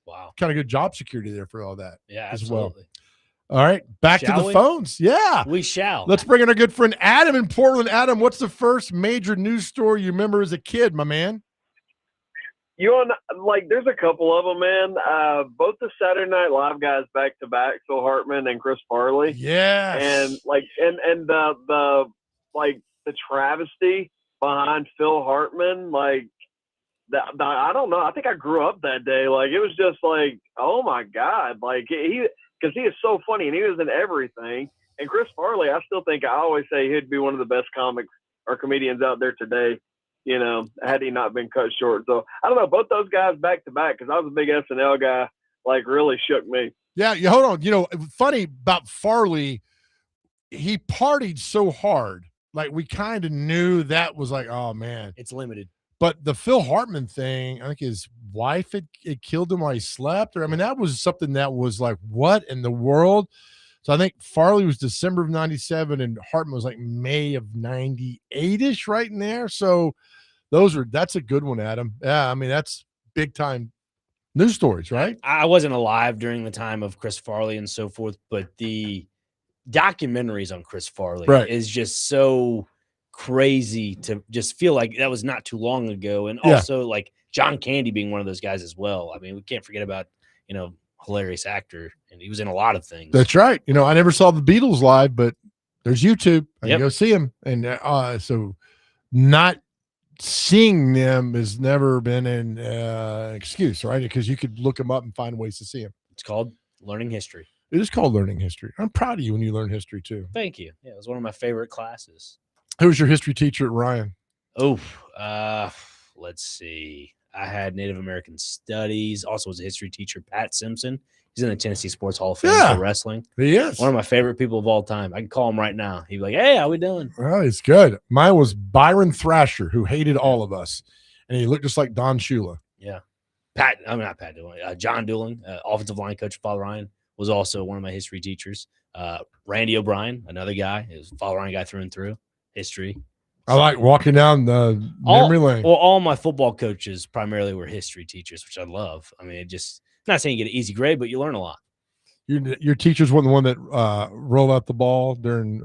Wow. Kind of good job security there for all that. Yeah, as absolutely. Well. All right, back to the phones. Yeah. We shall. Let's bring in our good friend Adam in Portland. Adam, what's the first major news story you remember as a kid, my man? There's a couple of them, man. Both the Saturday Night Live guys back to back, Phil Hartman and Chris Farley. Yes. And the travesty behind Phil Hartman, I don't know. I think I grew up that day. Like, it was just like, oh my God, like because he is so funny and he was in everything. And Chris Farley, I always say he'd be one of the best comics or comedians out there today, you know, had he not been cut short. So I don't know, both those guys back to back, because I was a big SNL guy, really shook me. Yeah, hold on. You know, funny about Farley, he partied so hard. Like, we kind of knew that was like, oh man, it's limited. But the Phil Hartman thing, I think his wife had killed him while he slept. Or I mean, that was something that was like, what in the world? So I think Farley was December of 97 and Hartman was like May of 98-ish, right in there. So that's a good one, Adam. Yeah, I mean, that's big time news stories, right? I wasn't alive during the time of Chris Farley and so forth, but the documentaries on Chris Farley is just so crazy to just feel like that was not too long ago. And also like John Candy being one of those guys as well. I mean, we can't forget about, you know, hilarious actor, and he was in a lot of things. That's right. You know, I never saw the Beatles live, but there's YouTube. I can go see them. And so not seeing them has never been an excuse, right? Because you could look them up and find ways to see them. It's called learning history. It is called learning history. I'm proud of you when you learn history too. Thank you. Yeah, it was one of my favorite classes. Who was your history teacher at Ryan? Oh, let's see. I had Native American Studies. Also was a history teacher, Pat Simpson. He's in the Tennessee Sports Hall of Fame for wrestling. He is. One of my favorite people of all time. I can call him right now. He'd be like, hey, how we doing? Well, it's good. Mine was Byron Thrasher, who hated all of us. And he looked just like Don Shula. Yeah. Not Pat Dooling. John Dooling, offensive line coach for Father Ryan, was also one of my history teachers. Randy O'Brien, another guy. He was a Father Ryan guy through and through. History. I like walking down the memory lane. Well, all my football coaches primarily were history teachers, which I love. I mean, I'm not saying you get an easy grade, but you learn a lot. Your teachers weren't the one that rolled out the ball during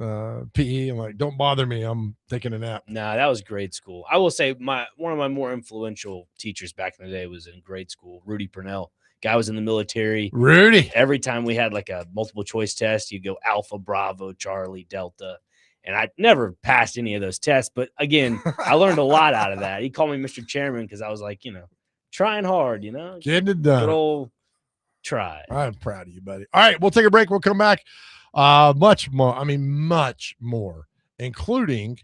PE and like, don't bother me, I'm taking a nap. Nah, that was grade school. I will say one of my more influential teachers back in the day was in grade school, Rudy Purnell. Guy was in the military. Rudy. Every time we had like a multiple choice test, you go Alpha, Bravo, Charlie, Delta. And I never passed any of those tests. But again, I learned a lot out of that. He called me Mr. Chairman because I was like, trying hard, Getting it done. Good old try. I'm proud of you, buddy. All right, we'll take a break. We'll come back. Much more, including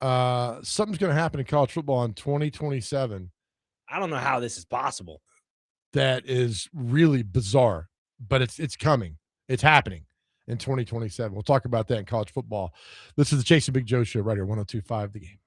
something's going to happen in college football in 2027. I don't know how this is possible. That is really bizarre, but it's coming. It's happening in 2027. We'll talk about that in college football. This is the Chase and Big Joe Show right here, 102.5 The Game.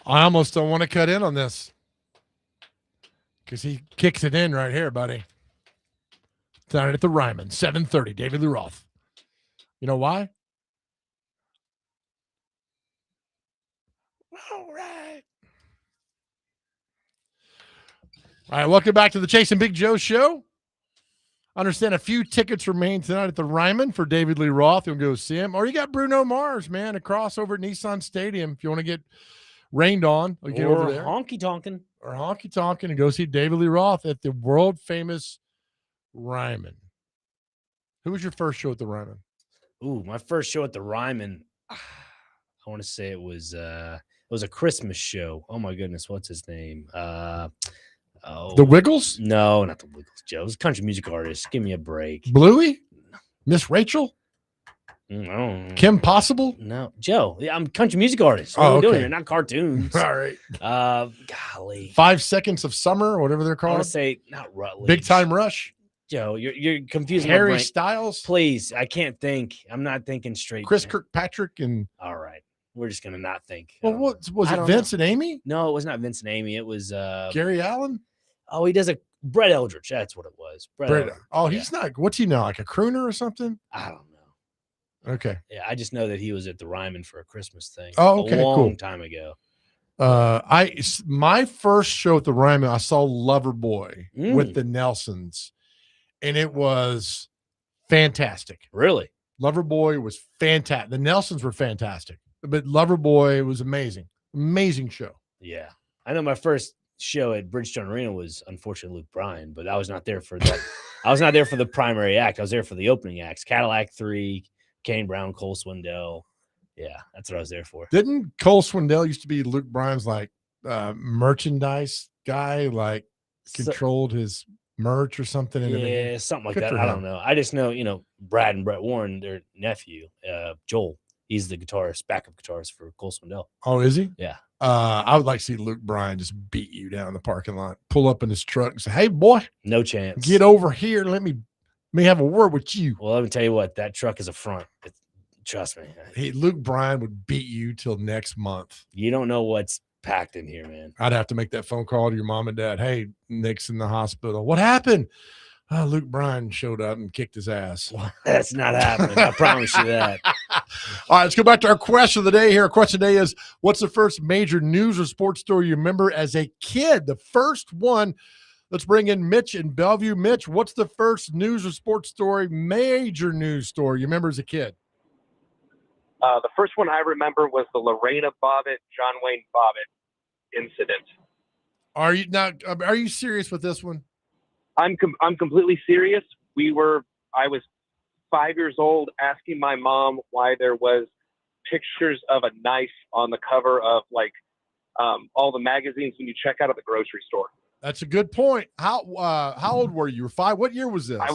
I almost don't want to cut in on this because he kicks it in right here, buddy. Down at the Ryman, 7:30, David Lee Roth. You know why? All right. All right, welcome back to the Chase and Big Joe show. I understand a few tickets remain tonight at the Ryman for David Lee Roth. You'll go see him. Or you got Bruno Mars, man, across over at Nissan Stadium. If you want to get rained on, or get over there. Honky tonkin'. Or honky tonkin' and go see David Lee Roth at the world famous Ryman. Who was your first show at the Ryman? Ooh, my first show at the Ryman. I want to say it was a Christmas show. Oh my goodness, what's his name? The Wiggles? No, not the Wiggles, Joe. It was a country music artist. Give me a break. Bluey? Miss Rachel? No. Kim Possible? No. Joe, I'm a country music artist. What are we doing here? Not cartoons. All right. Golly. 5 Seconds of Summer, or whatever they're I called. want to say not Rutledge. Big Time Rush? Joe, you're confusing my Harry brain. Styles? Please, I can't think. I'm not thinking straight. Chris man. Kirkpatrick and All right. We're just gonna not think. well, what was I it? don't Vince know. and Amy? No, it was not Vince and Amy. It was Gary Allen? Oh, he does a Brett Eldridge. That's what it was. Brett Eldridge. Oh, he's not. What's he now? Like a crooner or something? I don't know. Okay. Yeah, I just know that he was at the Ryman for a Christmas thing. Oh, okay, a long cool. time ago. My first show at the Ryman, I saw Loverboy with the Nelsons, and it was fantastic. Really? Loverboy was fantastic. The Nelsons were fantastic, but Loverboy was amazing. Amazing show. Yeah. I know my first show at Bridgestone Arena was unfortunately Luke Bryan, but I was not there for that. I was not there for the primary act. I was there for the opening acts. Cadillac 3, Kane Brown, Cole Swindell. Yeah, that's what I was there for. Didn't Cole Swindell used to be Luke Bryan's like merchandise guy, like controlled his merch or something? Yeah, something like Good that. for I him. don't know. I just know, Brad and Brett Warren, their nephew, Joel. He's the guitarist, backup guitarist for Cole Swindell. Oh, is he? Yeah. I would like to see Luke Bryan just beat you down in the parking lot, pull up in his truck and say, "Hey, boy, no chance. Get over here. And let me have a word with you." Well, let me tell you what, that truck is a front. Trust me. Hey, Luke Bryan would beat you till next month. You don't know what's packed in here, man. I'd have to make that phone call to your mom and dad. "Hey, Nick's in the hospital. What happened?" Luke Bryan showed up and kicked his ass. That's not happening. I promise you that. All right, let's go back to our question of the day here. Our question today is, what's the first major news or sports story you remember as a kid? The first one. Let's bring in Mitch in Bellevue. Mitch, what's the first news or sports story, major news story you remember as a kid? The first one I remember was the Lorena Bobbitt, John Wayne Bobbitt incident. Are you serious with this one? I'm completely serious. I was 5 years old asking my mom why there was pictures of a knife on the cover of all the magazines when you check out of the grocery store. That's a good point. How old were you? You were 5? What year was this? So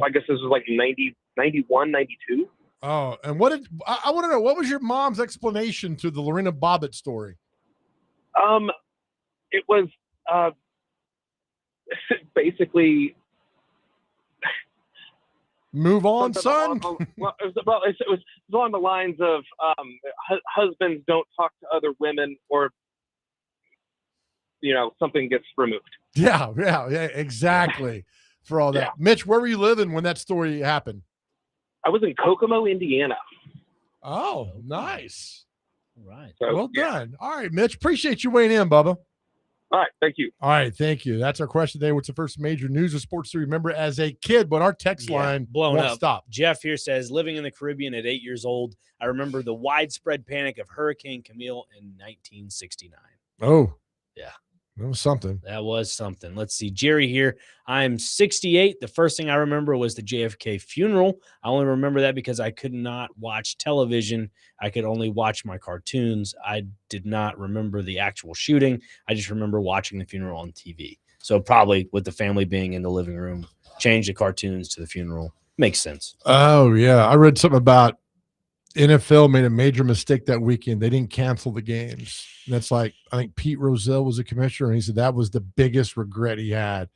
I guess this was like 90, 91, 92. Oh, and I want to know, what was your mom's explanation to the Lorena Bobbitt story? It was basically move on, son. It was along the lines of husbands don't talk to other women, or something gets removed. Yeah, exactly. For all that. Yeah. Mitch, where were you living when that story happened? I was in Kokomo, Indiana. Oh, nice. All right. So, well done. All right, Mitch. Appreciate you weighing in, Bubba. All right. Thank you. All right. Thank you. That's our question today. What's the first major news or sports story you remember as a kid? But our text line blown won't up. stop. Jeff here says, living in the Caribbean at 8 years old, I remember the widespread panic of Hurricane Camille in 1969. Oh. Yeah. That was something. That was something. Let's see. Jerry here. I'm 68. The first thing I remember was the JFK funeral. I only remember that because I could not watch television. I could only watch my cartoons. I did not remember the actual shooting. I just remember watching the funeral on TV. So probably with the family being in the living room, change the cartoons to the funeral. Makes sense. Oh, yeah. I read something about NFL made a major mistake that weekend. They didn't cancel the games. And that's like, I think Pete Rozelle was a commissioner, and he said that was the biggest regret he had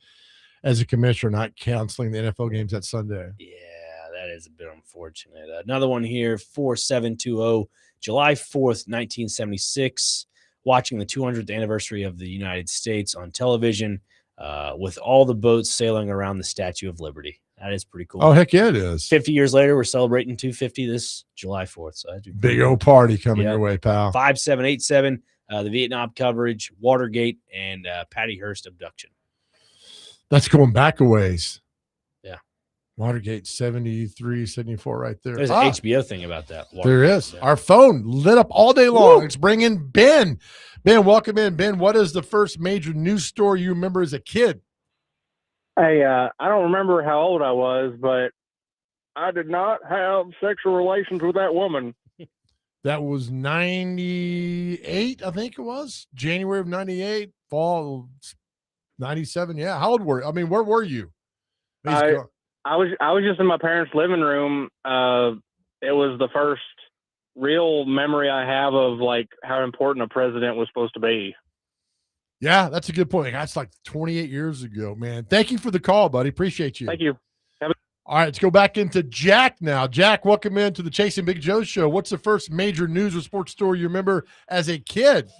as a commissioner, not canceling the NFL games that Sunday. Yeah, that is a bit unfortunate. Another one here, 4720. July 4th, 1976, watching the 200th anniversary of the United States on television with all the boats sailing around the Statue of Liberty. That is pretty cool. Oh, heck yeah, it is. 50 years later, we're celebrating 250 this July 4th. So that'd be Big old party coming Yep. your way, pal. 5787, the Vietnam coverage, Watergate, and Patty Hearst abduction. That's going back a ways. Yeah. Watergate 73, 74 right there. There's an HBO thing about that. There is. Our phone lit up all day long. Let's bring in Ben. Ben, welcome in. Ben, what is the first major news story you remember as a kid? Hey, I don't remember how old I was, but I did not have sexual relations with that woman. That was 98, I think it was. January of 98, fall 97. Yeah. How old were you? I mean, where were you? I was just in my parents' living room. It was the first real memory I have of like how important a president was supposed to be. Yeah, that's a good point. That's like 28 years ago, man. Thank you for the call, buddy. Appreciate you. Thank you. All right, let's go back into Jack now. Jack, welcome into the Chasing Big Joe show. What's the first major news or sports story you remember as a kid?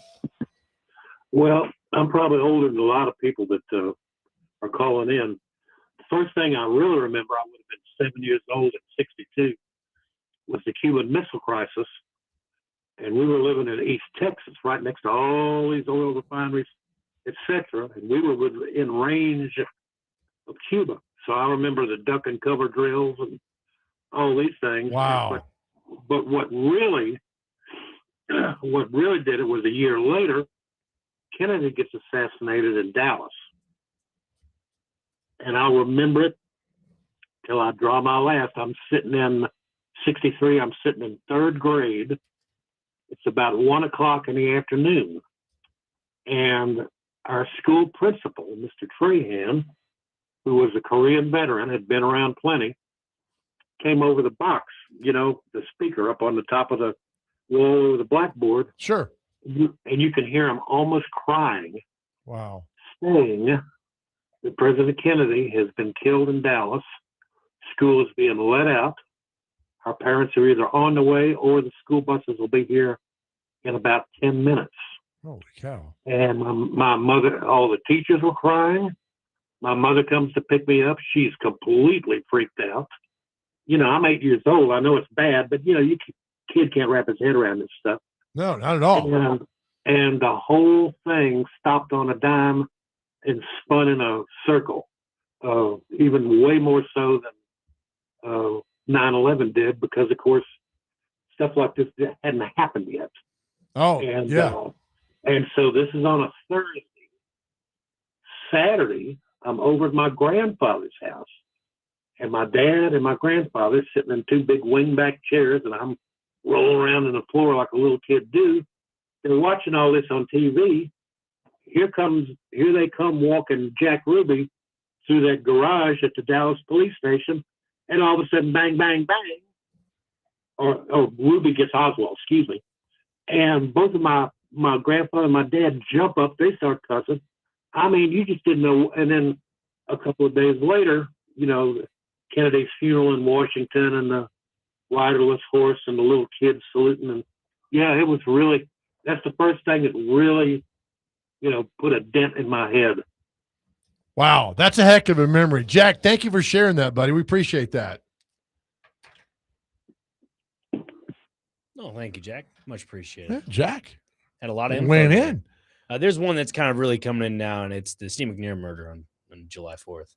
Well, I'm probably older than a lot of people that are calling in. The first thing I really remember, I would have been 7 years old at 62, was the Cuban Missile Crisis. And we were living in East Texas, right next to all these oil refineries, etc. And we were within range of Cuba. So I remember the duck and cover drills and all these things. Wow. But what really did it was a year later, Kennedy gets assassinated in Dallas. And I'll remember it till I draw my last. I'm sitting in 63. I'm sitting in third grade. It's about 1 o'clock in the afternoon. And our school principal, Mr. Trahan, who was a Korean veteran, had been around plenty, came over the box, the speaker up on the top of the wall of the blackboard. Sure. And you can hear him almost crying. Wow. Saying that President Kennedy has been killed in Dallas. School is being let out. Our parents are either on the way or the school buses will be here in about 10 minutes. Holy cow. And my mother, all the teachers were crying. My mother comes to pick me up. She's completely freaked out. I'm 8 years old. I know it's bad, but, kid can't wrap his head around this stuff. No, not at all. And the whole thing stopped on a dime and spun in a circle, even way more so than 9/11 did, because, of course, stuff like this hadn't happened yet. Oh, and, yeah. And so this is on a Thursday. Saturday, I'm over at my grandfather's house. And my dad and my grandfather sitting in two big wingback chairs, and I'm rolling around on the floor like a little kid do. They're watching all this on TV. Here they come walking Jack Ruby through that garage at the Dallas police station, and all of a sudden, bang, bang, bang. Or Ruby gets Oswald, excuse me. And both of my grandfather and my dad jump up. They start cussing. I mean, you just didn't know. And then a couple of days later, Kennedy's funeral in Washington, and the riderless horse and the little kids saluting. And yeah, it was really, that's the first thing that really, put a dent in my head. Wow. That's a heck of a memory. Jack, thank you for sharing that, buddy. We appreciate that. Oh, thank you, Jack. Much appreciated. Yeah, Jack. Had a lot of info went there. in. There's one that's kind of really coming in now, and it's the Steve McNair murder on July 4th.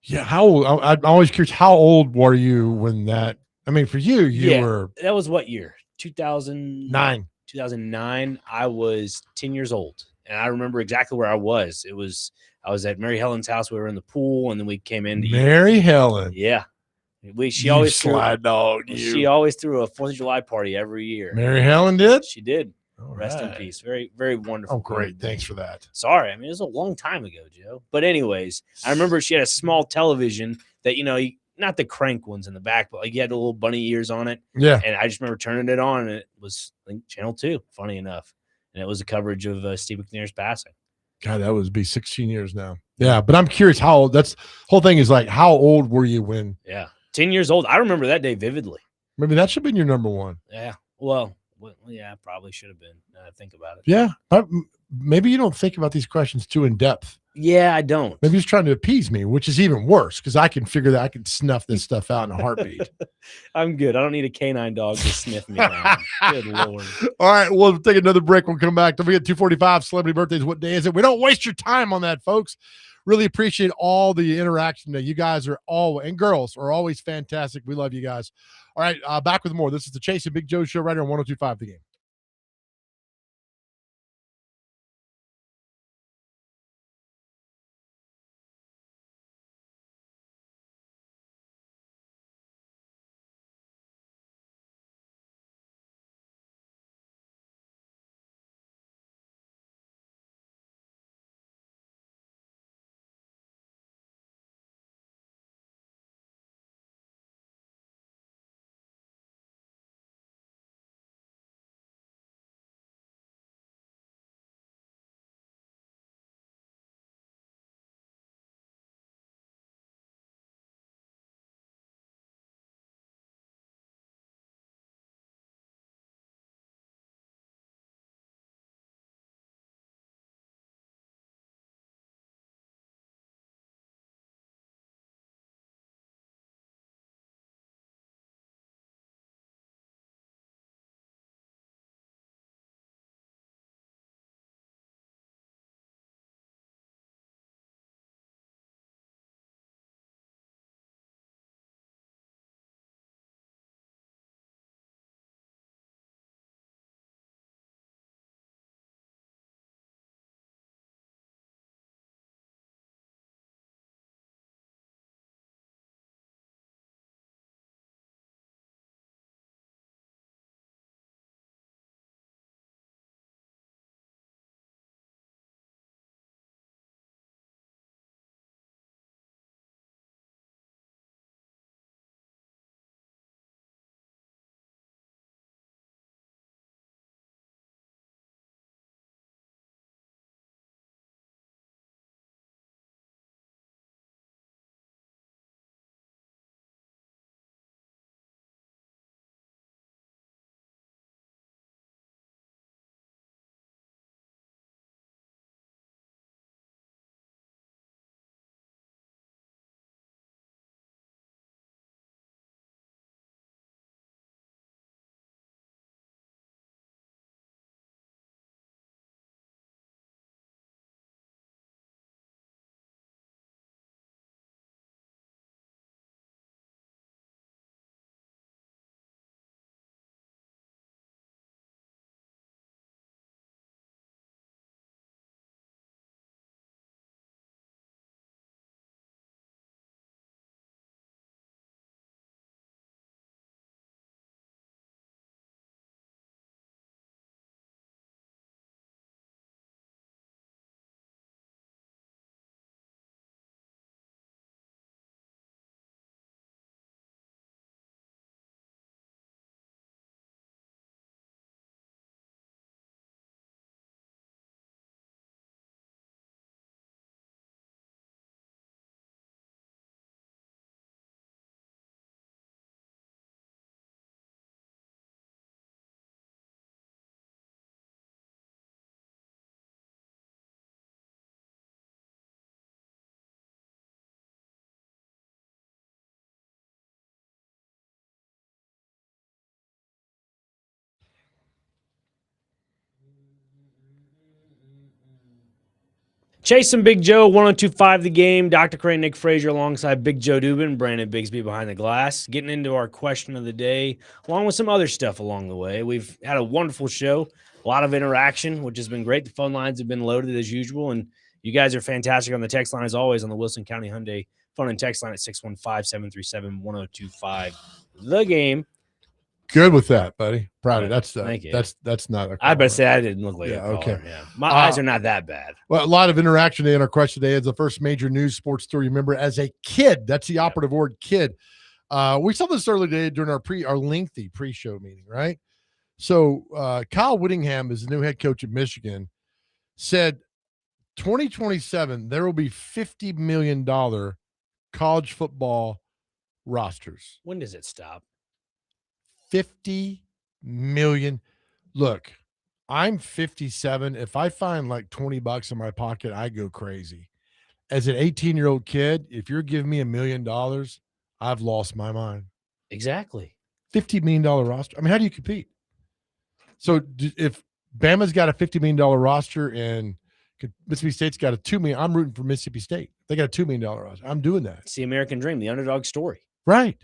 Yeah. How old? I'm always curious. How old were you when that? I mean, for you, you were. That was what year? 2009. 2009. I was 10 years old, and I remember exactly where I was. I was at Mary Helen's house. We were in the pool, and then we came in. Mary Helen. Yeah. She always threw a 4th of July party every year. Mary Helen did? She did. All Rest in right. peace. Very, very wonderful. Oh, great. Thanks for that. Sorry. I mean, it was a long time ago, Joe. But anyways, I remember she had a small television that, not the crank ones in the back, but like you had the little bunny ears on it. Yeah. And I just remember turning it on, and it was, I think, Channel 2, funny enough. And it was a coverage of Steve McNair's passing. God, that would be 16 years now. Yeah. But I'm curious how old. That's whole thing is like, how old were you when? Yeah. 10 years old. I remember that day vividly. Maybe that should have been your number one. Yeah. Well, Well, yeah, probably should have been. Think about it. Yeah. Maybe you don't think about these questions too in depth. Yeah, I don't. Maybe he's trying to appease me, which is even worse because I can figure that I can snuff this stuff out in a heartbeat. I'm good. I don't need a canine dog to sniff me down. Good Lord. All right, we'll take another break. We'll come back. Don't forget 2:45 celebrity birthdays. What day is it? We don't waste your time on that, folks. Really appreciate all the interaction that you guys are all and girls are always fantastic. We love you guys. All right, back with more. This is the Chase and Big Joe show right here on 102.5 The Game. Chase and Big Joe, 102.5 The Game. Dr. Crane, Nick Frazier alongside Big Joe Dubin, Brandon Bigsby behind the glass. Getting into our question of the day, along with some other stuff along the way. We've had a wonderful show, a lot of interaction, which has been great. The phone lines have been loaded as usual, and you guys are fantastic on the text line as always on the Wilson County Hyundai phone and text line at 615-737-1025. The Game. Good with that, buddy. Proud of you. Thank you. That's not a I better say I didn't look like a caller. okay. Yeah. My eyes are not that bad. Well, a lot of interaction today in our question today is the first major news sports story. Remember, as a kid, that's the operative word, kid. We saw this earlier today during our lengthy pre-show meeting, right? So Kyle Whittingham is the new head coach at Michigan, said 2027 there will be $50 million college football rosters. When does it stop? 50 million. Look, I'm 57. If I find like $20 in my pocket, I go crazy. As an 18-year-old kid, if you're giving me $1 million, I've lost my mind. Exactly. $50 million roster. I mean, how do you compete? So if Bama's got a $50 million roster and Mississippi State's got a $2 million, I'm rooting for Mississippi State. They got a $2 million roster. I'm doing that. It's the American dream, the underdog story. Right.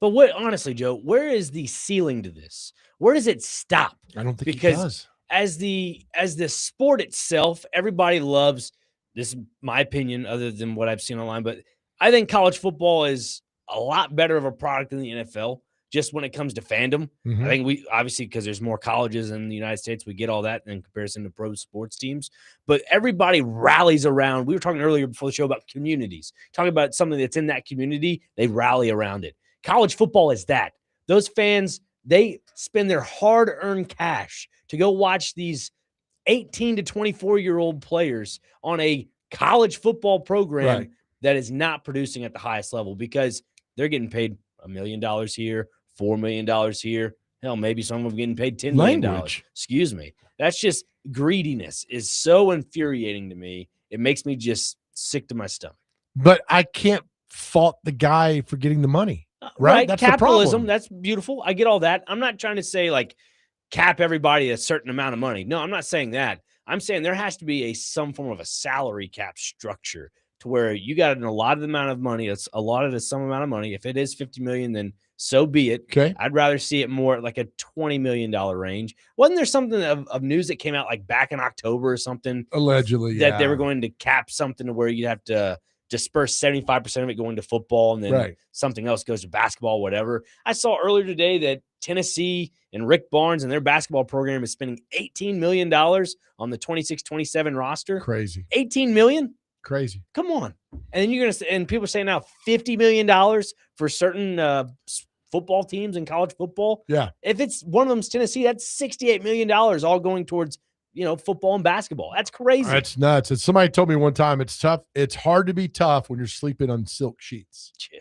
But what, honestly, Joe, where is the ceiling to this? Where does it stop? I don't think it Because does. as the sport itself, everybody loves, this is my opinion other than what I've seen online, but I think college football is a lot better of a product than the NFL just when it comes to fandom. Mhm. I think we obviously, because there's more colleges in the United States, we get all that in comparison to pro sports teams. But everybody rallies around. We were talking earlier before the show about communities, talking about something that's in that community, they rally around it. College football is that. Those fans, they spend their hard-earned cash to go watch these 18 to 24-year-old players on a college football program Right. that is not producing at the highest level because they're getting paid $1 million here, $4 million here. Hell, maybe some of them getting paid $10 million. Language. Excuse me. That's just greediness is so infuriating to me. It makes me just sick to my stomach. But I can't fault the guy for getting the money. Right? That's Capitalism. the problem. That's beautiful. I get all that. I'm not trying to say like cap everybody a certain amount of money. No, I'm not saying that. I'm saying there has to be some form of a salary cap structure to where you got an allotted amount of money. It's allotted as some amount of money. If it is 50 million, then so be it. Okay. I'd rather see it more like a $20 million range. Wasn't there something of news that came out like back in October or something? Allegedly, that they yeah. were going to cap something to where you'd have to disperse 75% of it going to football and then Right. something else goes to basketball, whatever. I saw earlier today that Tennessee and Rick Barnes and their basketball program is spending $18 million on the 26-27 roster. Crazy. $18 million? Crazy. Come on. And then you're going to, and people are saying now $50 million for certain football teams in college football. Yeah. If it's one of them's Tennessee, that's $68 million all going towards, football and basketball. That's crazy. That's nuts. And somebody told me one time it's tough. It's hard to be tough when you're sleeping on silk sheets. Yeah.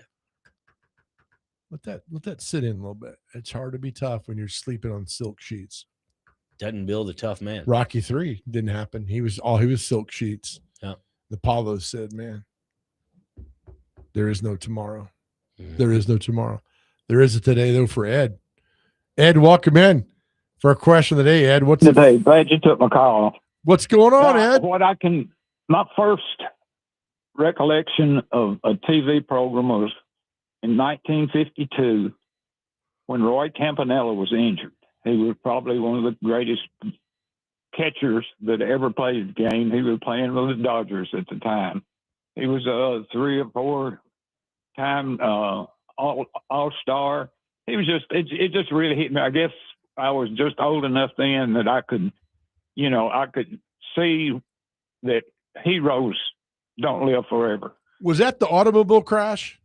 Let that sit in a little bit. It's hard to be tough when you're sleeping on silk sheets. Doesn't build a tough man. Rocky 3 didn't happen. He was silk sheets. Yeah. The Apollo said, man, there is no tomorrow. There is no tomorrow. There is a today, though, for Ed. Ed, welcome in for a question of the day. Ed, what's today? Glad you took my call. What's going on, Ed? My first recollection of a TV program was in 1952 when Roy Campanella was injured. He was probably one of the greatest catchers that ever played the game. He was playing with the Dodgers at the time. He was a 3 or 4 time all-star. He was it just really hit me. I guess I was just old enough then that I could see that heroes don't live forever. Was that the automobile crash?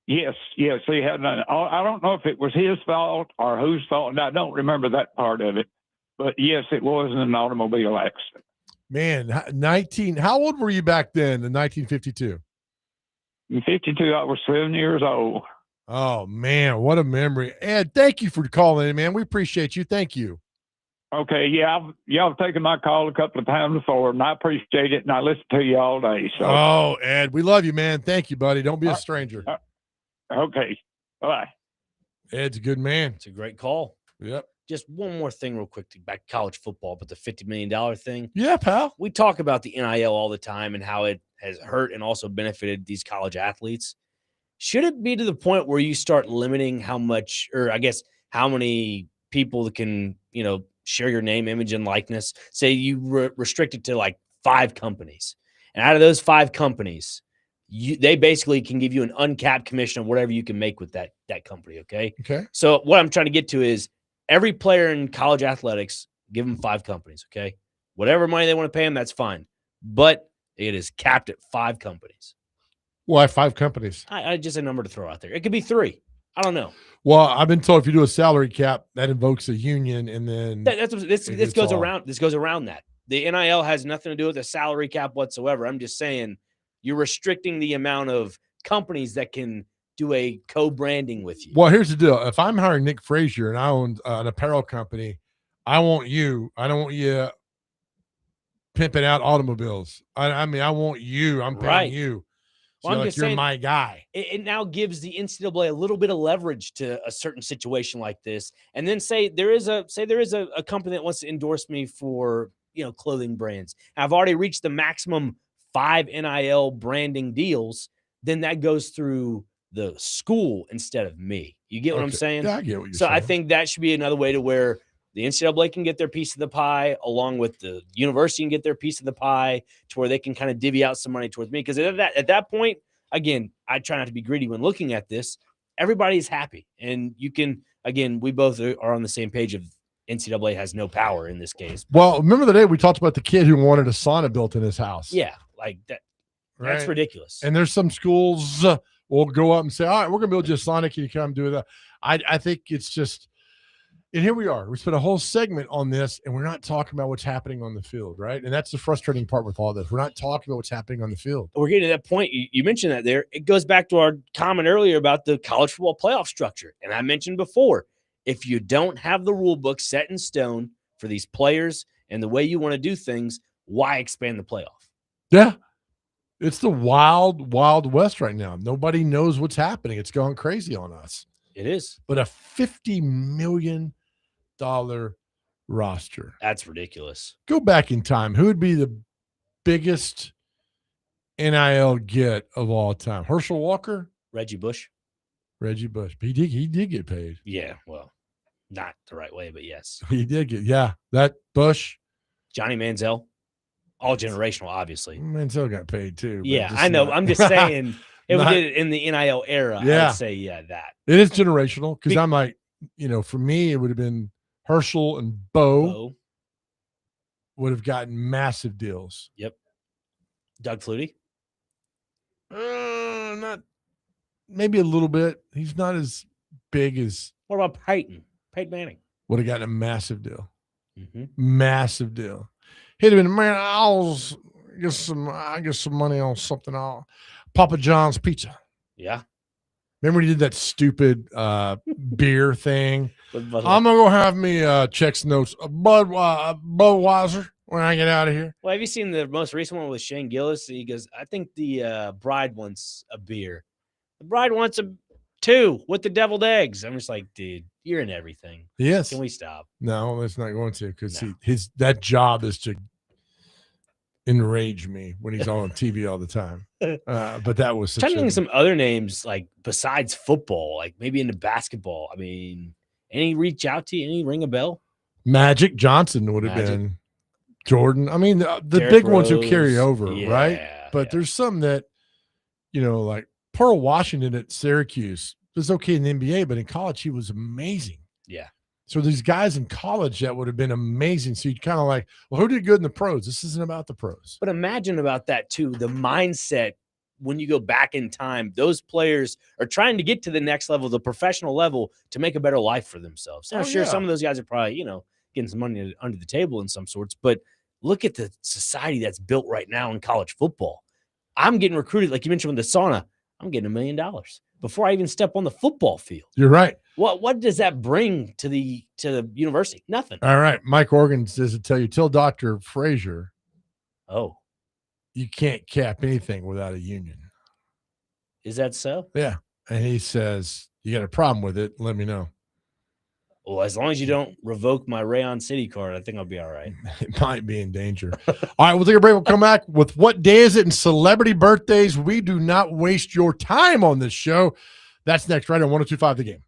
Yes. He had. I don't know if it was his fault or whose fault. I don't remember that part of it, but yes, it was an automobile accident. Man, how old were you back then in 1952? In 52, I was 7 years old. Oh, man, what a memory. Ed, thank you for calling in, man. We appreciate you. Thank you. Okay, yeah, y'all have taken my call a couple of times before, and I appreciate it, and I listen to you all day. So. Oh, Ed, we love you, man. Thank you, buddy. Don't be a stranger. Okay, bye. Ed's a good man. It's a great call. Yep. Just one more thing real quick back to college football, but the $50 million thing. Yeah, pal. We talk about the NIL all the time and how it has hurt and also benefited these college athletes. Should it be to the point where you start limiting how much, or I guess how many people that can, share your name, image, and likeness? Say you restrict it to like 5 companies. And out of those 5 companies, they basically can give you an uncapped commission of whatever you can make with that company, okay? Okay. So what I'm trying to get to is every player in college athletics, give them 5 companies, okay? Whatever money they want to pay them, that's fine. But it is capped at 5 companies. Why 5 companies? I just a number to throw out there. It could be 3. I don't know. Well, I've been told if you do a salary cap, that invokes a union, and then this goes around. This goes around that. The NIL has nothing to do with a salary cap whatsoever. I'm just saying you're restricting the amount of companies that can do a co-branding with you. Well, here's the deal. If I'm hiring Nick Frazier and I own an apparel company, I want you. I don't want you pimping out automobiles. I mean, I want you. I'm paying Right. you. So Well, I'm like, just you're saying, my guy. it now gives the NCAA a little bit of leverage to a certain situation like this. And then say there is a company that wants to endorse me for, clothing brands. I've already reached the maximum 5 NIL branding deals. Then that goes through the school instead of me. You get what I'm Okay. saying? Yeah, I get what you're So saying. I think that should be another way to where the NCAA can get their piece of the pie, along with the university can get their piece of the pie, to where they can kind of divvy out some money towards me. Because at that point, again, I try not to be greedy when looking at this. Everybody's happy, and you can. Again, we both are on the same page of NCAA has no power in this case. Well, remember the day we talked about the kid who wanted a sauna built in his house? Yeah, like that. That's Right? ridiculous. And there's some schools will go up and say, all right, we're going to build you a sauna. Can you come do that? I think it's just, and here we are. We spent a whole segment on this, and we're not talking about what's happening on the field, right? And that's the frustrating part with all this. We're not talking about what's happening on the field. We're getting to that point. You mentioned that there. It goes back to our comment earlier about the college football playoff structure. And I mentioned before, if you don't have the rule book set in stone for these players and the way you want to do things, why expand the playoff? Yeah. It's the wild, wild west right now. Nobody knows what's happening. It's gone crazy on us. It is. But a $50 million roster. That's ridiculous. Go back in time. Who would be the biggest NIL get of all time? Herschel Walker? Reggie Bush. Reggie Bush. He did get paid. Yeah, well, not the right way, but yes. He did get, that Bush. Johnny Manziel. All generational, obviously. Manziel got paid too. Yeah, I know. I'm just saying, if we did it in the NIL era, Yeah. I'd say, that. It is generational because I'm like, for me, it would have been Herschel and Bo would have gotten massive deals. Yep. Doug Flutie? Not maybe a little bit. He's not as big as. What about Peyton Manning? Would have gotten a massive deal. Mm-hmm. Massive deal. He'd have been, man, I'll get some money on something. Papa John's Pizza. Yeah. Remember when he did that stupid beer thing? I'm gonna go have me Chex Notes, a Budweiser when I get out of here. Well, have you seen the most recent one with Shane Gillis? He goes, I think the bride wants a beer. The bride wants a 2 with the deviled eggs. I'm just like, dude, you're in everything. Yes. Can we stop? No, it's not going to, because that job is to enrage me when he's on TV all the time. But that was trying to think of some other names, like besides football, like maybe into basketball. I mean, any reach out to you? Any ring a bell? Magic Johnson would have been. Jordan. I mean, the big ones who carry over, right? But there's some that, like Pearl Washington at Syracuse was okay in the NBA, but in college he was amazing. Yeah. So these guys in college that would have been amazing. So you'd kind of like, well, who did good in the pros? This isn't about the pros. But imagine about that too. The mindset when you go back in time, those players are trying to get to the next level, the professional level, to make a better life for themselves. Now, sure, some of those guys are probably, getting some money under the table in some sorts, but look at the society that's built right now in college football. I'm getting recruited, like you mentioned with the sauna, I'm getting $1 million before I even step on the football field. You're right. What does that bring to the university? Nothing. All right. Mike Organ says to tell you, tell Dr. Frazier. Oh. You can't cap anything without a union. Is that so? Yeah. And he says, you got a problem with it, let me know. Well, as long as you don't revoke my Rayon City card, I think I'll be all right. It might be in danger. All right, we'll take a break. We'll come back with what day is it and celebrity birthdays. We do not waste your time on this show. That's next, right on 102.5 The Game.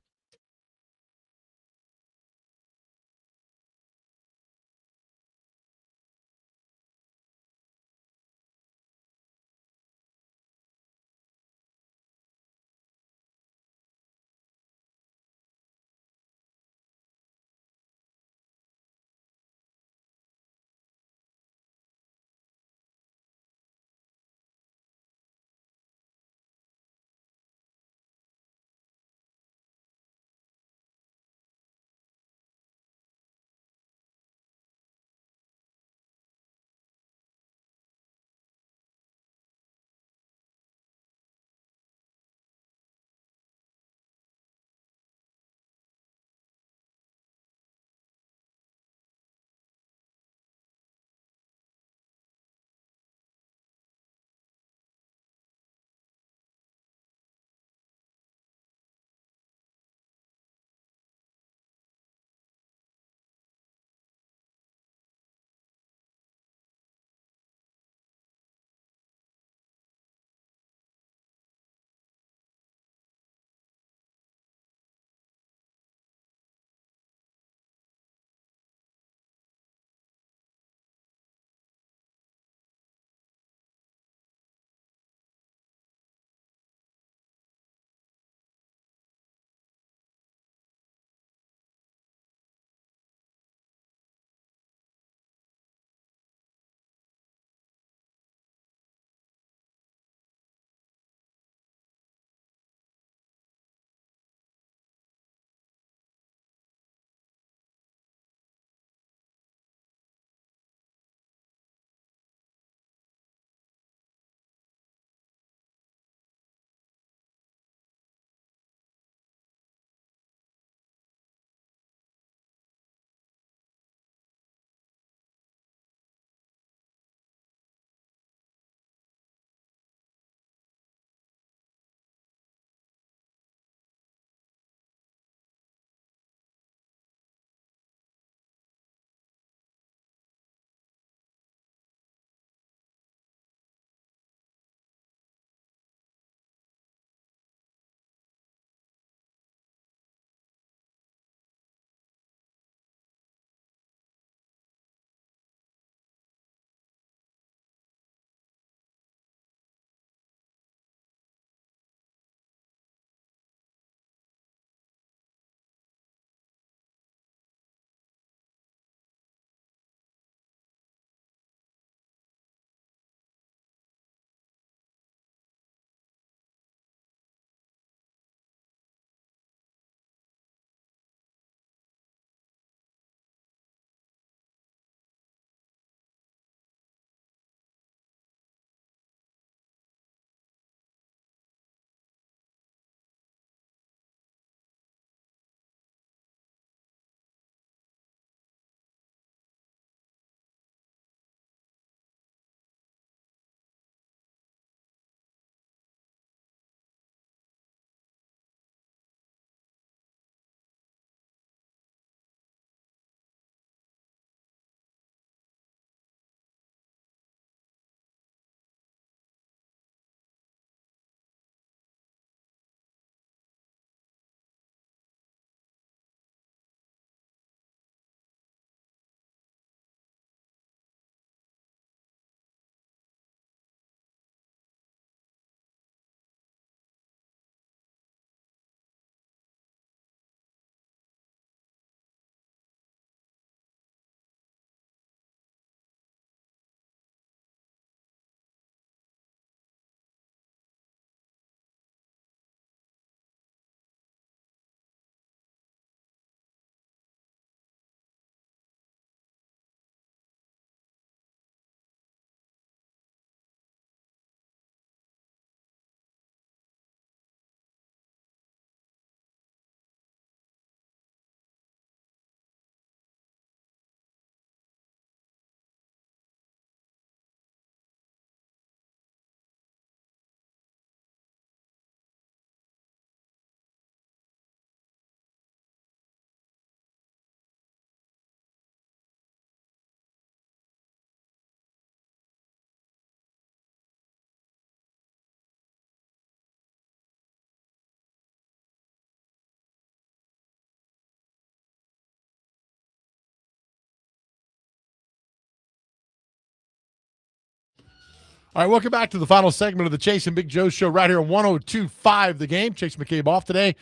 All right, welcome back to the final segment of the Chase and Big Joe show right here on 102.5 The Game. Chase McCabe off today.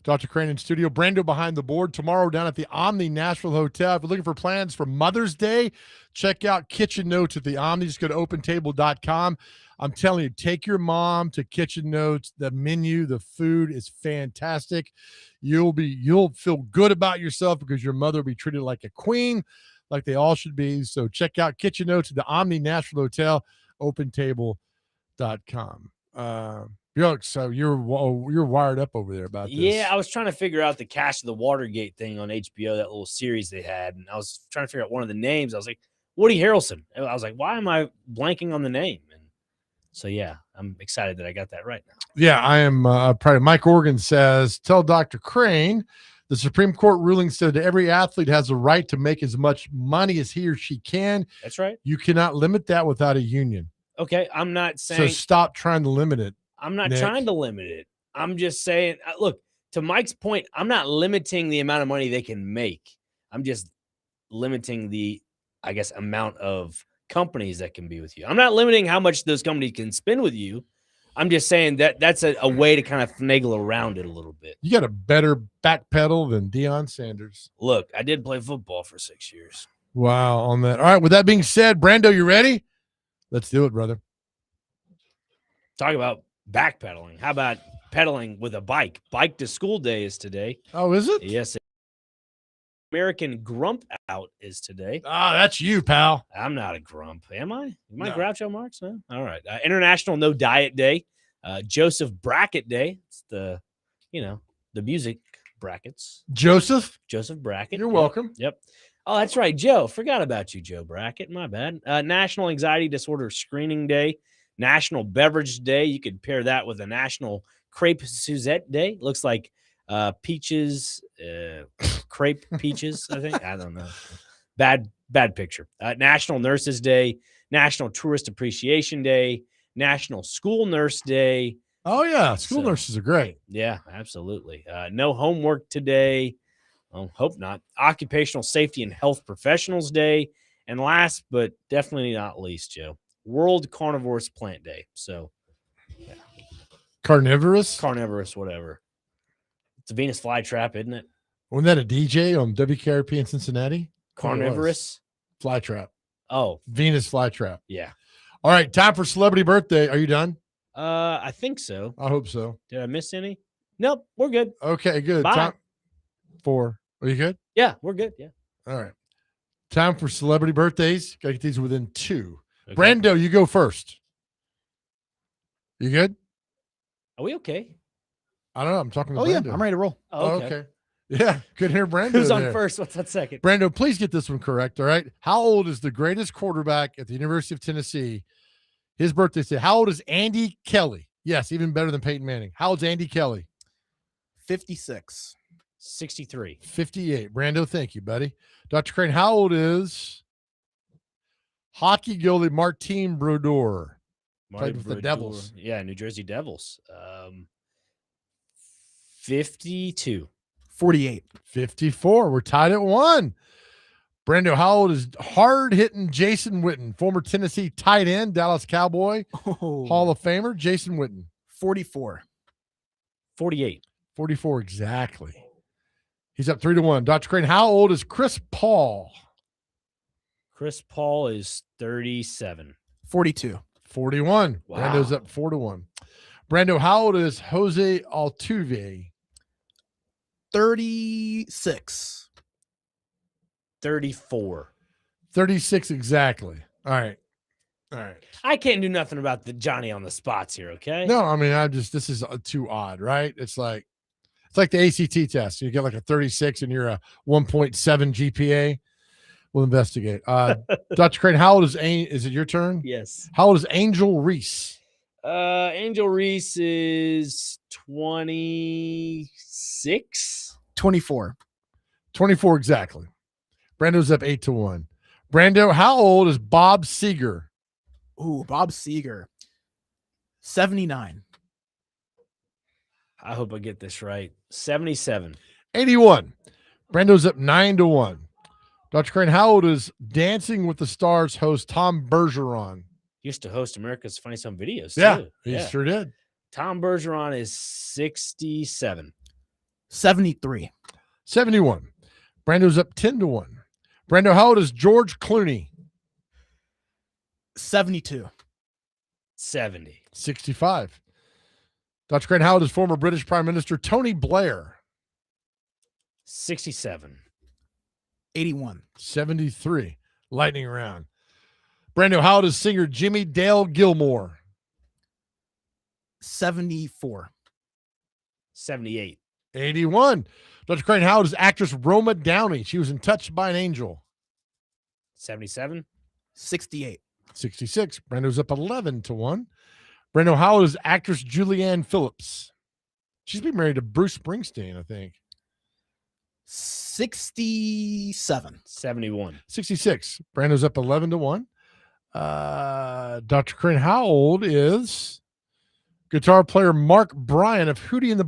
Dr. Crane in studio. Brando behind the board tomorrow down at the Omni Nashville Hotel. If you're looking for plans for Mother's Day, check out Kitchen Notes at the Omni. Just go to opentable.com. I'm telling you, take your mom to Kitchen Notes. The menu, the food is fantastic. You'll feel good about yourself because your mother will be treated like a queen, like they all should be. So check out Kitchen Notes at the Omni Nashville Hotel, opentable.com. So you're wired up over there about this. Yeah, I was trying to figure out the Cash of the Watergate thing on HBO, that little series they had, and I was trying to figure out one of the names. I was like, Woody Harrelson. I was like, why am I blanking on the name? And so, yeah, I'm excited that I got that right now. Yeah, I am proud. Mike Organ says, tell Dr. Crane the Supreme Court ruling said that every athlete has a right to make as much money as he or she can. That's right. You cannot limit that without a union. Okay, I'm not saying. So stop trying to limit it. I'm not Nick. trying to limit it. I'm just saying, look, to Mike's point, I'm not limiting the amount of money they can make. I'm just limiting the, I guess, amount of companies that can be with you. I'm not limiting how much those companies can spend with you. I'm just saying that that's a way to kind of finagle around it a little bit. You got a better back pedal than Deion Sanders. Look, I did play football for 6 years. Wow, on that. All right, with that being said, Brando, you ready? Let's do it, brother. Talk about backpedaling. How about pedaling with a bike? Bike to school day is today. Oh, is it? Yes. American Grump Out is today. Ah, that's you, pal. I'm not a grump. Am I? Am I No. Groucho Marx? No? All right. International No Diet Day. Joseph Brackett Day. It's the music brackets. Joseph Brackett. You're welcome. Yep. Oh, that's right. Joe. Forgot about you, Joe Brackett. My bad. National Anxiety Disorder Screening Day. National Beverage Day. You could pair that with a National Crepe Suzette Day. Looks like peaches, crepe peaches, I think. I don't know. Bad picture. National Nurses Day. National Tourist Appreciation Day. National School Nurse Day. Oh, yeah. School nurses are great. Yeah, absolutely. No homework today. Oh, hope not. Occupational Safety and Health Professionals Day. And last but definitely not least, Joe, World Carnivorous Plant Day. So, yeah. Carnivorous, whatever. It's a Venus flytrap, isn't it? Wasn't that a DJ on WKRP in Cincinnati? Carnivorous flytrap. Oh, Venus flytrap. Yeah. All right, time for celebrity birthday. Are you done? I think so. I hope so. Did I miss any? Nope, we're good. Okay, good. Bye. Time for. Are you good? Yeah, we're good. Yeah. All right. Time for celebrity birthdays. Got to get these within two. Okay. Brando, you go first. You good? Are we okay? I don't know. I'm talking to Oh, Brando. yeah. I'm ready to roll. Oh, okay. Yeah. Good hear Brando. Who's on there. first? What's that second? Brando, please get this one correct. All right. How old is the greatest quarterback at the University of Tennessee? His birthday today. How old is Andy Kelly? Yes, even better than Peyton Manning. How old's Andy Kelly? 56. 63. 58. Brando, thank you, buddy. Dr. Crane, how old is hockey goalie Martin Brodeur? Played with the Devils. Yeah, New Jersey Devils. 52. 48. 54. We're tied at 1. Brando, how old is hard-hitting Jason Witten, former Tennessee tight end, Dallas Cowboy, Hall of Famer, Jason Witten? 44. 48. 44, exactly. He's up 3-1. Dr. Crane, how old is Chris Paul? Chris Paul is 37. 42. 41. Wow. Brando's up 4-1. Brando, how old is Jose Altuve? 36. 34. 36 exactly. All right. I can't do nothing about the Johnny on the spots here, okay? No, I mean, this is too odd, right? It's like the ACT test. You get like a 36 and you're a 1.7 GPA. We'll investigate. Dr. Crane, how old is it your turn? Yes. How old is Angel Reese? Angel Reese is 26. 24. 24 exactly. Brando's up 8-1. Brando, how old is Bob Seger? Ooh, Bob Seger. 79. I hope I get this right. 77. 81. Brando's up 9-1. Dr. Crane, how old is Dancing with the Stars host Tom Bergeron? He used to host America's Funniest Home Videos, too. Yeah, he sure did. Tom Bergeron is 67. 73. 71. Brando's up 10-1. Brando, how old is George Clooney? 72. 70. 65. Dr. Crane, how old is former British Prime Minister Tony Blair? 67. 81. 73. Lightning round. Brando, how old is singer Jimmy Dale Gilmore? 74. 78. 81. Dr. Crane, how old is actress Roma Downey? She was in Touched by an Angel. 77. 68. 66. Brando's up 11-1. Brando, how old is actress Julianne Phillips? She's been married to Bruce Springsteen, I think. 67. 71. 66. Brando's up 11-1. Dr. Crane, how old is guitar player Mark Bryan of Hootie and the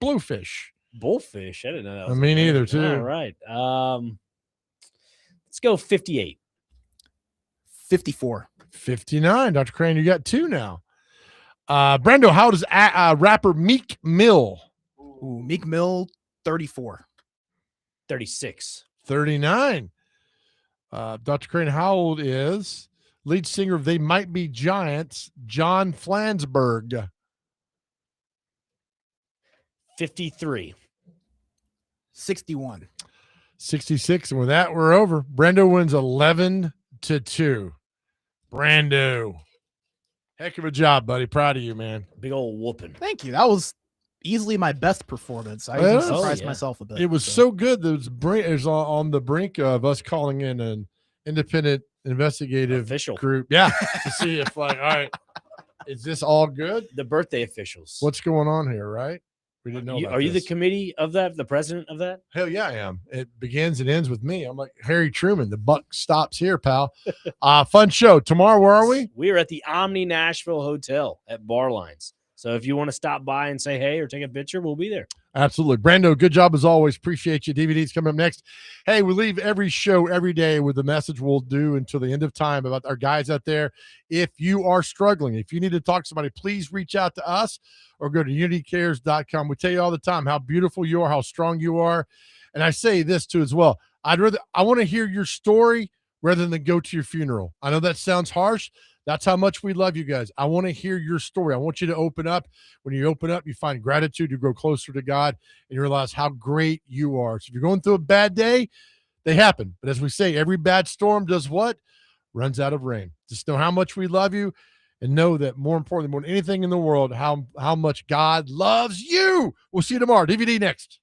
Blowfish? Bullfish? I didn't know that. I mean, either, too. All right. Let's go 58. 54. 59. Dr. Crane, you got 2 now. Brando, how old is rapper Meek Mill? Ooh, Meek Mill, 34. 36. 39. Dr. Crane, how old is lead singer of They Might Be Giants, John Flansburgh? 53. 61. 66. And with that, we're over. Brando wins 11-2. Brando. Heck of a job, buddy. Proud of you, man. Big old whooping. Thank you. That was easily my best performance. I even surprised myself a bit. It was so good that it was on the brink of us calling in an independent investigative official group. Yeah. To see if, like, all right, is this all good? The birthday officials. What's going on here, right? We didn't know. Are you the committee of that? The president of that? Hell yeah, I am. It begins and ends with me. I'm like Harry Truman. The buck stops here, pal. Fun show. Tomorrow, where are we? We are at the Omni Nashville Hotel at Barlines. So if you want to stop by and say hey or take a picture, we'll be there. Absolutely. Brando, good job as always. Appreciate you. DVD's coming up next. Hey, we leave every show every day with the message we'll do until the end of time about our guys out there. If you are struggling, if you need to talk to somebody, please reach out to us or go to unitycares.com. We tell you all the time how beautiful you are, how strong you are. And I say this too as well. I want to hear your story rather than go to your funeral. I know that sounds harsh. That's how much we love you guys. I want to hear your story. I want you to open up. When you open up, you find gratitude, you grow closer to God, and you realize how great you are. So if you're going through a bad day, they happen. But as we say, every bad storm does what? Runs out of rain. Just know how much we love you, and know that more importantly, more than anything in the world, how much God loves you. We'll see you tomorrow. DVD next.